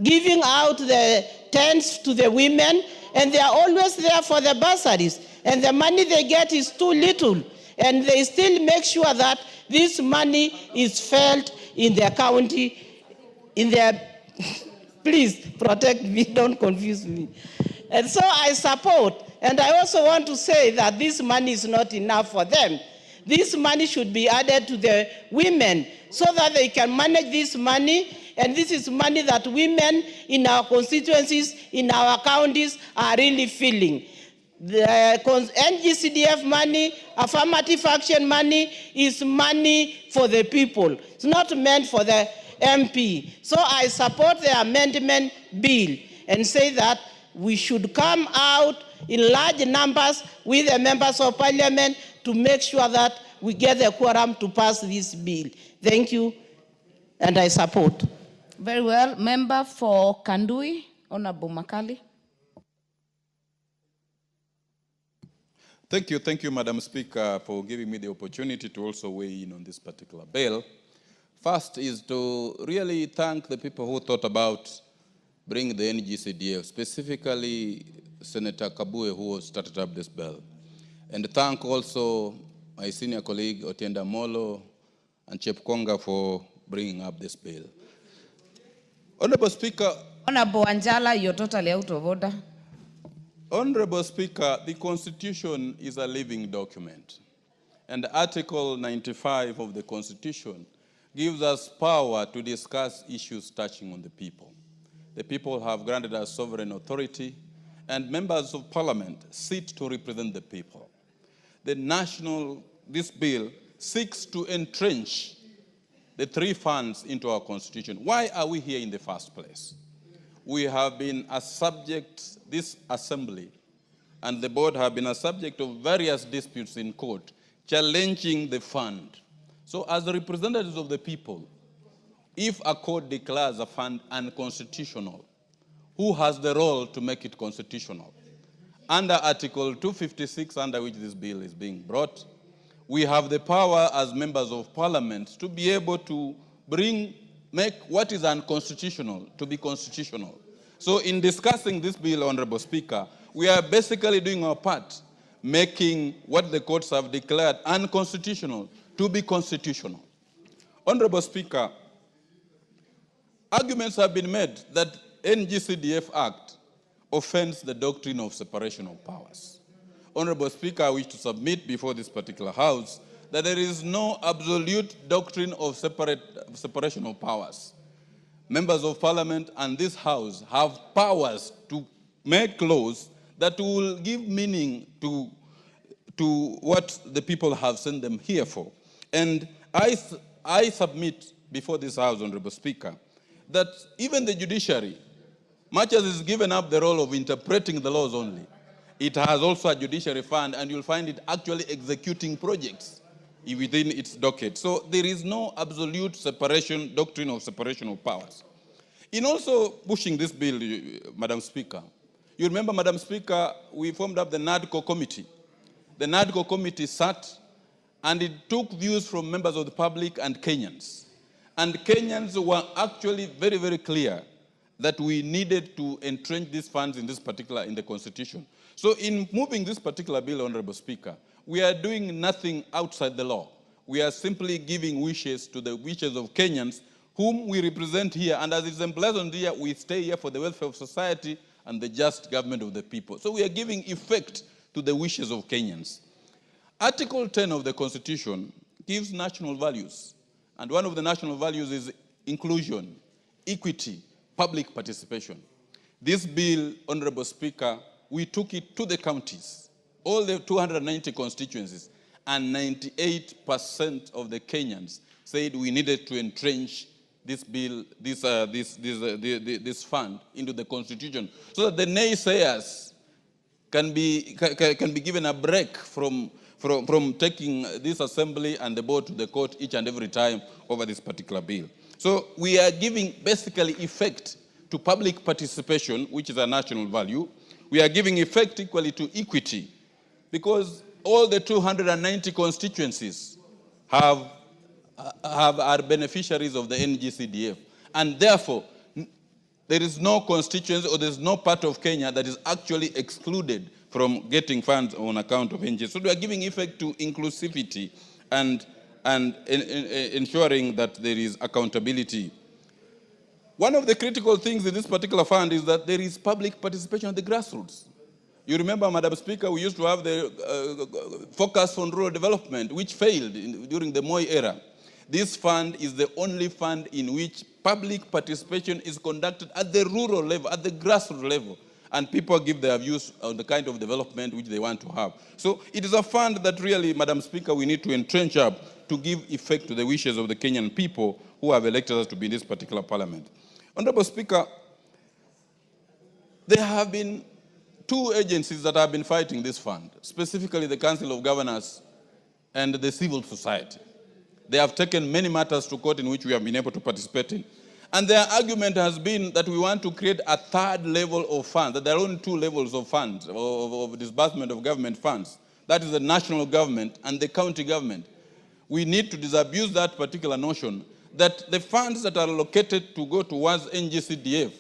giving out the tents to the women, and they are always there for the bursaries, and the money they get is too little, and they still make sure that this money is felt in their county, in their, please protect me, don't confuse me. And so I support, and I also want to say that this money is not enough for them. This money should be added to the women so that they can manage this money, and this is money that women in our constituencies, in our counties are really feeling. The NGCDF money, affirmative action money, is money for the people. It's not meant for the MP. So I support the amendment bill and say that we should come out in large numbers with the members of parliament to make sure that we get the quorum to pass this bill. Thank you, and I support. Very well. Member for Kandui, Honorable Makali. Thank you, Madam Speaker, for giving me the opportunity to also weigh in on this particular bill. First is to really thank the people who thought about bringing the NGCDF, specifically Senator Kabue, who started up this bill. And thank also my senior colleague, Otienda Molo, and Chepkonga for bringing up this bill. Honorable Speaker. Honorable Anjala, you're totally out of order. Honorable Speaker, the Constitution is a living document. And Article 95 of the Constitution gives us power to discuss issues touching on the people. The people have granted us sovereign authority, and members of parliament sit to represent the people. This bill seeks to entrench the three funds into our constitution. Why are we here in the first place? We have been a subject, this assembly and the board have been a subject of various disputes in court, challenging the fund. So as the representatives of the people, if a court declares a fund unconstitutional, who has the role to make it constitutional? Under Article 256, under which this bill is being brought, we have the power as members of parliament to be able to make what is unconstitutional to be constitutional. So in discussing this bill, Honorable Speaker, we are basically doing our part, making what the courts have declared unconstitutional to be constitutional. Honorable Speaker, arguments have been made that NGCDF Act offends the doctrine of separation of powers. Honorable Speaker, I wish to submit before this particular House that there is no absolute doctrine of separation of powers. Members of Parliament and this House have powers to make laws that will give meaning to what the people have sent them here for. And I submit before this House, Honorable Speaker, that even the judiciary, much as it's given up the role of interpreting the laws only, it has also a judiciary fund, and you'll find it actually executing projects within its docket. So there is no absolute doctrine of separation of powers. In also pushing this bill, Madam Speaker, you remember, Madam Speaker, we formed up the NADCO committee. The NADCO committee sat, and it took views from members of the public and Kenyans. And Kenyans were actually very, very clear that we needed to entrench these funds in the Constitution. So in moving this particular bill, Honorable Speaker, we are doing nothing outside the law. We are simply giving wishes to the wishes of Kenyans whom we represent here. And as is emblazoned here, we stay here for the welfare of society and the just government of the people. So we are giving effect to the wishes of Kenyans. Article 10 of the Constitution gives national values. And one of the national values is inclusion, equity, public participation. This bill, Honorable Speaker, we took it to the counties, all the 290 constituencies, and 98% of the Kenyans said we needed to entrench this bill, this fund into the Constitution, so that the naysayers can be given a break from taking this assembly and the board to the court each and every time over this particular bill. So we are giving basically effect to public participation, which is a national value. We are giving effect equally to equity, because all the 290 constituencies are beneficiaries of the NGCDF. And therefore, there is no constituency or there is no part of Kenya that is actually excluded from getting funds on account of NGCDF. So we are giving effect to inclusivity and ensuring that there is accountability. One of the critical things in this particular fund is that there is public participation at the grassroots. You remember, Madam Speaker, we used to have the focus on rural development, which failed during the Moi era. This fund is the only fund in which public participation is conducted at the rural level, at the grassroots level, and people give their views on the kind of development which they want to have. So it is a fund that really, Madam Speaker, we need to entrench up to give effect to the wishes of the Kenyan people who have elected us to be in this particular parliament. Honorable Speaker, there have been two agencies that have been fighting this fund, specifically the Council of Governors and the civil society. They have taken many matters to court in which we have been able to participate in. And their argument has been that we want to create a third level of funds, that there are only two levels of funds, of disbursement of government funds. That is the national government and the county government. We need to disabuse that particular notion that the funds that are allocated to go towards NGCDF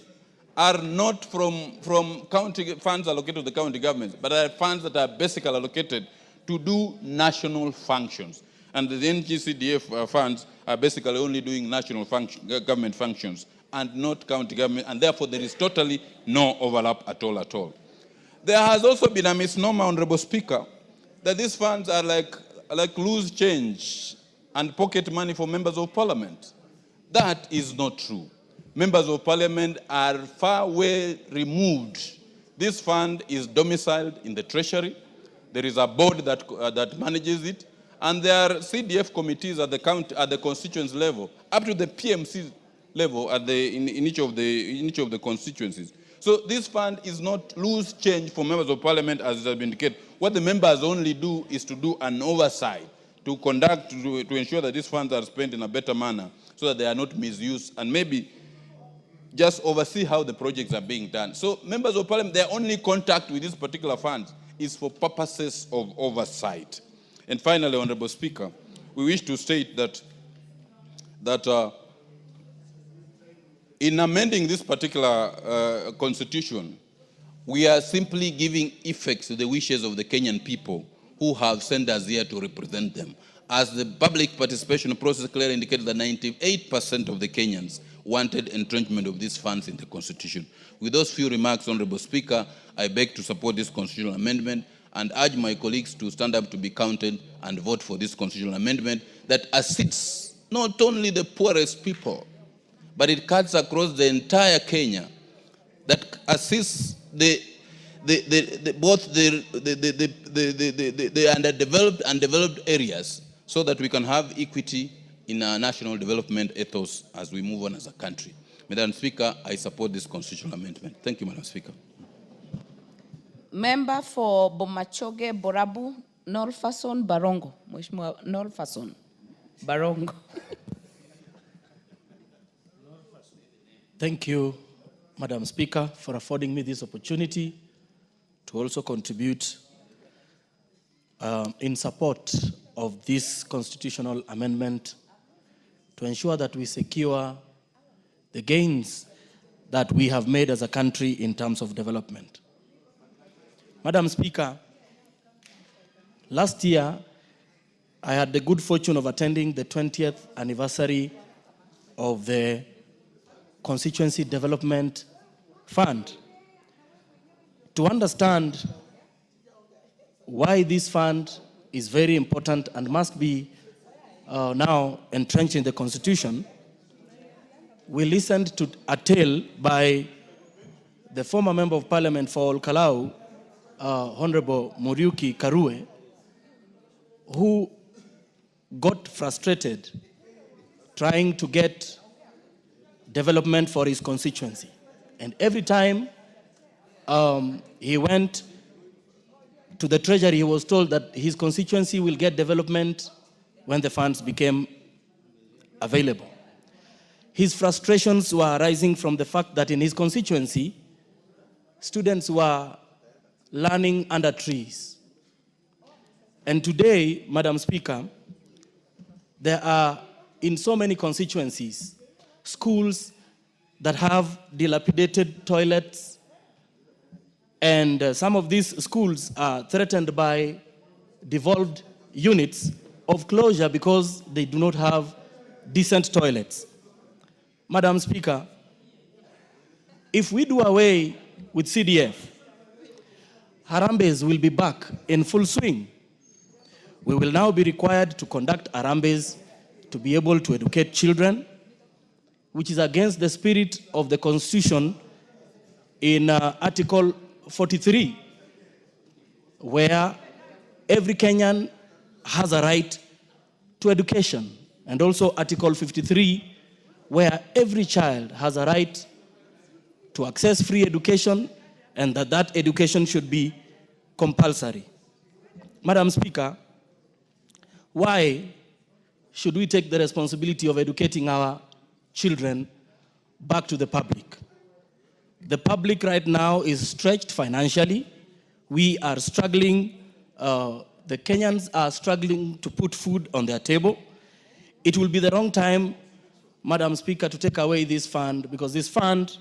are not from county funds allocated to the county governments, but are funds that are basically allocated to do national functions. And the NGCDF funds are basically only doing national government functions and not county government, and therefore there is totally no overlap at all. There has also been a misnomer, Honorable Speaker, that these funds are like loose change and pocket money for members of parliament. That is not true. members of parliament are far way removed. This fund is domiciled in the treasury. There is a board that manages it, and there are CDF committees at the constituency level, up to the PMC level in each of the constituencies. So this fund is not loose change for members of parliament, as has been indicated. What the members only do is to do an oversight, to ensure that these funds are spent in a better manner, so that they are not misused, and maybe just oversee how the projects are being done. So members of parliament, their only contact with these particular funds is for purposes of oversight. And finally, Honorable Speaker, we wish to state that in amending this particular constitution, we are simply giving effect to the wishes of the Kenyan people who have sent us here to represent them. As the public participation process clearly indicated that 98% of the Kenyans wanted entrenchment of these funds in the constitution. With those few remarks, Honorable Speaker, I beg to support this constitutional amendment and urge my colleagues to stand up to be counted and vote for this constitutional amendment that assists not only the poorest people, but it cuts across the entire Kenya, that assists both the underdeveloped and developed areas, so that we can have equity in our national development ethos as we move on as a country. Madam Speaker, I support this constitutional amendment. Thank you, Madam Speaker. Member for Bomachoge, Borabu, Nolfason, Barongo. Mheshimiwa Nolfason, Barongo. Thank you, Madam Speaker, for affording me this opportunity to also contribute in support of this constitutional amendment to ensure that we secure the gains that we have made as a country in terms of development. Madam Speaker, last year, I had the good fortune of attending the 20th anniversary of the Constituency Development Fund. To understand why this fund is very important and must be now entrenched in the Constitution, we listened to a tale by the former Member of Parliament for Olkalau, Honorable Muriuki Karue, who got frustrated trying to get development for his constituency. And every time he went to the treasury, he was told that his constituency will get development when the funds became available. His frustrations were arising from the fact that in his constituency, students were learning under trees. And today, Madam Speaker, there are in so many constituencies schools that have dilapidated toilets, and some of these schools are threatened by devolved units of closure because they do not have decent toilets. Madam Speaker, if we do away with CDF, Harambes will be back in full swing. We will now be required to conduct Harambes to be able to educate children, which is against the spirit of the Constitution in Article 43, where every Kenyan has a right to education, and also Article 53, where every child has a right to access free education, and that education should be compulsory. Madam Speaker, why should we take the responsibility of educating our children back to the public? The public right now is stretched financially. We are struggling, the Kenyans are struggling to put food on their table. It will be the wrong time, Madam Speaker, to take away this fund, because this fund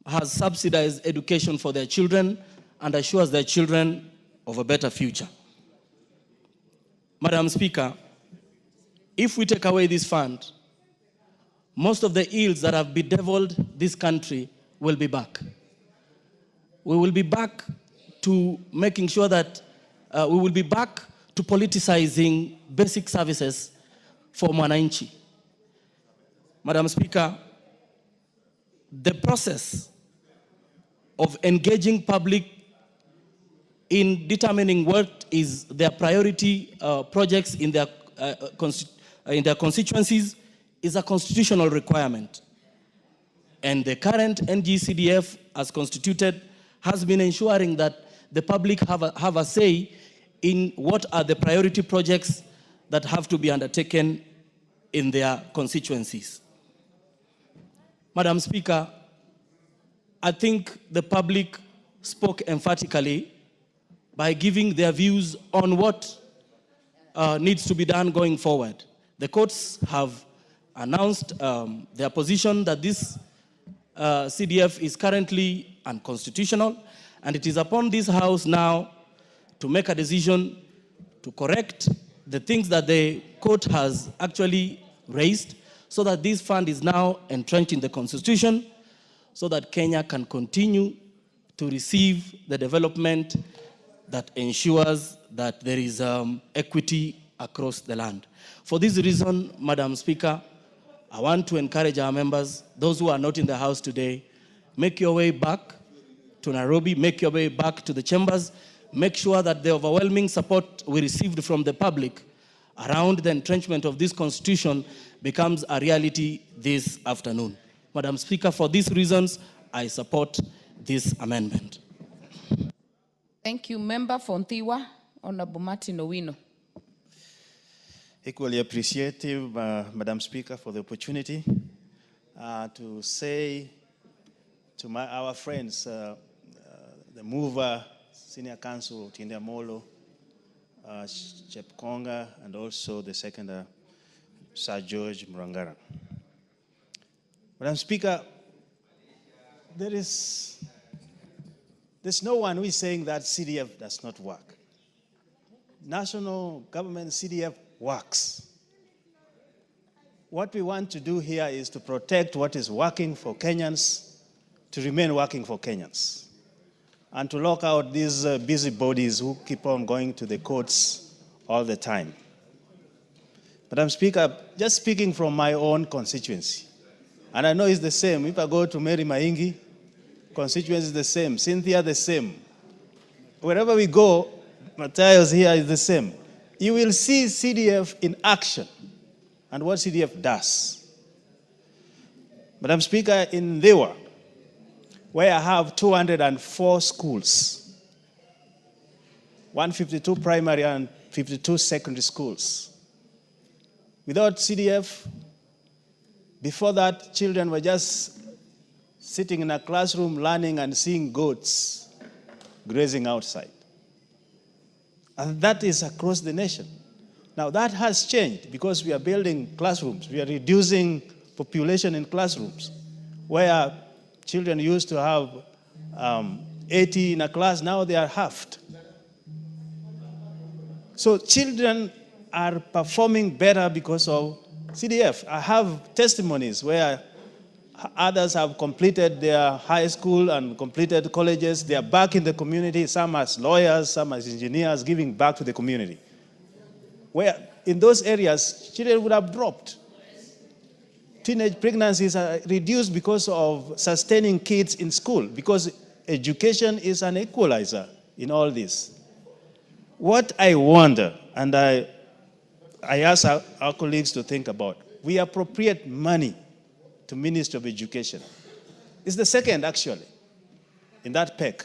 has subsidized education for their children and assures their children of a better future. Madam Speaker, if we take away this fund, most of the ills that have bedeviled this country will be back. We will be back to making sure that we will be back to politicizing basic services for Mwananchi. Madam Speaker, the process of engaging public in determining what is their priority projects in their constituencies is a constitutional requirement. And the current NGCDF, as constituted, has been ensuring that the public have a say in what are the priority projects that have to be undertaken in their constituencies. Madam Speaker, I think the public spoke emphatically by giving their views on what needs to be done going forward. The courts have announced their position that this CDF is currently unconstitutional, and it is upon this House now to make a decision to correct the things that the court has actually raised, so that this fund is now entrenched in the Constitution, so that Kenya can continue to receive the development that ensures that there is equity across the land. For this reason, Madam Speaker, I want to encourage our members, those who are not in the House today, make your way back to Nairobi, make your way back to the chambers, make sure that the overwhelming support we received from the public around the entrenchment of this Constitution becomes a reality this afternoon. Madam Speaker, for these reasons, I support this amendment. Thank you. Member Fontiwa, Honorable Martin Owino. Equally appreciative, Madam Speaker, for the opportunity to say to our friends, the mover, Senior Counsel Tinda Molo, Chepkonga, and also the second, Sir George Murangara. Madam Speaker, there's no one who is saying that CDF does not work. National government CDF works. What we want to do here is to protect what is working for Kenyans, to remain working for Kenyans, and to lock out these busybodies who keep on going to the courts all the time. Madam Speaker, just speaking from my own constituency, and I know it's the same. If I go to Mary Maingi, constituency is the same. Cynthia, the same. Wherever we go, Matthias here is the same. You will see CDF in action and what CDF does. Madam Speaker, in Dewa, where I have 204 schools, 152 primary and 52 secondary schools. Without CDF, before that, children were just sitting in a classroom learning and seeing goats grazing outside. And that is across the nation. Now that has changed because we are building classrooms. We are reducing population in classrooms. Where children used to have 80 in a class, now they are halved. So children are performing better because of CDF. I have testimonies where others have completed their high school and completed colleges. They are back in the community, some as lawyers, some as engineers, giving back to the community. Where in those areas, children would have dropped. Teenage pregnancies are reduced because of sustaining kids in school, because education is an equalizer in all this. What I wonder, and I ask our colleagues to think about, we appropriate money to Ministry of Education. It's the second, actually, in that PEC.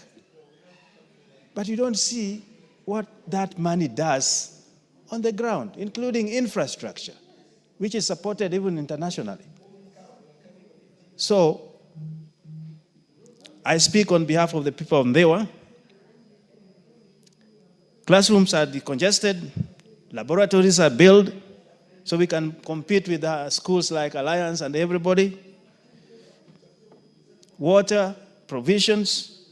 But you don't see what that money does on the ground, including infrastructure, which is supported even internationally. So, I speak on behalf of the people of Mbewa. Classrooms are decongested, laboratories are built, so we can compete with schools like Alliance and everybody. Water, provisions,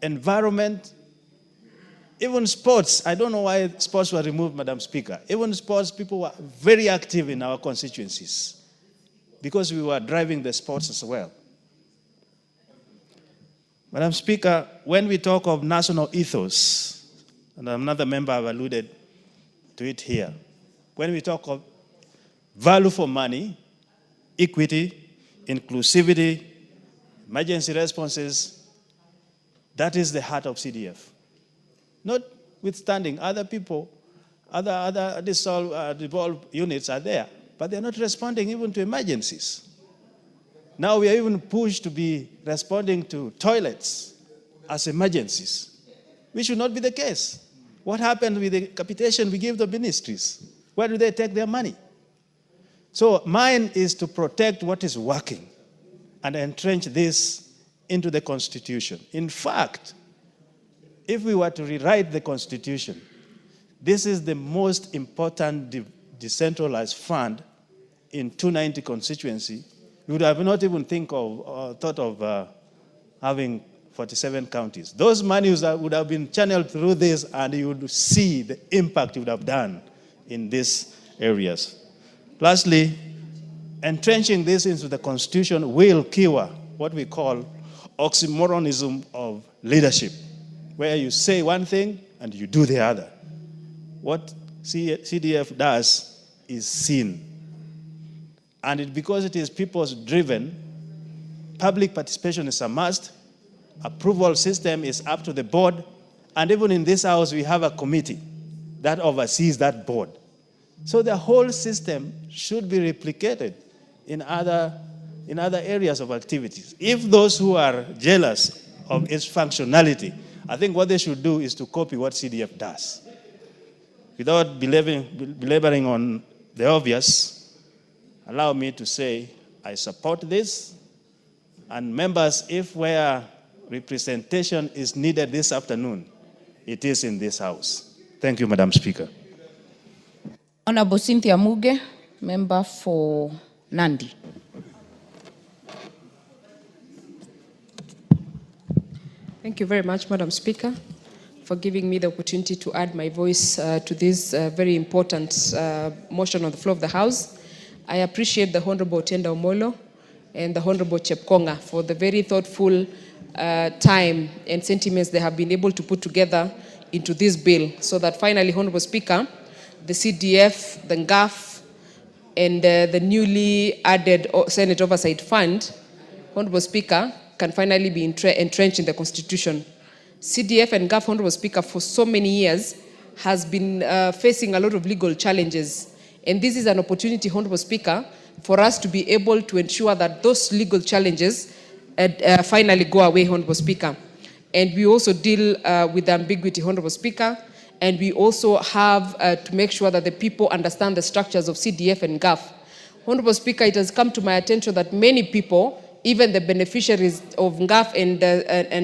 environment, even sports. I don't know why sports were removed, Madam Speaker. Even sports, people were very active in our constituencies because we were driving the sports as well. Madam Speaker, when we talk of national ethos, and another member have alluded to it here, when we talk of value for money, equity, inclusivity, emergency responses. That is the heart of CDF. Notwithstanding, other people, other devolved units are there, but they're not responding even to emergencies. Now we are even pushed to be responding to toilets as emergencies, which should not be the case. What happened with the capitation we give the ministries? Where do they take their money? So mine is to protect what is working and entrench this into the Constitution. In fact, if we were to rewrite the Constitution, this is the most important decentralized fund in 290 constituency. You would have not even thought of having 47 counties. Those monies would have been channeled through this, and you would see the impact it would have done in these areas. Lastly, entrenching this into the Constitution will cure what we call oxymoronism of leadership, where you say one thing and you do the other. What CDF does is seen. And because it is people's driven, public participation is a must, approval system is up to the board, and even in this house we have a committee that oversees that board. So the whole system should be replicated in other areas of activities. If those who are jealous of its functionality, I think what they should do is to copy what CDF does. Without belaboring on the obvious, allow me to say I support this. And members, if where representation is needed this afternoon, it is in this house. Thank you, Madam Speaker. Honorable Cynthia Muge, member for Nandi. Thank you very much, Madam Speaker, for giving me the opportunity to add my voice to this very important motion on the floor of the House. I appreciate the Honorable Tenda Omolo and the Honorable Chepkonga for the very thoughtful time and sentiments they have been able to put together into this bill, so that finally, Honorable Speaker, the CDF, the GAF, and the newly added Senate Oversight Fund, Honorable Speaker, can finally be entrenched in the Constitution. CDF and GAF, Honorable Speaker, for so many years has been facing a lot of legal challenges. And this is an opportunity, Honorable Speaker, for us to be able to ensure that those legal challenges finally go away, Honorable Speaker. And we also deal with the ambiguity, Honorable Speaker, and we also have to make sure that the people understand the structures of CDF and GAF. Honorable Speaker, it has come to my attention that many people, even the beneficiaries of GAF and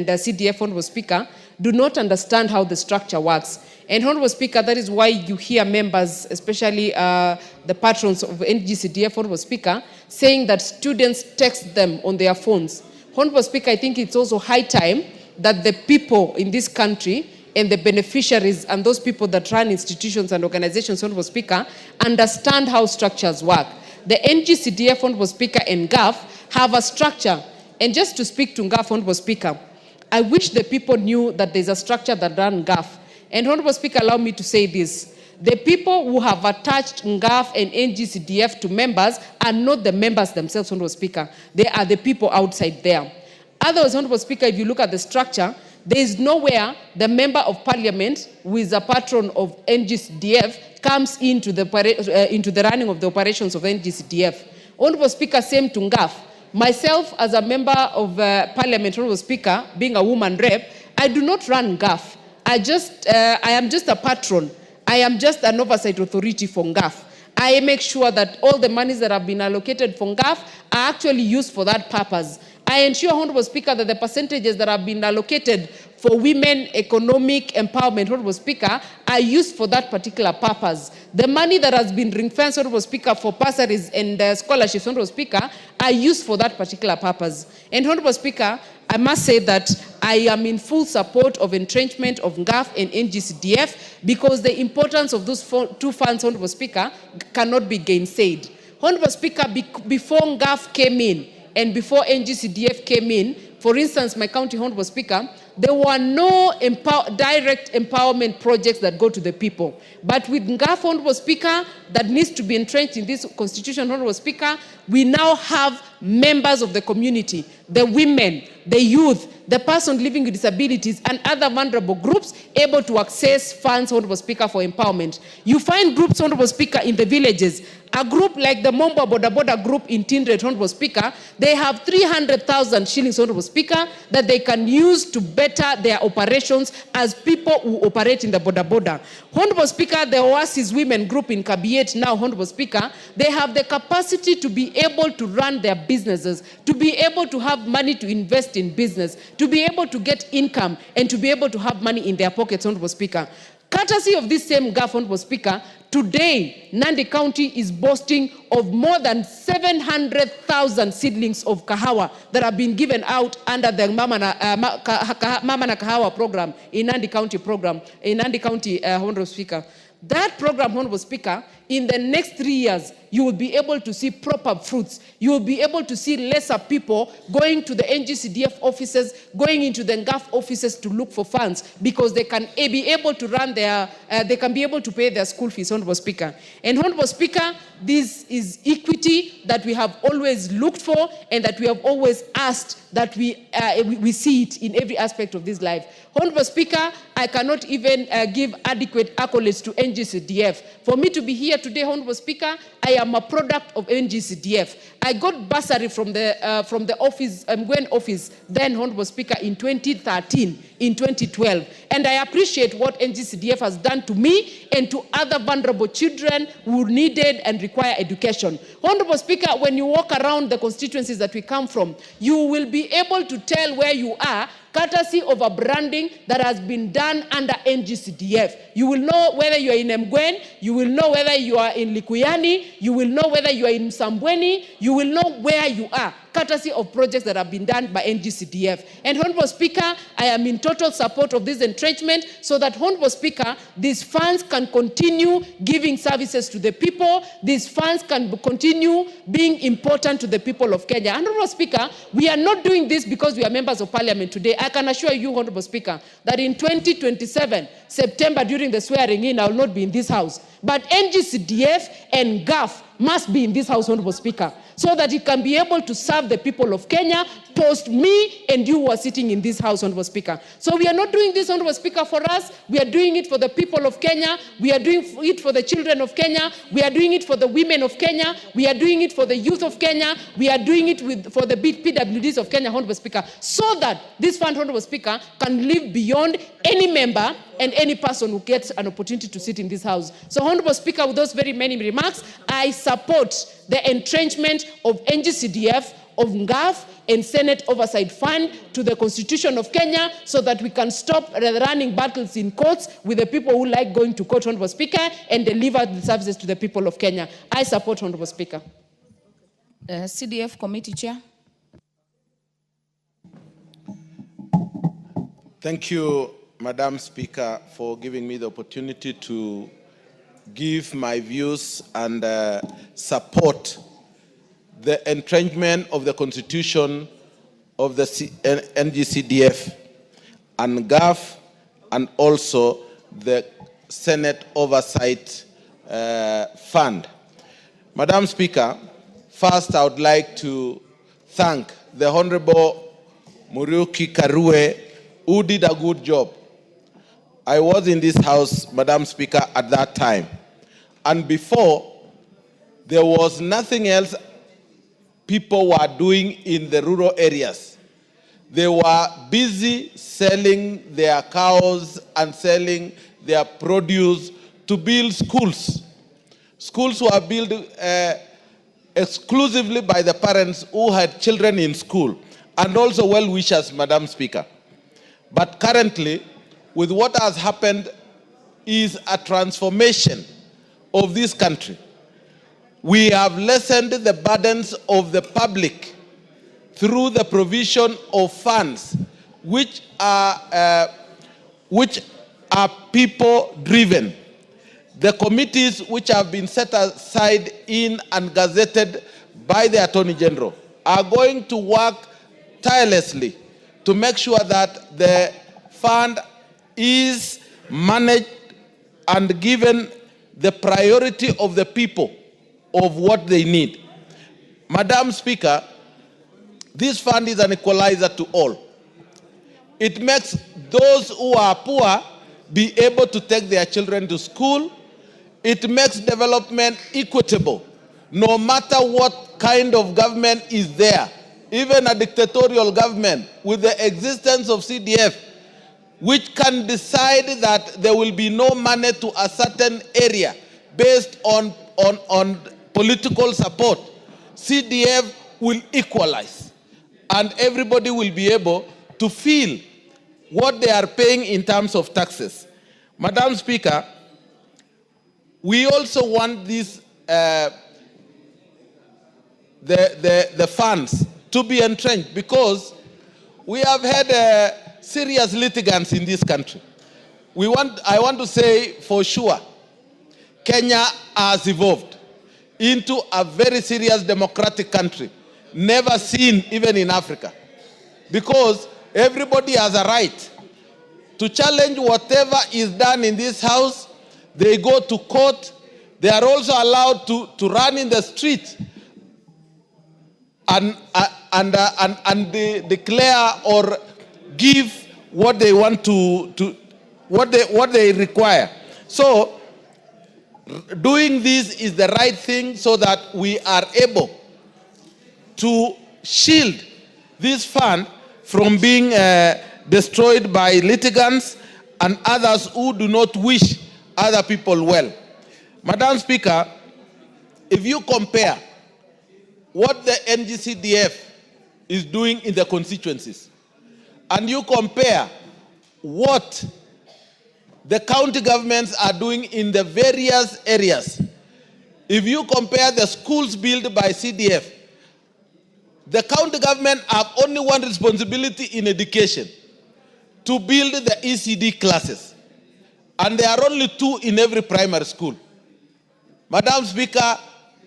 the CDF, Honorable Speaker, do not understand how the structure works. And Honorable Speaker, that is why you hear members, especially the patrons of NGCDF, Honorable Speaker, saying that students text them on their phones. Honorable Speaker, I think it's also high time that the people in this country and the beneficiaries and those people that run institutions and organizations, Honorable Speaker, understand how structures work. The NGCDF, Honorable Speaker, and GAF have a structure. And just to speak to GAF, Honorable Speaker, I wish the people knew that there's a structure that runs GAF. And Honorable Speaker, allow me to say this. The people who have attached GAF and NGCDF to members are not the members themselves, Honorable Speaker. They are the people outside there. Otherwise, Honorable Speaker, if you look at the structure, there is nowhere the member of parliament, who is a patron of NGCDF, comes into the running of the operations of NGCDF. Honorable Speaker, same to GAF. Myself, as a member of parliament, Honorable Speaker, being a woman rep, I do not run GAF. I am just a patron. I am just an oversight authority for GAF. I make sure that all the monies that have been allocated for GAF are actually used for that purpose. I ensure, Honorable Speaker, that the percentages that have been allocated for women economic empowerment, Honorable Speaker, are used for that particular purpose. The money that has been ring-fenced, Honorable Speaker, for bursaries and scholarships, Honorable Speaker, are used for that particular purpose. And Honorable Speaker, I must say that I am in full support of entrenchment of GAF and NGCDF because the importance of those two funds, Honorable Speaker, cannot be gainsaid. Honorable Speaker, before GAF came in and before NGCDF came in, for instance, my county, Honorable Speaker, there were no direct empowerment projects that go to the people. But with GAF, Honorable Speaker, that needs to be entrenched in this constitution, Honorable Speaker, we now have members of the community the women, the youth, the person living with disabilities, and other vulnerable groups able to access funds, Honorable Speaker, for empowerment. You find groups, Honorable Speaker, in the villages. A group like the Mombo Boda Boda group in Tindred, Honorable Speaker, they have 300,000 shillings, Honorable Speaker, that they can use to better their operations as people who operate in the Boda Boda. Honorable Speaker, the Oasis Women group in Kabiet now, Honorable Speaker, they have the capacity to be able to run their businesses, to be able to have money to invest in business, to be able to get income, and to be able to have money in their pockets, Honorable Speaker. Courtesy of this same GAF, Honorable Speaker, today, Nandi County is boasting of more than 700,000 seedlings of kahawa that have been given out under the Mama na Kahawa program in Nandi County Honorable Speaker. That program, Honorable Speaker, in the next 3 years, you will be able to see proper fruits. You will be able to see lesser people going to the NGCDF offices, going into the NGAF offices to look for funds because they can be able to run their, they can be able to pay their school fees, Honorable Speaker. And Honorable Speaker, this is equity that we have always looked for and that we have always asked that we see it in every aspect of this life. Honorable Speaker, I cannot even give adequate accolades to NGCDF. For me to be here today, Honorable Speaker, I am a product of NGCDF. I got bursary from the office, Gwen office, then Honorable Speaker, in 2013, in 2012. And I appreciate what NGCDF has done to me and to other vulnerable children who needed and require education. Honorable Speaker, when you walk around the constituencies that we come from, you will be able to tell where you are courtesy of a branding that has been done under NGCDF. You will know whether you are in Mgwen, you will know whether you are in Likuyani, you will know whether you are in Sambweni, you will know where you are, courtesy of projects that have been done by NGCDF. And Honorable Speaker, I am in total support of this entrenchment so that, Honorable Speaker, these funds can continue giving services to the people, these funds can continue being important to the people of Kenya. And Honorable Speaker, we are not doing this because we are members of Parliament today. I can assure you, Honorable Speaker, that in 2027, September, during the swearing in, I will not be in this house. But NGCDF and GAF must be in this house, Honorable Speaker, so that it can be able to serve the people of Kenya post me and you who are sitting in this house, Honorable Speaker. So we are not doing this, Honorable Speaker, for us. We are doing it for the people of Kenya. We are doing it for the children of Kenya. We are doing it for the women of Kenya. We are doing it for the youth of Kenya. We are doing it for the big PWDs of Kenya, Honorable Speaker, so that this fund, Honorable Speaker, can live beyond any member and any person who gets an opportunity to sit in this house. So, Honorable Speaker, with those very many remarks, I support the entrenchment of NGCDF, of NGAF, and Senate Oversight Fund to the Constitution of Kenya so that we can stop running battles in courts with the people who like going to court, Honorable Speaker, and deliver the services to the people of Kenya. I support, Honorable Speaker. CDF Committee Chair. Thank you, Madam Speaker, for giving me the opportunity to give my views and support the entrenchment of the Constitution of the NGCDF and GAF, and also the Senate Oversight Fund. Madam Speaker, first I would like to thank the Honorable Muriuki Karue, who did a good job. I was in this house, Madam Speaker, at that time. And before, there was nothing else people were doing in the rural areas. They were busy selling their cows and selling their produce to build schools. Schools were built exclusively by the parents who had children in school, and also well-wishers, Madam Speaker. But currently, with what has happened is a transformation of this country. We have lessened the burdens of the public through the provision of funds which are people-driven. The committees which have been set aside in and gazetted by the Attorney General are going to work tirelessly to make sure that the fund is managed and given the priority of the people of what they need. Madam Speaker, this fund is an equalizer to all. It makes those who are poor be able to take their children to school. It makes development equitable, no matter what kind of government is there. Even a dictatorial government with the existence of CDF, which can decide that there will be no money to a certain area based on political support, CDF will equalize. And everybody will be able to feel what they are paying in terms of taxes. Madam Speaker, we also want this, the funds to be entrenched, because we have had serious litigants in this country. I want to say for sure, Kenya has evolved into a very serious democratic country, never seen even in Africa, because everybody has a right to challenge whatever is done in this house. They go to court. They are also allowed to run in the street and they declare or give what they want what they require. So doing this is the right thing, so that we are able to shield this fund from being destroyed by litigants and others who do not wish other people well. Madam Speaker, if you compare what the NGCDF is doing in the constituencies, and you compare what the county governments are doing in the various areas, if you compare the schools built by CDF, the county government have only one responsibility in education: to build the ECD classes. And there are only 2 in every primary school. Madam Speaker,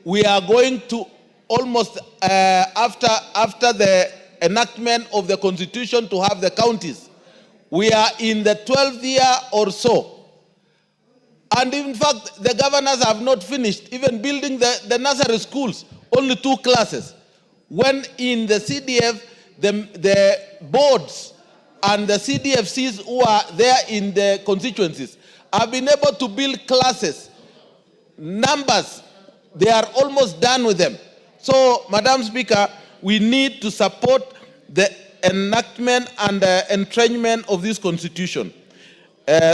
we are going to almost, after the enactment of the Constitution, to have the counties. We are in the 12th year or so. And in fact, the governors have not finished even building the nursery schools, only 2 classes. When in the CDF, the boards and the CDFCs who are there in the constituencies have been able to build classes, numbers. They are almost done with them. So, Madam Speaker, we need to support the enactment and the entrenchment of this constitution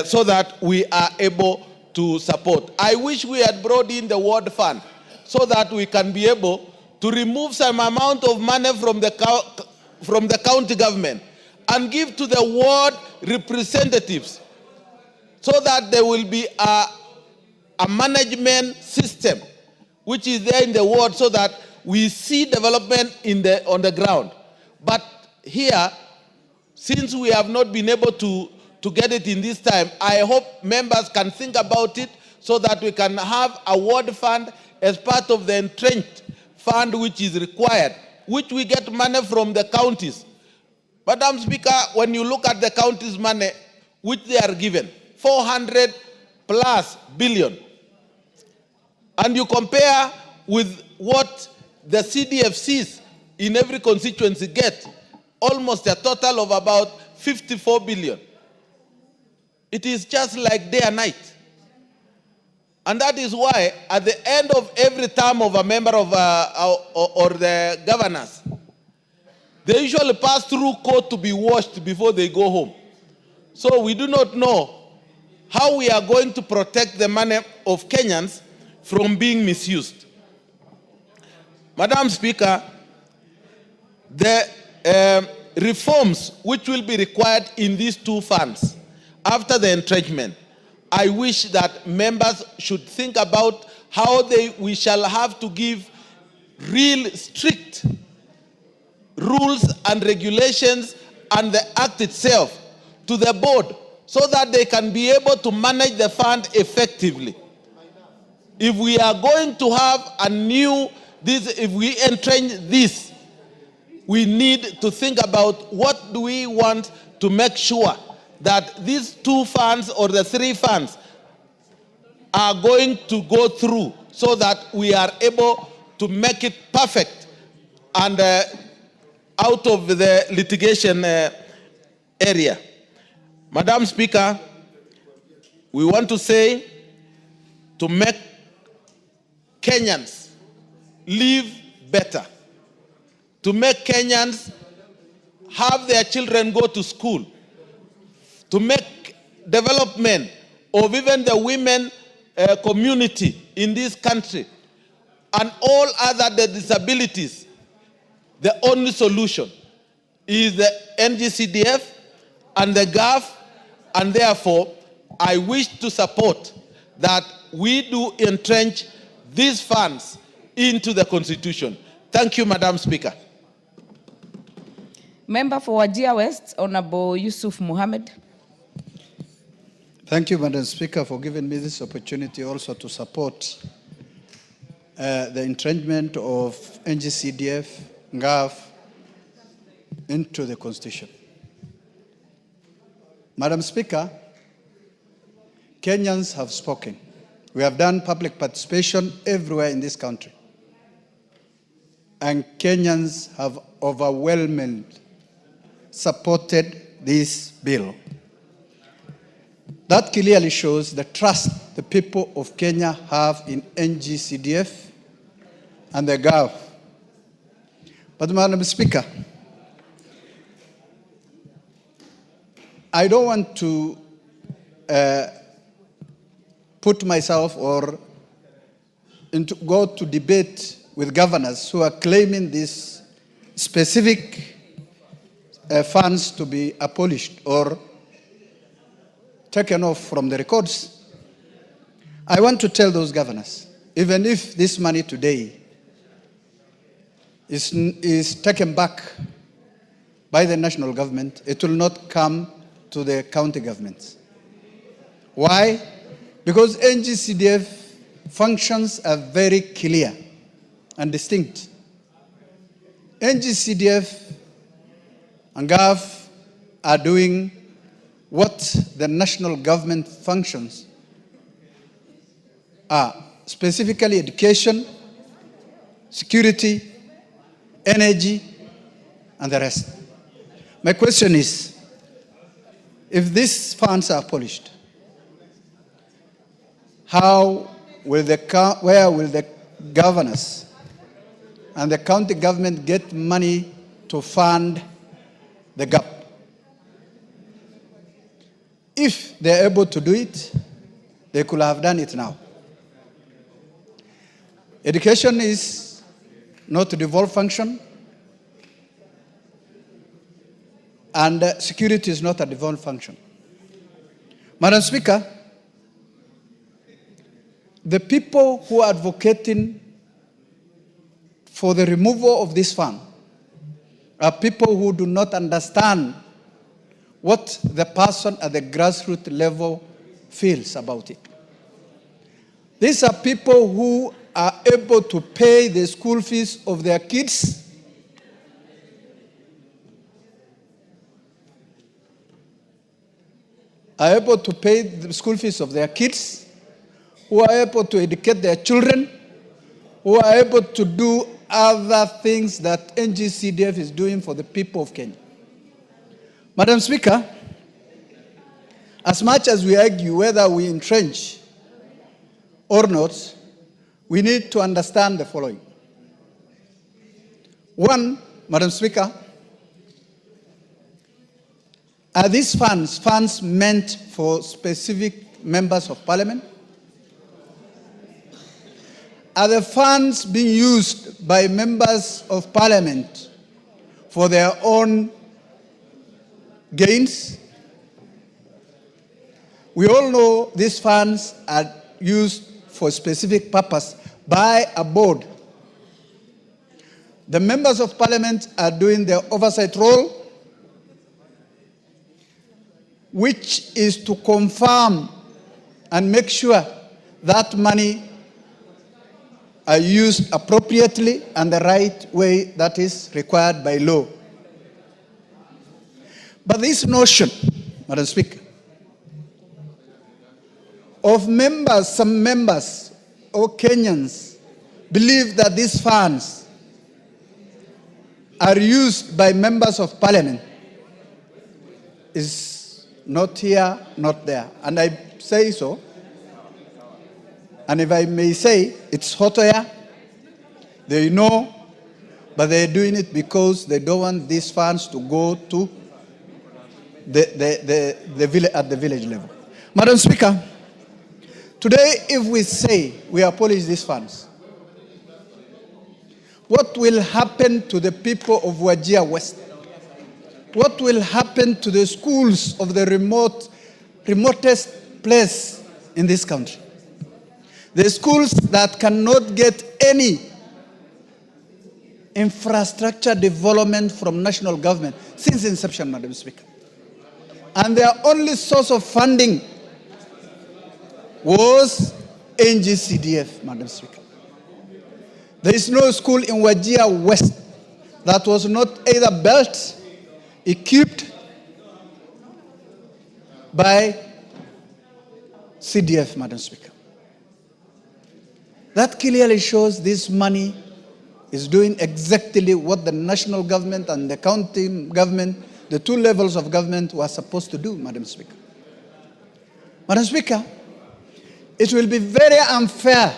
so that we are able to support. I wish we had brought in the ward fund so that we can be able to remove some amount of money from the county government and give to the ward representatives, so that there will be a management system which is there in the ward, so that we see development on the ground. But here, since we have not been able to get it in this time, I hope members can think about it, so that we can have a ward fund as part of the entrenched fund which is required, which we get money from the counties. Madam Speaker, when you look at the counties' money which they are given, 400+ billion, and you compare with what the CDFCs in every constituency get, almost a total of about 54 billion. It is just like day and night. And that is why at the end of every term of a member of or the governors, they usually pass through court to be washed before they go home. So we do not know how we are going to protect the money of Kenyans from being misused. Madam Speaker, the reforms which will be required in these 2 funds after the entrenchment, I wish that members should think about how we shall have to give real strict rules and regulations and the act itself to the board, so that they can be able to manage the fund effectively. If we are going to have if we entrench this, we need to think about what do we want to make sure that these 2 funds or the 3 funds are going to go through, so that we are able to make it perfect and out of the litigation area. Madam Speaker, we want to say to make Kenyans live better, to make Kenyans have their children go to school, to make development of even the women community in this country and all other disabilities, the only solution is the NGCDF and the GAF, and therefore I wish to support that we do entrench these funds into the Constitution. Thank you, Madam Speaker. Member for Wajir West, Honorable Yusuf Mohammed. Thank you, Madam Speaker, for giving me this opportunity also to support the entrenchment of NGCDF, GAF into the Constitution. Madam Speaker, Kenyans have spoken. We have done public participation everywhere in this country. And Kenyans have overwhelmingly supported this bill. That clearly shows the trust the people of Kenya have in NGCDF and the GAF. But Madam Speaker, I don't want to put myself or go to debate with governors who are claiming these specific funds to be abolished or taken off from the records. I want to tell those governors, even if this money today is taken back by the national government, it will not come to the county governments. Why? Because NGCDF functions are very clear and distinct. NGCDF and GAF are doing what the national government functions are, specifically education, security, energy, and the rest. My question is, if these funds are abolished, where will the governors and the county government get money to fund the gap? If they're able to do it, they could have done it now. Education is not a devolved function, and security is not a devolved function. Madam Speaker, the people who are advocating for the removal of this fund are people who do not understand what the person at the grassroots level feels about it. These are people who are able to pay the school fees of their kids, are able to pay the school fees of their kids, who are able to educate their children, who are able to do other things that NGCDF is doing for the people of Kenya. Madam Speaker, as much as we argue whether we entrench or not, we need to understand the following. One, Madam Speaker, are these funds meant for specific members of parliament? Are the funds being used by members of parliament for their own gains? We all know these funds are used for a specific purpose by a board. The members of parliament are doing their oversight role, which is to confirm and make sure that money are used appropriately and the right way that is required by law. But this notion, Madam Speaker, of members, some members or Kenyans believe that these funds are used by members of parliament is not here, not there. And I say so. And if I may say, it's hot here. They know, but they're doing it because they don't want these funds to go to the village, at the village level. Madam Speaker, today if we say we abolish these funds, what will happen to the people of Wajir West? What will happen to the schools of the remotest place in this country? The schools that cannot get any infrastructure development from national government since inception, Madam Speaker. And their only source of funding was NGCDF, Madam Speaker. There is no school in Wajir West that was not either built, equipped by CDF, Madam Speaker. That clearly shows this money is doing exactly what the national government and the county government, the two levels of government, were supposed to do, Madam Speaker. Madam Speaker, it will be very unfair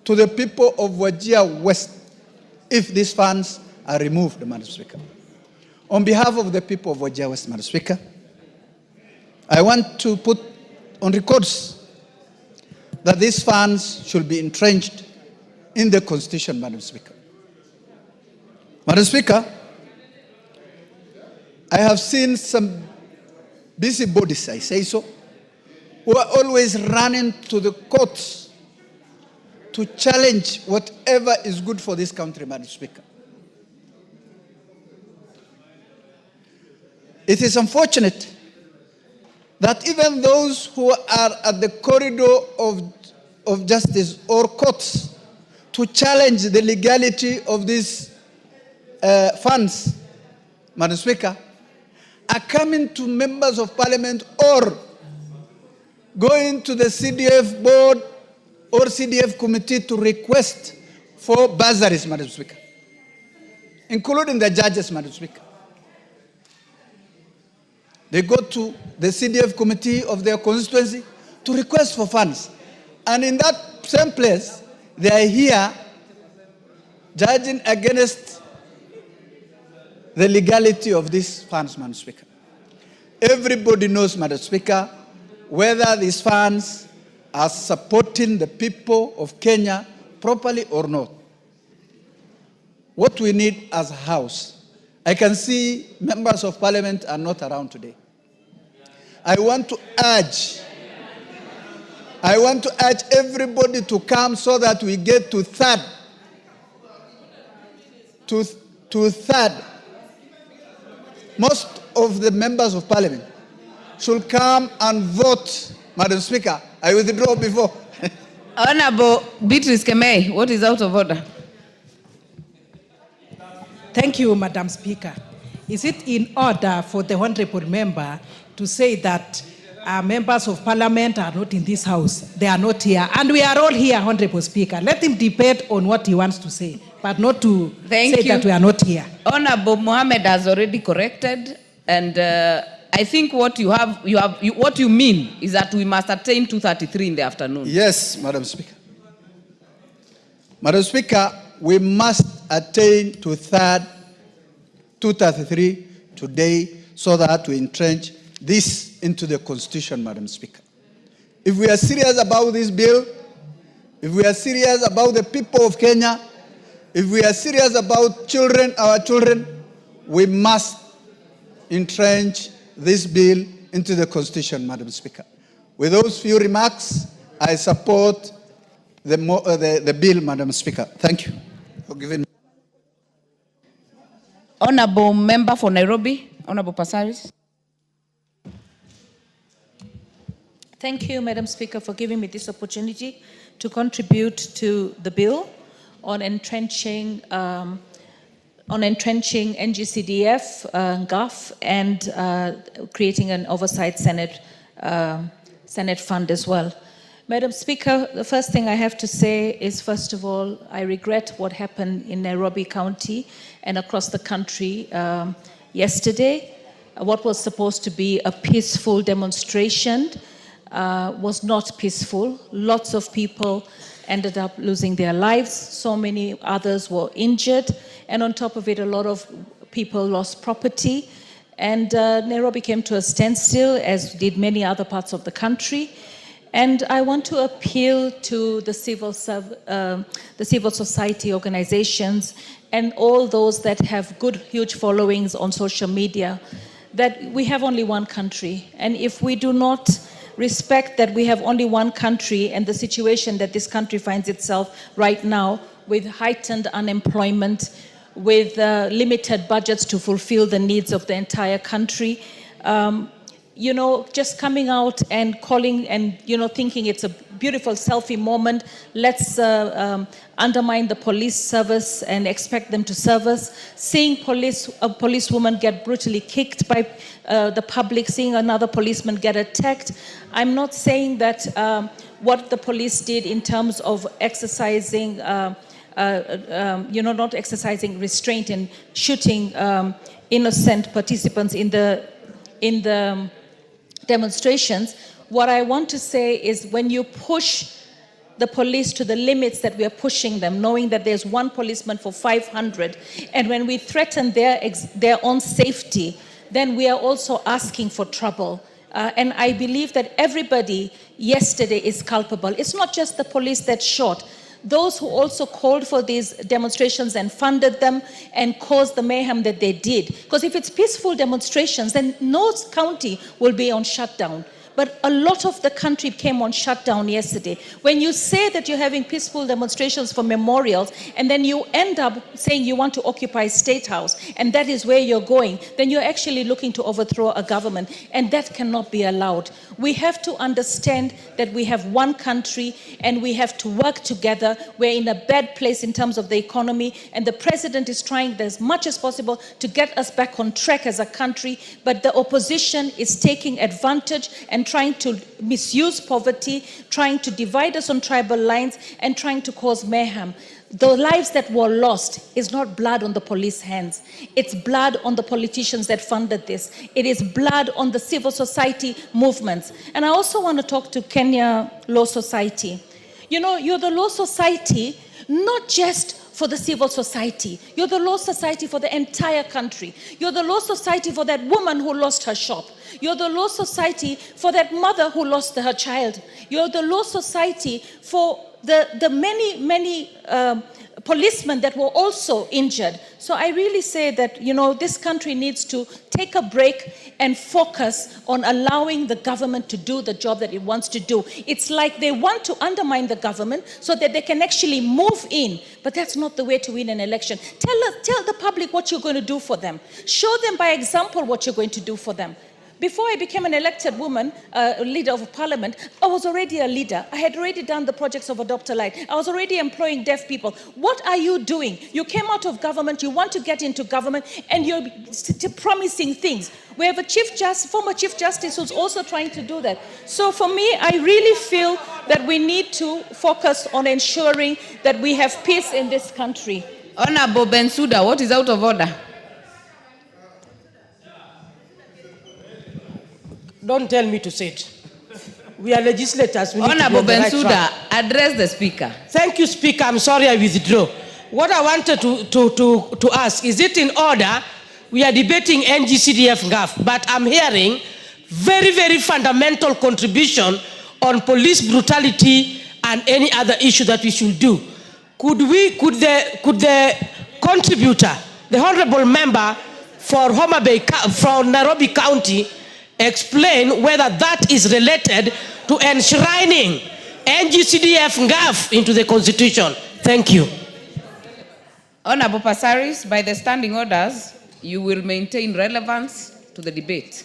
to the people of Wajir West if these funds are removed, Madam Speaker. On behalf of the people of Wajir West, Madam Speaker, I want to put on records that these funds should be entrenched in the Constitution, Madam Speaker. Madam Speaker, I have seen some busybodies, I say so, who are always running to the courts to challenge whatever is good for this country, Madam Speaker. It is unfortunate that even those who are at the corridor of justice or courts to challenge the legality of these funds, Madam Speaker, are coming to members of parliament or going to the CDF board or CDF committee to request for bursaries, Madam Speaker, including the judges, Madam Speaker. They go to the CDF committee of their constituency to request for funds. And in that same place, they are here judging against the legality of these funds, Madam Speaker. Everybody knows, Madam Speaker, whether these funds are supporting the people of Kenya properly or not. What we need as a house, I can see members of parliament are not around today. I want to urge everybody to come so that we get to third. Most of the members of parliament should come and vote. Madam Speaker, I withdraw before. Honorable Beatrice Kemei, what is out of order? Thank you, Madam Speaker. Is it in order for the honorable member to say that members of parliament are not in this house? They are not here. And we are all here, Honorable Speaker. Let him debate on what he wants to say, but not to say that we are not here. Honorable Mohammed has already corrected, and I think what what you mean is that we must attain 2:33 in the afternoon. Yes, Madam Speaker. Madam Speaker, we must attain to 2:33 today so that we entrench this into the Constitution, Madam Speaker. If we are serious about this bill, if we are serious about the people of Kenya, if we are serious about children, our children, we must entrench this bill into the Constitution, Madam Speaker. With those few remarks, I support the bill, Madam Speaker. Thank you for giving me. Honorable member for Nairobi, Honorable Pasaris. Thank you, Madam Speaker, for giving me this opportunity to contribute to the bill on entrenching NGCDF, GAF, and creating an oversight Senate fund as well. Madam Speaker, the first thing I have to say is, first of all, I regret what happened in Nairobi County and across the country yesterday. What was supposed to be a peaceful demonstration was not peaceful. Lots of people ended up losing their lives. So many others were injured. And on top of it, a lot of people lost property. And Nairobi came to a standstill, as did many other parts of the country. And I want to appeal to the civil society organizations and all those that have good, huge followings on social media, that we have only one country. And if we do not respect that we have only one country and the situation that this country finds itself right now, with heightened unemployment, with limited budgets to fulfill the needs of the entire country, you know, just coming out and calling and, you know, thinking it's a beautiful selfie moment, let's undermine the police service and expect them to serve us. Seeing a policewoman get brutally kicked by the public, seeing another policeman get attacked. I'm not saying that what the police did in terms of exercising, you know, not exercising restraint and shooting innocent participants in the demonstrations. What I want to say is, when you push the police to the limits that we are pushing them, knowing that there's one policeman for 500, and when we threaten their own safety, then we are also asking for trouble. And I believe that everybody yesterday is culpable. It's not just the police that shot. Those who also called for these demonstrations and funded them and caused the mayhem that they did. Because if it's peaceful demonstrations, then no county will be on shutdown. But a lot of the country came on shutdown yesterday. When you say that you're having peaceful demonstrations for memorials, and then you end up saying you want to occupy State House, and that is where you're going, then you're actually looking to overthrow a government, and that cannot be allowed. We have to understand that we have one country, and we have to work together. We're in a bad place in terms of the economy, and the president is trying as much as possible to get us back on track as a country, but the opposition is taking advantage and trying to misuse poverty, trying to divide us on tribal lines, and trying to cause mayhem. The lives that were lost is not blood on the police hands. It's blood on the politicians that funded this. It is blood on the civil society movements. And I also want to talk to Kenya Law Society. You know, you're the law society, not just for the civil society. You're the law society for the entire country. You're the law society for that woman who lost her shop. You're the law society for that mother who lost her child. You're the law society for the many policemen that were also injured. So I really say that, you know, this country needs to take a break and focus on allowing the government to do the job that it wants to do. It's like they want to undermine the government so that they can actually move in, but that's not the way to win an election. Tell the public what you're going to do for them. Show them by example what you're going to do for them. Before I became an elected woman, leader of parliament, I was already a leader. I had already done the projects of Adopt a Light. I was already employing deaf people. What are you doing? You came out of government, you want to get into government, and you're promising things. We have a former Chief Justice who's also trying to do that. So for me, I really feel that we need to focus on ensuring that we have peace in this country. Honorable Bensouda, what is out of order? Don't tell me to say it. We are legislators. We Honorable Bensouda, address the Speaker. Thank you, Speaker. I'm sorry I withdraw. What I wanted to ask, is it in order? We are debating NGCDF GAF, but I'm hearing very, very fundamental contribution on police brutality and any other issue that we should do. Could the contributor, the honorable member for from Nairobi County, explain whether that is related to enshrining NGCDF GAF into the Constitution? Thank you. Honorable Passaris, by the standing orders, you will maintain relevance to the debate.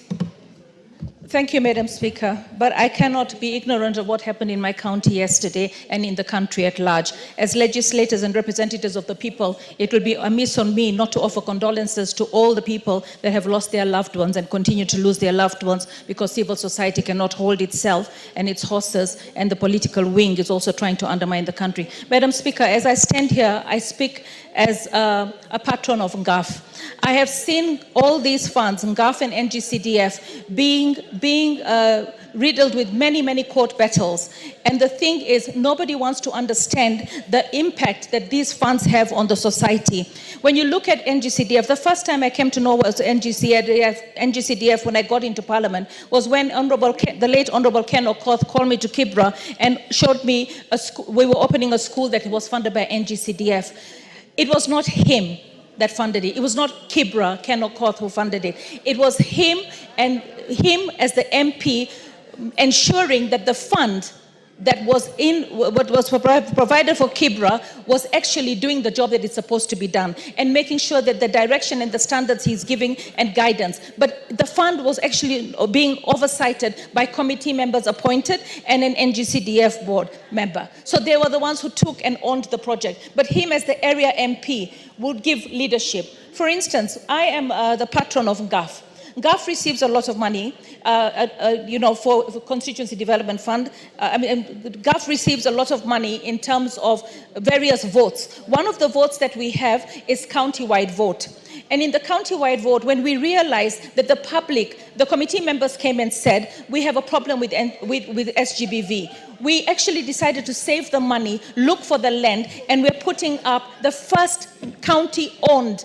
Thank you, Madam Speaker. But I cannot be ignorant of what happened in my county yesterday and in the country at large. As legislators and representatives of the people, it will be amiss on me not to offer condolences to all the people that have lost their loved ones and continue to lose their loved ones because civil society cannot hold itself and its horses, and the political wing is also trying to undermine the country. Madam Speaker, as I stand here, I speak as a patron of NGAF. I have seen all these funds, NGAF and NGCDF, being riddled with many, many court battles. And the thing is, nobody wants to understand the impact that these funds have on the society. When you look at NGCDF, the first time I came to know what was NGCDF when I got into Parliament was when the late Honorable Ken Okoth called me to Kibra and showed me we were opening a school that was funded by NGCDF. It was not him that funded it. It was not Kibra, Ken Okoth, who funded it. It was him, and him as the MP ensuring that the fund that was what was provided for Kibra was actually doing the job that it's supposed to be done, and making sure that the direction and the standards he's giving and guidance. But the fund was actually being oversighted by committee members appointed and an NGCDF board member. So they were the ones who took and owned the project. But him as the area MP would give leadership. For instance, I am the patron of NGAF. NGAF receives a lot of money, for Constituency Development Fund. NGAF receives a lot of money in terms of various votes. One of the votes that we have is county-wide vote. And in the county-wide vote, when we realized that the committee members came and said, we have a problem with SGBV, we actually decided to save the money, look for the land, and we're putting up the first county-owned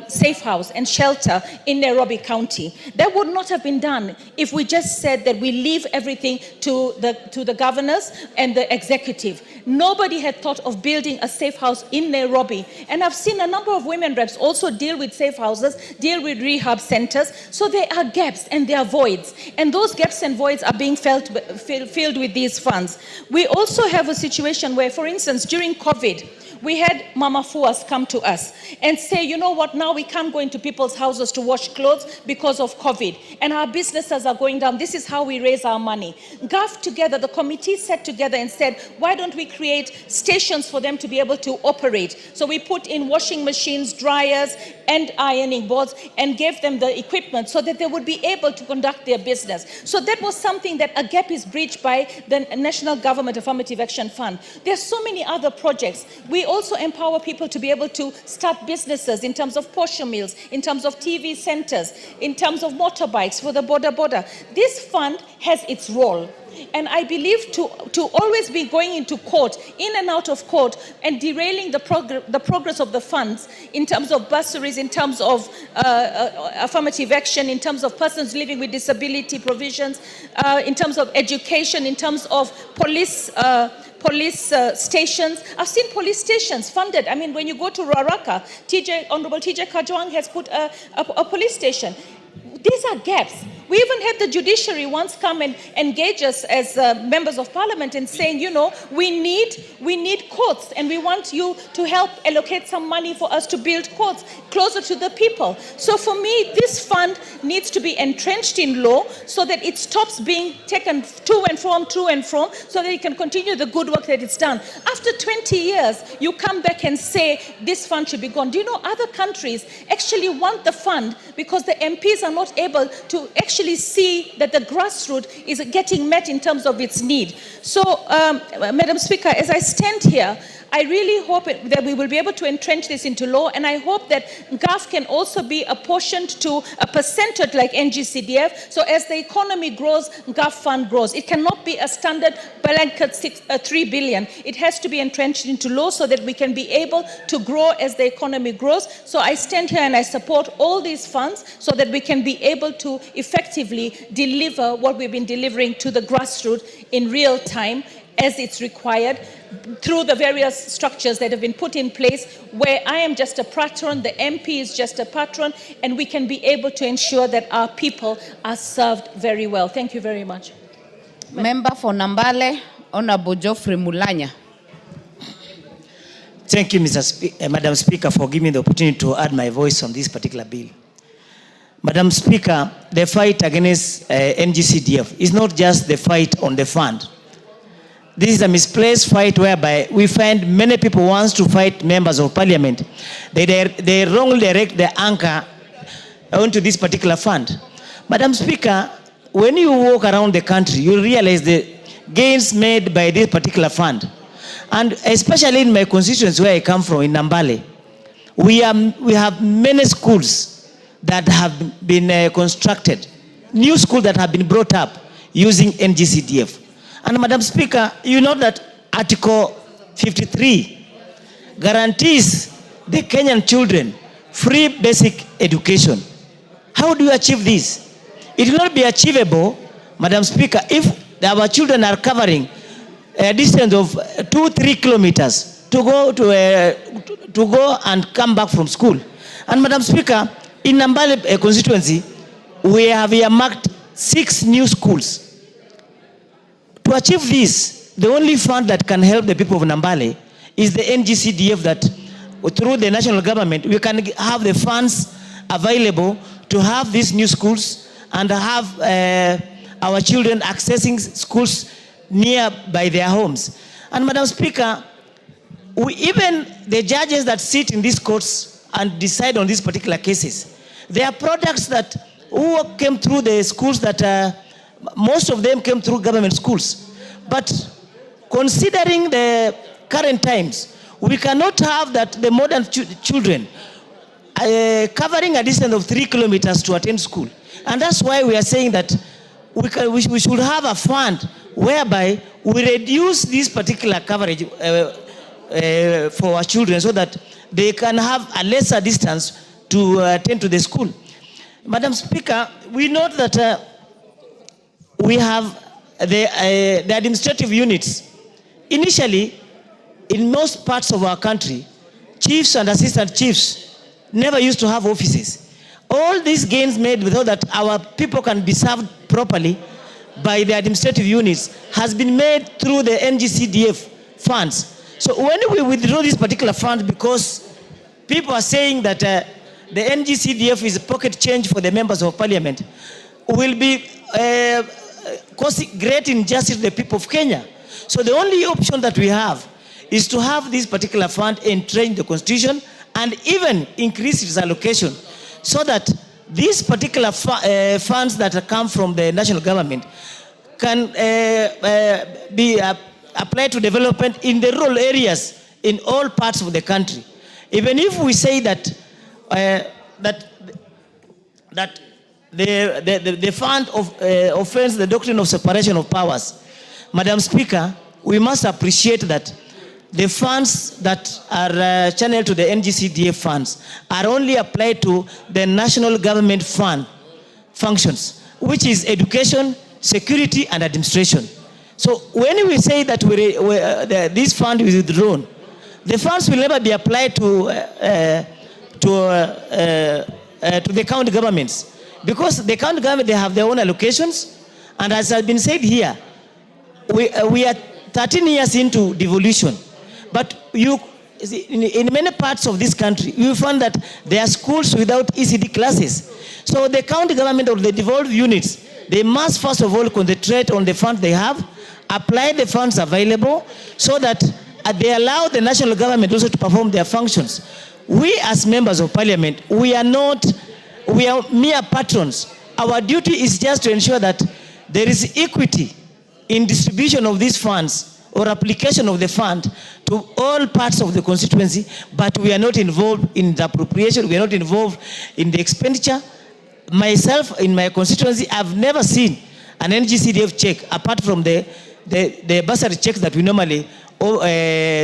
safe house and shelter in Nairobi County. That would not have been done if we just said that we leave everything to the governors and the executive. Nobody had thought of building a safe house in Nairobi. And I've seen a number of women reps also deal with safe houses, deal with rehab centers. So there are gaps and there are voids. And those gaps and voids are being filled with these funds. We also have a situation where, for instance, during COVID, we had Mama Fuas come to us and say, you know what, now we can't go into people's houses to wash clothes because of COVID. And our businesses are going down. This is how we raise our money. GAF together, the committee sat together and said, why don't we create stations for them to be able to operate? So we put in washing machines, dryers, and ironing boards and gave them the equipment so that they would be able to conduct their business. So that was something that a gap is breached by the National Government Affirmative Action Fund. There are so many other projects. We also empower people to be able to start businesses in terms of posho meals, in terms of TV centers, in terms of motorbikes for the border. This fund has its role. And I believe to always be going into court, in and out of court, and derailing the progress of the funds in terms of bursaries, in terms of affirmative action, in terms of persons living with disability provisions, in terms of education, in terms of police stations. I've seen police stations funded. I mean, when you go to Ruaraka, Honorable TJ Kajwang has put a police station. These are gaps. We even had the judiciary once come and engage us as members of parliament and saying, you know, we need courts and we want you to help allocate some money for us to build courts closer to the people. So for me, this fund needs to be entrenched in law so that it stops being taken to and from, so that it can continue the good work that it's done. After 20 years, you come back and say this fund should be gone. Do you know other countries actually want the fund because the MPs are not able to actually see that the grassroots is getting met in terms of its need. So, Madam Speaker, as I stand here, I really hope that we will be able to entrench this into law, and I hope that GAF can also be apportioned to a percentage like NGCDF, so as the economy grows, GAF fund grows. It cannot be a standard blanket 3 billion. It has to be entrenched into law so that we can be able to grow as the economy grows. So I stand here and I support all these funds so that we can be able to effectively deliver what we've been delivering to the grassroots in real time as it's required, through the various structures that have been put in place, where I am just a patron, the MP is just a patron, and we can be able to ensure that our people are served very well. Thank you very much. Member for Nambale, Honorable Geoffrey Mulanya. Thank you, Madam Speaker, for giving me the opportunity to add my voice on this particular bill. Madam Speaker, the fight against NGCDF is not just the fight on the fund. This is a misplaced fight whereby we find many people wants to fight members of parliament. They wrongly direct the anchor onto this particular fund. Madam Speaker, when you walk around the country, you realize the gains made by this particular fund. And especially in my constituency where I come from, in Nambale, we have many schools that have been constructed, new schools that have been brought up using NGCDF. And Madam Speaker, you know that Article 53 guarantees the Kenyan children free basic education. How do you achieve this? It will not be achievable, Madam Speaker, if our children are covering a distance of 2-3 kilometers to go and come back from school. And Madam Speaker, in Nambale constituency, we have earmarked 6 new schools. To achieve this, the only fund that can help the people of Nambale is the NGCDF, that through the national government, we can have the funds available to have these new schools and have our children accessing schools near by their homes. And Madam Speaker, even the judges that sit in these courts and decide on these particular cases, they are products that who came through the schools that most of them came through government schools. But considering the current times, we cannot have that the modern children covering a distance of 3 kilometers to attend school. And that's why we are saying that we should have a fund whereby we reduce this particular coverage for our children so that they can have a lesser distance to attend to the school. Madam Speaker, we note that we have the administrative units. Initially, in most parts of our country, chiefs and assistant chiefs never used to have offices. All these gains made so that our people can be served properly by the administrative units has been made through the NGCDF funds. So when we withdraw this particular fund, because people are saying that the NGCDF is a pocket change for the members of parliament, will be causing great injustice to the people of Kenya. So the only option that we have is to have this particular fund entrench the constitution and even increase its allocation so that these particular funds that come from the national government can be applied to development in the rural areas in all parts of the country. Even if we say that the fund offends the doctrine of separation of powers, Madam Speaker, we must appreciate that the funds that are channeled to the NGCDF funds are only applied to the national government fund functions, which is education, security, and administration. So when we say that this fund is withdrawn, the funds will never be applied to the county governments, because the county government, they have their own allocations, and as has been said here, we are 13 years into devolution. But in many parts of this country, you find that there are schools without ECD classes. So the county government or the devolved units, they must first of all concentrate on the funds they have, apply the funds available, so that they allow the national government also to perform their functions. We as members of parliament, we are mere patrons. Our duty is just to ensure that there is equity in distribution of these funds or application of the fund to all parts of the constituency, but we are not involved in the appropriation, we are not involved in the expenditure. Myself, in my constituency, I've never seen an NGCDF check, apart from the bursary checks that we normally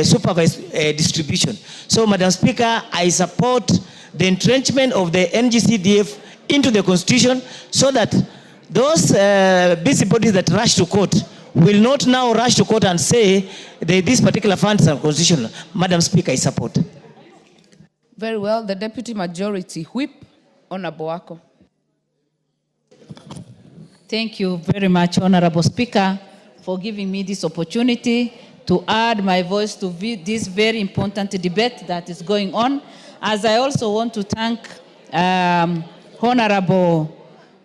supervise distribution. So, Madam Speaker, I support the entrenchment of the NGCDF into the constitution so that those busybodies that rush to court will not now rush to court and say that this particular fund is unconstitutional. Madam Speaker, I support. Very well. The Deputy Majority Whip, Honorable Wako. Thank you very much, Honorable Speaker, for giving me this opportunity to add my voice to this very important debate that is going on. As I also want to thank Honorable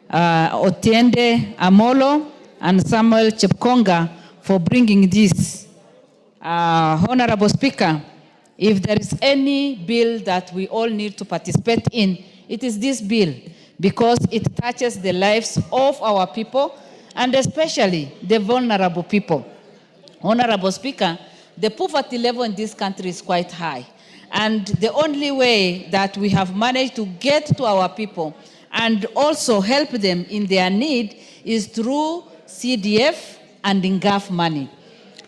Otiende Amolo and Samuel Chepkonga for bringing this. Honorable Speaker, if there is any bill that we all need to participate in, it is this bill, because it touches the lives of our people and especially the vulnerable people. Honorable Speaker, the poverty level in this country is quite high. And the only way that we have managed to get to our people and also help them in their need is through CDF and NGAF money.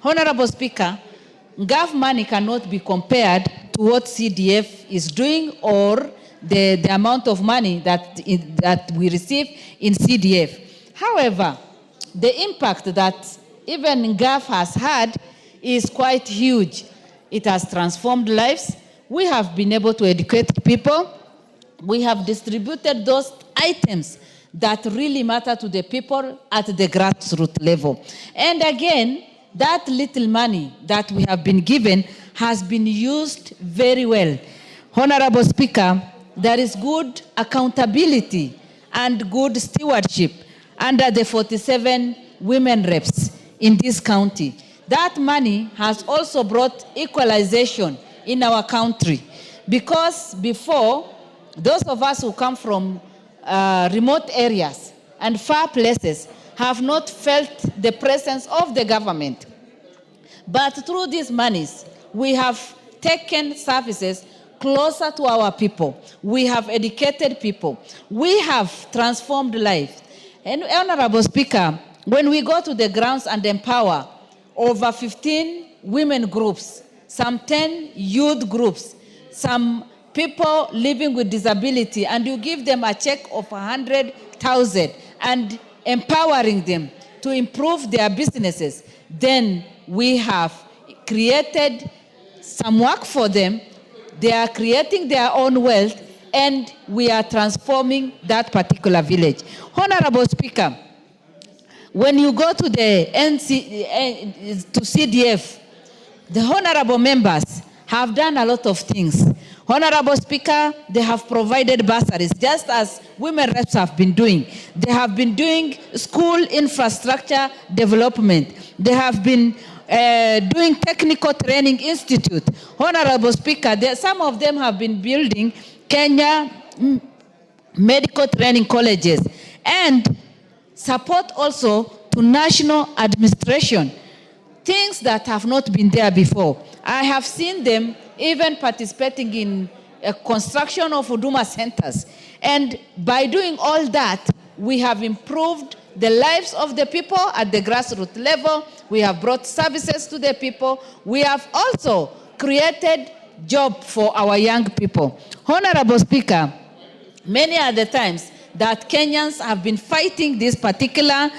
Honorable Speaker, NGAF money cannot be compared to what CDF is doing or the amount of money that we receive in CDF. However, the impact that even NGAF has had is quite huge. It has transformed lives. We have been able to educate people. We have distributed those items that really matter to the people at the grassroots level. And again, that little money that we have been given has been used very well. Honorable Speaker, there is good accountability and good stewardship under the 47 women reps in this county. That money has also brought equalization in our country, because before, those of us who come from remote areas and far places have not felt the presence of the government. But through these monies, we have taken services closer to our people. We have educated people. We have transformed lives. And Honorable Speaker, when we go to the grounds and empower over 15 women groups, some 10 youth groups, some people living with disability, and you give them a check of 100,000 and empowering them to improve their businesses, then we have created some work for them. They are creating their own wealth, and we are transforming that particular village. Honorable Speaker, when you go to the CDF, the honorable members have done a lot of things. Honorable Speaker, they have provided bursaries, just as women reps have been doing. They have been doing school infrastructure development. They have been doing technical training institute. Honorable Speaker, some of them have been building Kenya medical training colleges and support also to national administration, things that have not been there before. I have seen them even participating in a construction of Huduma centers. And by doing all that, we have improved the lives of the people at the grassroots level. We have brought services to the people. We have also created jobs for our young people. Honorable Speaker, many are the times that Kenyans have been fighting these particular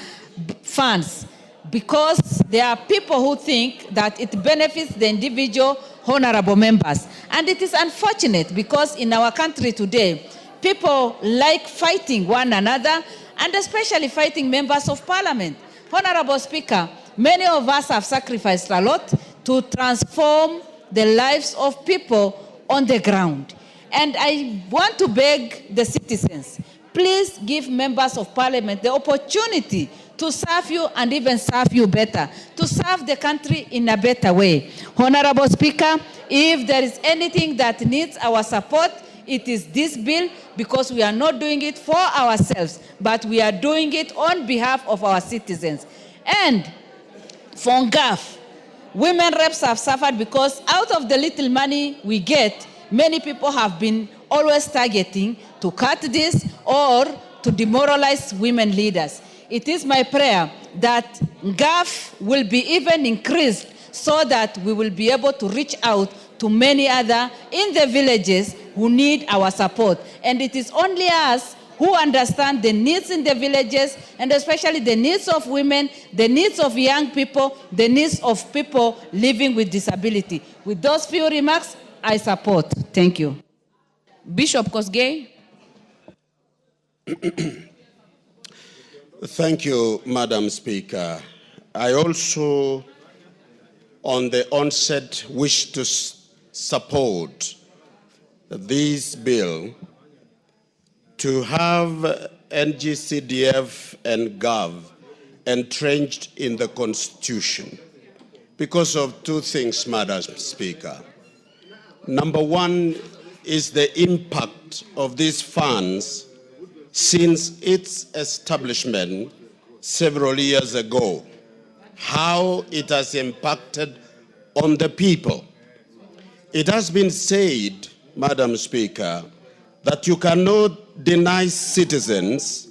funds because there are people who think that it benefits the individual honorable members. And it is unfortunate because in our country today, people like fighting one another and especially fighting members of parliament. Honorable Speaker, many of us have sacrificed a lot to transform the lives of people on the ground. And I want to beg the citizens, please give members of parliament the opportunity to serve you and even serve you better, to serve the country in a better way. Honorable Speaker, if there is anything that needs our support, it is this bill, because we are not doing it for ourselves, but we are doing it on behalf of our citizens. And for NGAF, women reps have suffered because out of the little money we get, many people have been always targeting to cut this or to demoralize women leaders. It is my prayer that NGAF will be even increased so that we will be able to reach out to many other in the villages who need our support. And it is only us who understand the needs in the villages, and especially the needs of women, the needs of young people, the needs of people living with disability. With those few remarks, I support. Thank you. Bishop Kosgei. Thank you, Madam Speaker. I also, on the onset, wish to support this bill to have NGCDF and Gov entrenched in the Constitution because of two things, Madam Speaker. Number one is the impact of these funds since its establishment several years ago, how it has impacted on the people. It has been said, Madam Speaker, that you cannot deny citizens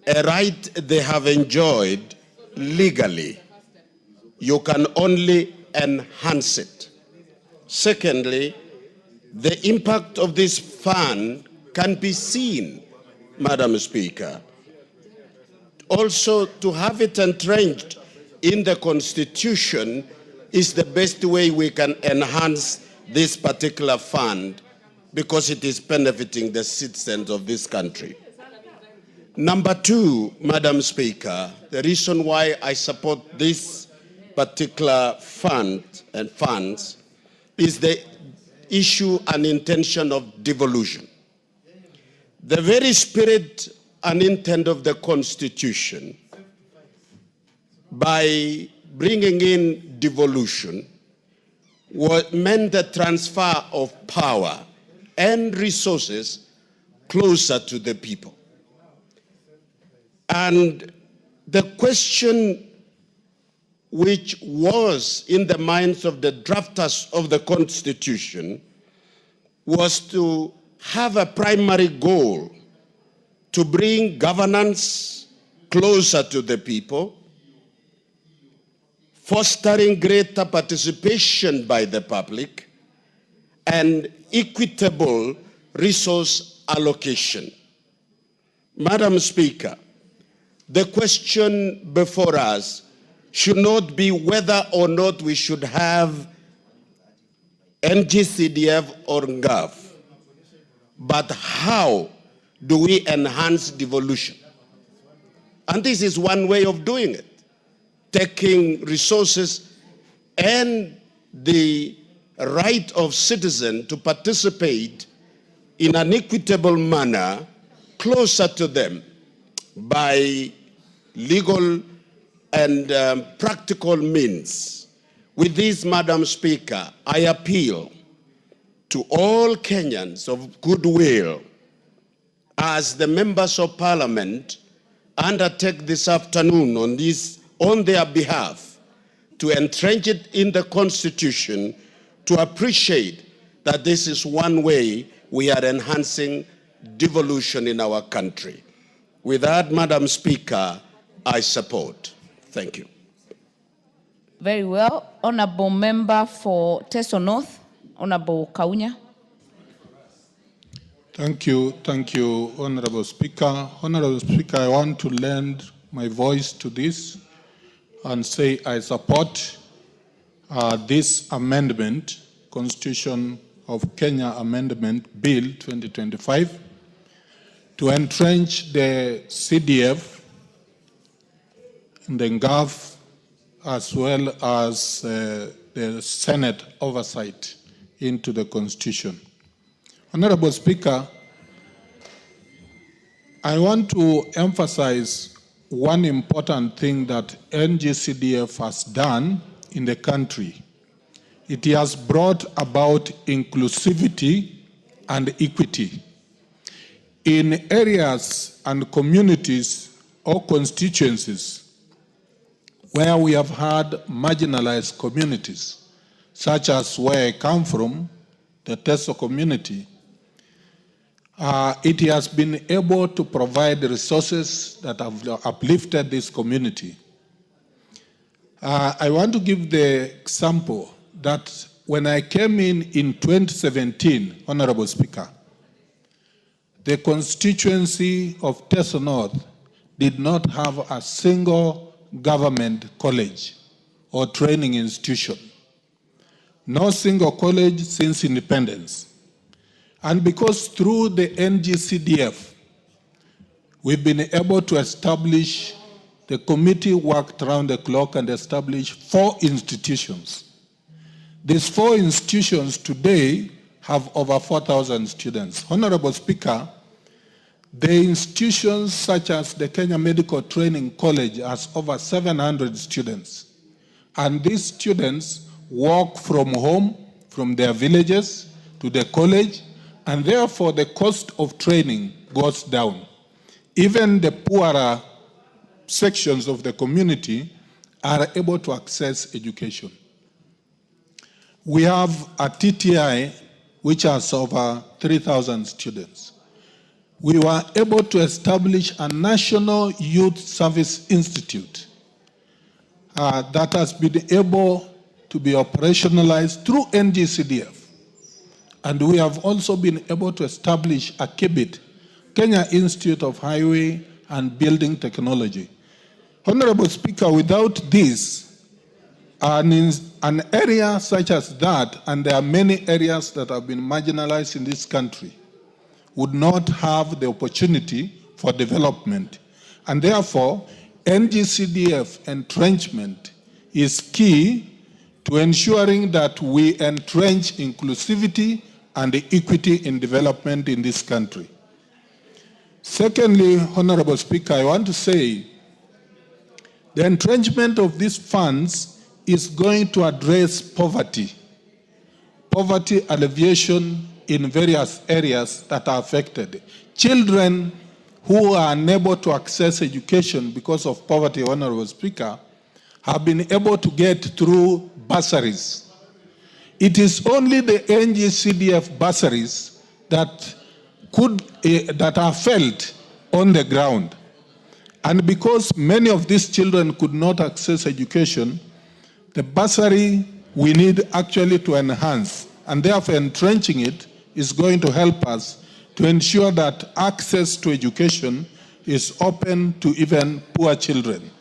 a right they have enjoyed legally. You can only enhance it. Secondly, the impact of this fund can be seen, Madam Speaker. Also, to have it entrenched in the Constitution is the best way we can enhance this particular fund because it is benefiting the citizens of this country. Number two, Madam Speaker, the reason why I support this particular fund and funds is the issue and intention of devolution. The very spirit and intent of the Constitution, by bringing in devolution, meant the transfer of power and resources closer to the people. And the question which was in the minds of the drafters of the Constitution was to have a primary goal to bring governance closer to the people, fostering greater participation by the public, and equitable resource allocation. Madam Speaker, the question before us should not be whether or not we should have NGCDF or GAV, but how do we enhance devolution? And this is one way of doing it, taking resources and the right of citizens to participate in an equitable manner closer to them by legal and practical means. With this, Madam Speaker, I appeal to all Kenyans of goodwill as the members of Parliament undertake this afternoon on their behalf to entrench it in the Constitution, to appreciate that this is one way we are enhancing devolution in our country. With that, Madam Speaker, I support. Thank you. Very well. Honorable Member for Teso North, Honorable Kaunya. Thank you, Honorable Speaker. Honorable Speaker, I want to lend my voice to this and say I support this amendment, Constitution of Kenya Amendment Bill 2025, to entrench the CDF and the GAV as well as the Senate oversight into the Constitution. Honorable Speaker, I want to emphasize one important thing that NGCDF has done in the country. It has brought about inclusivity and equity in areas and communities or constituencies where we have had marginalized communities, such as where I come from, the Teso community. It has been able to provide resources that have uplifted this community. I want to give the example that when I came in 2017, Honorable Speaker, the constituency of Teso North did not have a single government college or training institution. No single college since independence. And because through the NGCDF, we've been able to establish, the committee worked around the clock and established 4 institutions. These 4 institutions today have over 4,000 students. Honorable Speaker, The institutions such as the Kenya Medical Training College has over 700 students. And these students walk from home, from their villages to the college, and therefore the cost of training goes down. Even the poorer sections of the community are able to access education. We have a TTI which has over 3,000 students. We were able to establish a National Youth Service Institute that has been able to be operationalized through NGCDF. And we have also been able to establish a KIBIT, Kenya Institute of Highway and Building Technology. Honorable Speaker, without this, an area such as that, and there are many areas that have been marginalized in this country, would not have the opportunity for development. And therefore, NGCDF entrenchment is key to ensuring that we entrench inclusivity and equity in development in this country. Secondly, Honorable Speaker, I want to say the entrenchment of these funds is going to address poverty alleviation in various areas that are affected. Children who are unable to access education because of poverty, Honorable Speaker, have been able to get through bursaries. It is only the NGCDF bursaries that are felt on the ground. And because many of these children could not access education, the bursary we need actually to enhance, and therefore entrenching it is going to help us to ensure that access to education is open to even poor children.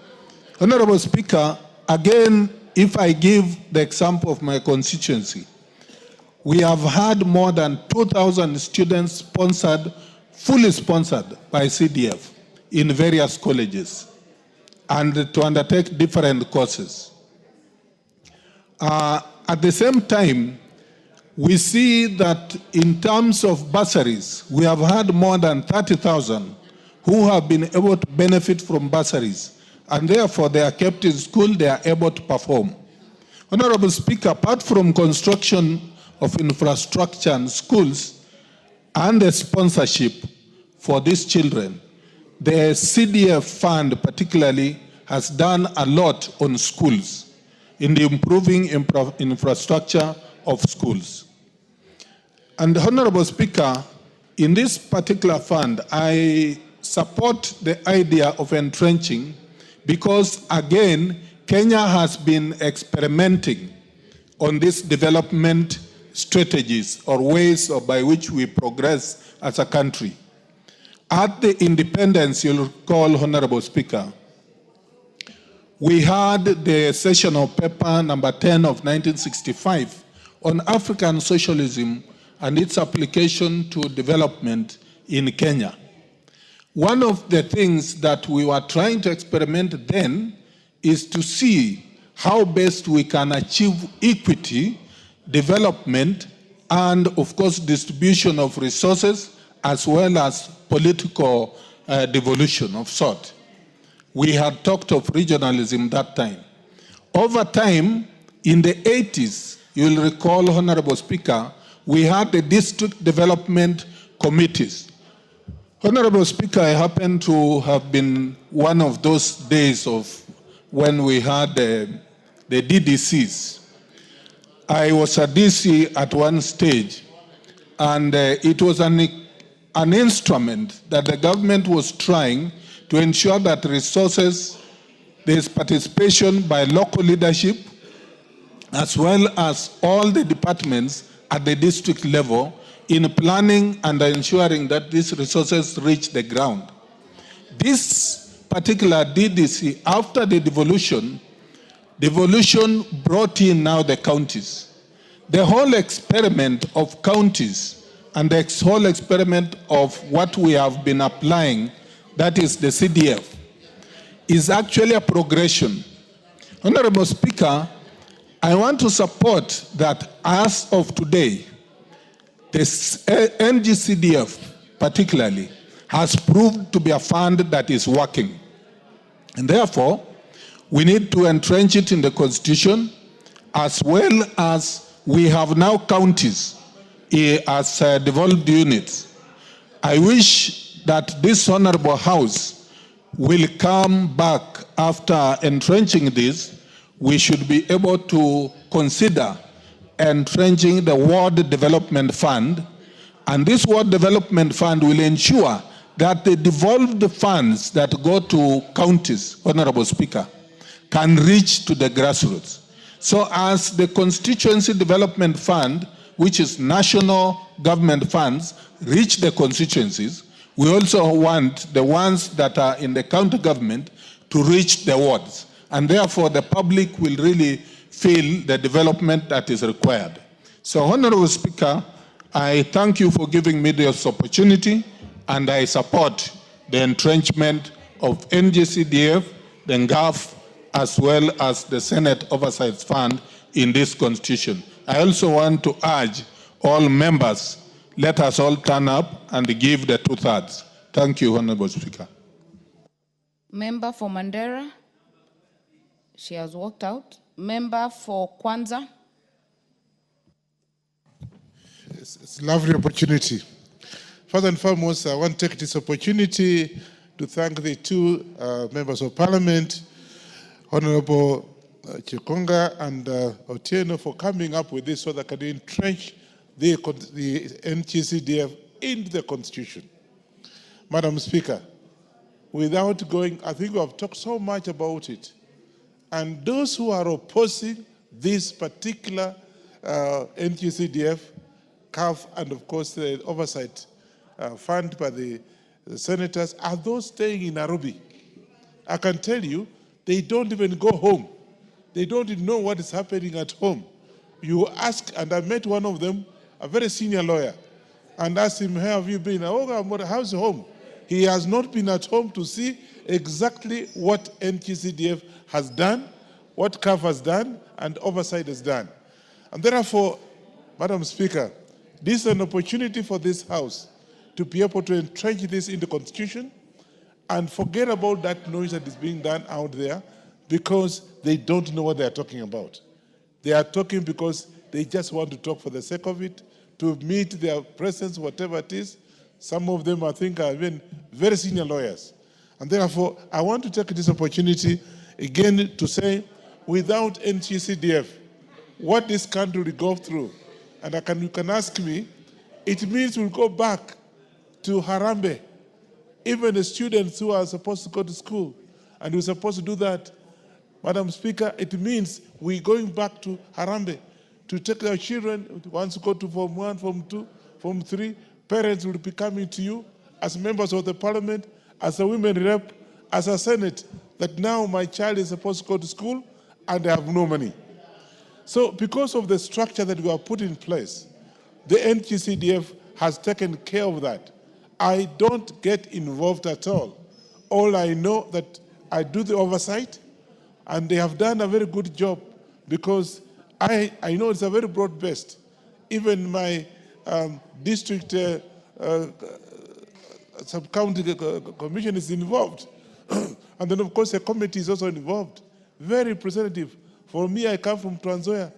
Honorable Speaker, again, if I give the example of my constituency, we have had more than 2,000 students sponsored, fully sponsored by CDF in various colleges and to undertake different courses. At the same time, we see that in terms of bursaries, we have had more than 30,000 who have been able to benefit from bursaries, and therefore they are kept in school, they are able to perform. Honorable Speaker, apart from construction of infrastructure and schools and the sponsorship for these children, the CDF fund particularly has done a lot on schools in the improving infrastructure of schools. And Honorable Speaker, in this particular fund, I support the idea of entrenching because, again, Kenya has been experimenting on these development strategies or ways by which we progress as a country. At the independence, you'll recall, Honorable Speaker, we had the sessional paper number 10 of 1965 on African socialism and its application to development in Kenya. One of the things that we were trying to experiment then is to see how best we can achieve equity, development, and of course distribution of resources as well as political devolution of sort. We had talked of regionalism that time. Over time, in the 80s, you'll recall, Honorable Speaker, we had the district development committees. Honorable Speaker, I happen to have been one of those days of when we had the DDCs. I was a DC at one stage, and it was an instrument that the government was trying to ensure that resources, there's participation by local leadership, as well as all the departments at the district level in planning and ensuring that these resources reach the ground. This particular DDC, after the devolution brought in now the counties. The whole experiment of counties and the whole experiment of what we have been applying, that is the CDF, is actually a progression. Honorable Speaker, I want to support that as of today, the NGCDF particularly has proved to be a fund that is working. And therefore, we need to entrench it in the Constitution, as well as we have now counties as devolved units. I wish that this Honorable House will come back after entrenching this. We should be able to consider entrenching the Ward Development Fund, and this Ward Development Fund will ensure that the devolved funds that go to counties, Honorable Speaker, can reach to the grassroots. So as the Constituency Development Fund, which is national government funds, reach the constituencies, we also want the ones that are in the county government to reach the wards. And therefore, the public will really feel the development that is required. So, Honorable Speaker, I thank you for giving me this opportunity, and I support the entrenchment of NGCDF, the NGAF, as well as the Senate Oversight Fund in this Constitution. I also want to urge all members, let us all turn up and give the 2/3. Thank you, Honorable Speaker. Member for Mandera, she has walked out. Member for Kwanza. It's a lovely opportunity. First and foremost, I want to take this opportunity to thank the two members of Parliament, Honorable Chikonga and Otieno, for coming up with this so that can entrench the NGCDF into the Constitution. Madam Speaker, without going, I think we have talked so much about it. And those who are opposing this particular NGCDF, CAF, and of course the oversight fund by the senators, are those staying in Nairobi. I can tell you, they don't even go home. They don't even know what is happening at home. You ask, and I met one of them, a very senior lawyer, and asked him, "How have you been?" "Oh, how's home?" He has not been at home to see exactly what NGCDF has done, what CAF has done, and oversight has done. And therefore, Madam Speaker, this is an opportunity for this House to be able to entrench this in the Constitution and forget about that noise that is being done out there, because they don't know what they are talking about. They are talking because they just want to talk for the sake of it, to meet their presence, whatever it is. Some of them, I think, are even very senior lawyers. And therefore, I want to take this opportunity again to say, without NGCDF, what this country will go through, and you can ask me, it means we'll go back to Harambe. Even the students who are supposed to go to school, and we're supposed to do that, Madam Speaker, it means we're going back to Harambe to take our children. Once you go to Form 1, Form 2, Form 3, parents will be coming to you as members of the Parliament, as a women rep, as a Senate, that now my child is supposed to go to school and they have no money. So because of the structure that we have put in place, the NGCDF has taken care of that. I don't get involved at all. All I know that I do the oversight, and they have done a very good job, because I know it's a very broad-based. Even my district sub-county commission is involved. And then, of course, the committee is also involved. Very representative. For me, I come from Trans Nzoia.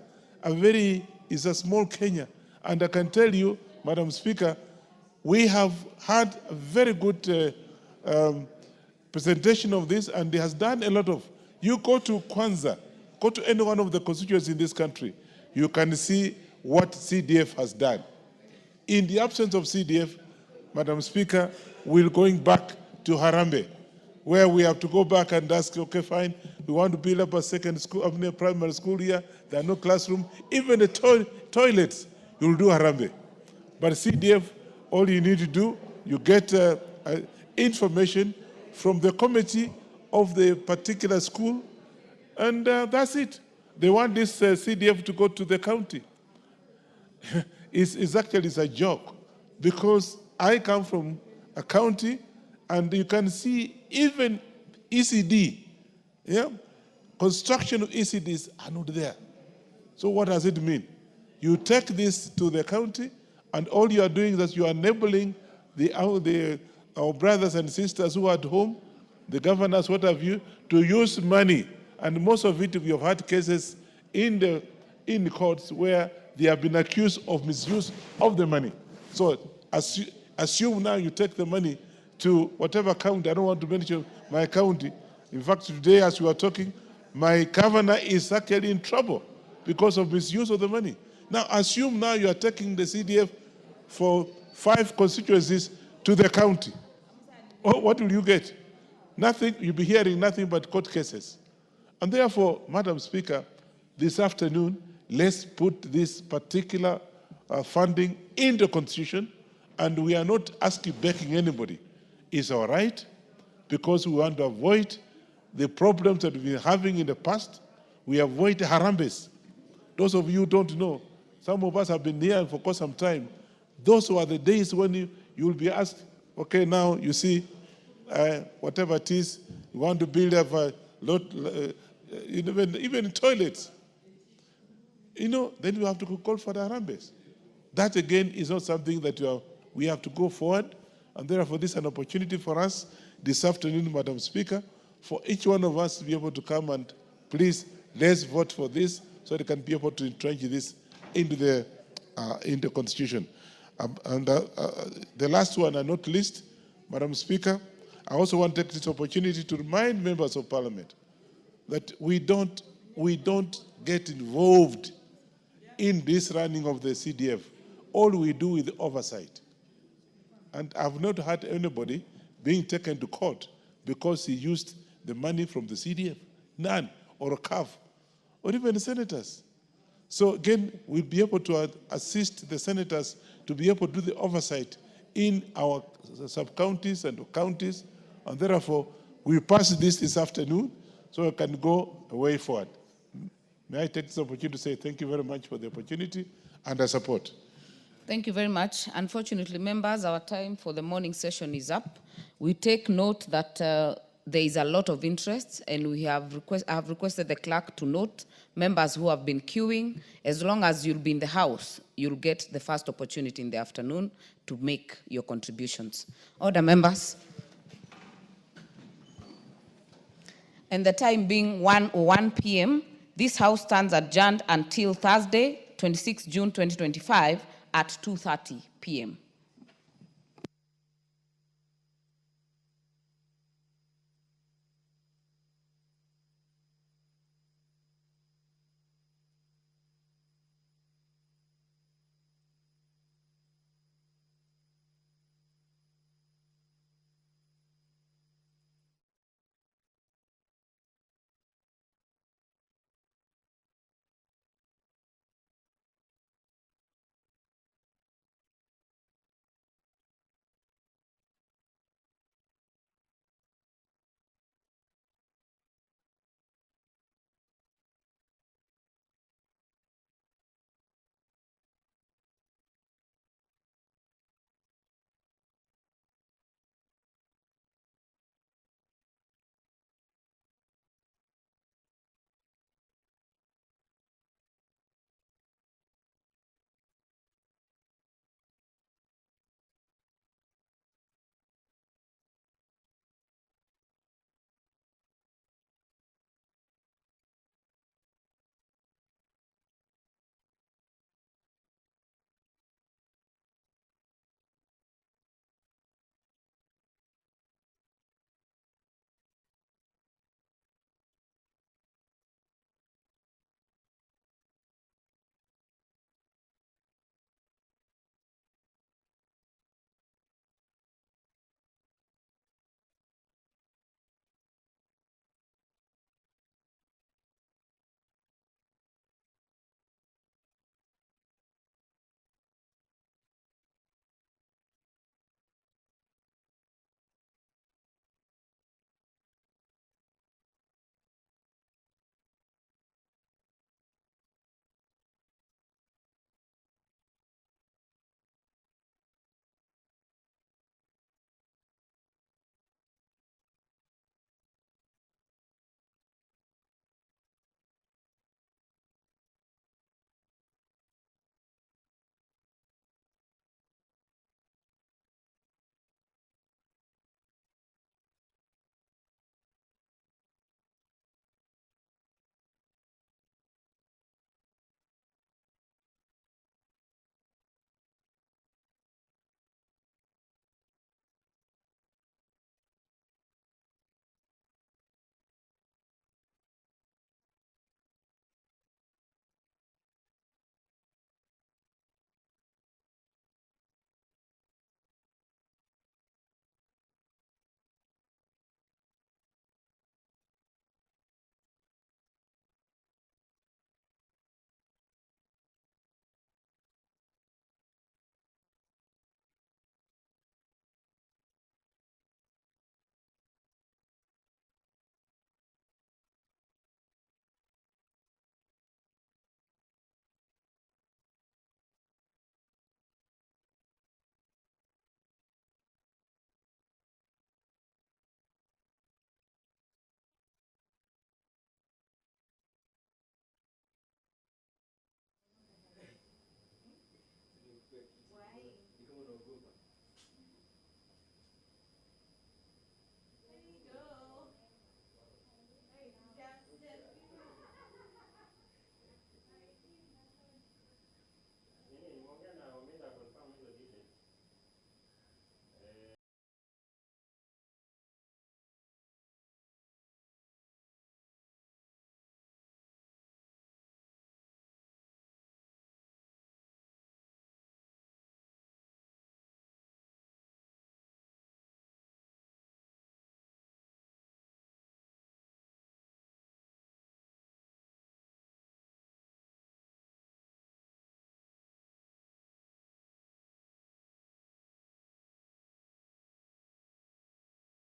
It's a small Kenya. And I can tell you, Madam Speaker, we have had a very good presentation of this, and it has done a lot of. You go to Kwanza, go to any one of the constituencies in this country, you can see what CDF has done. In the absence of CDF, Madam Speaker, we're going back to Harambe, where we have to go back and ask, okay, fine, we want to build up a second school, a primary school here, there are no classrooms, even the toilets, you'll do Harambe. But CDF, all you need to do, you get information from the committee of the particular school, and that's it. They want this CDF to go to the county. It's actually a joke, because I come from a county, and you can see even ECD, construction of ECDs are not there. So what does it mean? You take this to the county, and all you are doing is that you are enabling the our brothers and sisters who are at home, the governors, what have you, to use money. And most of it, we have had cases in the courts where they have been accused of misuse of the money. So assume now you take the money to whatever county. I don't want to mention my county. In fact, today as we are talking, my governor is actually in trouble because of misuse of the money. Now assume now you are taking the CDF for 5 constituencies to the county. What will you get? Nothing. You'll be hearing nothing but court cases. And therefore, Madam Speaker, this afternoon, let's put this particular funding in the Constitution, and we are not begging anybody. It's our right, because we want to avoid the problems that we've been having in the past. We avoid harambes. Those of you who don't know, some of us have been here for quite some time. Those were the days when you will be asked, okay, now you see, whatever it is, you want to build up a lot, even toilets. Then you have to call for the harambes. That again is not something that we have to go forward, and therefore this is an opportunity for us this afternoon, Madam Speaker, for each one of us to be able to come and please let's vote for this so they can be able to entrench this into the Constitution. The last one and not least, Madam Speaker, I also want to take this opportunity to remind members of Parliament that we don't get involved in this running of the CDF. All we do is oversight. And I've not had anybody being taken to court because he used the money from the CDF. None, or a CAF, or even the senators. So again, we'll be able to assist the senators to be able to do the oversight in our sub-counties and counties, and therefore we pass this afternoon so we can go a way forward. May I take this opportunity to say thank you very much for the opportunity and the support. Thank you very much. Unfortunately, members, our time for the morning session is up. We take note that there is a lot of interest, and I have requested the clerk to note members who have been queuing. As long as you'll be in the House, you'll get the first opportunity in the afternoon to make your contributions. Order, members. And the time being 1:01 p.m., this House stands adjourned until Thursday, 26 June 2025 at 2:30 p.m.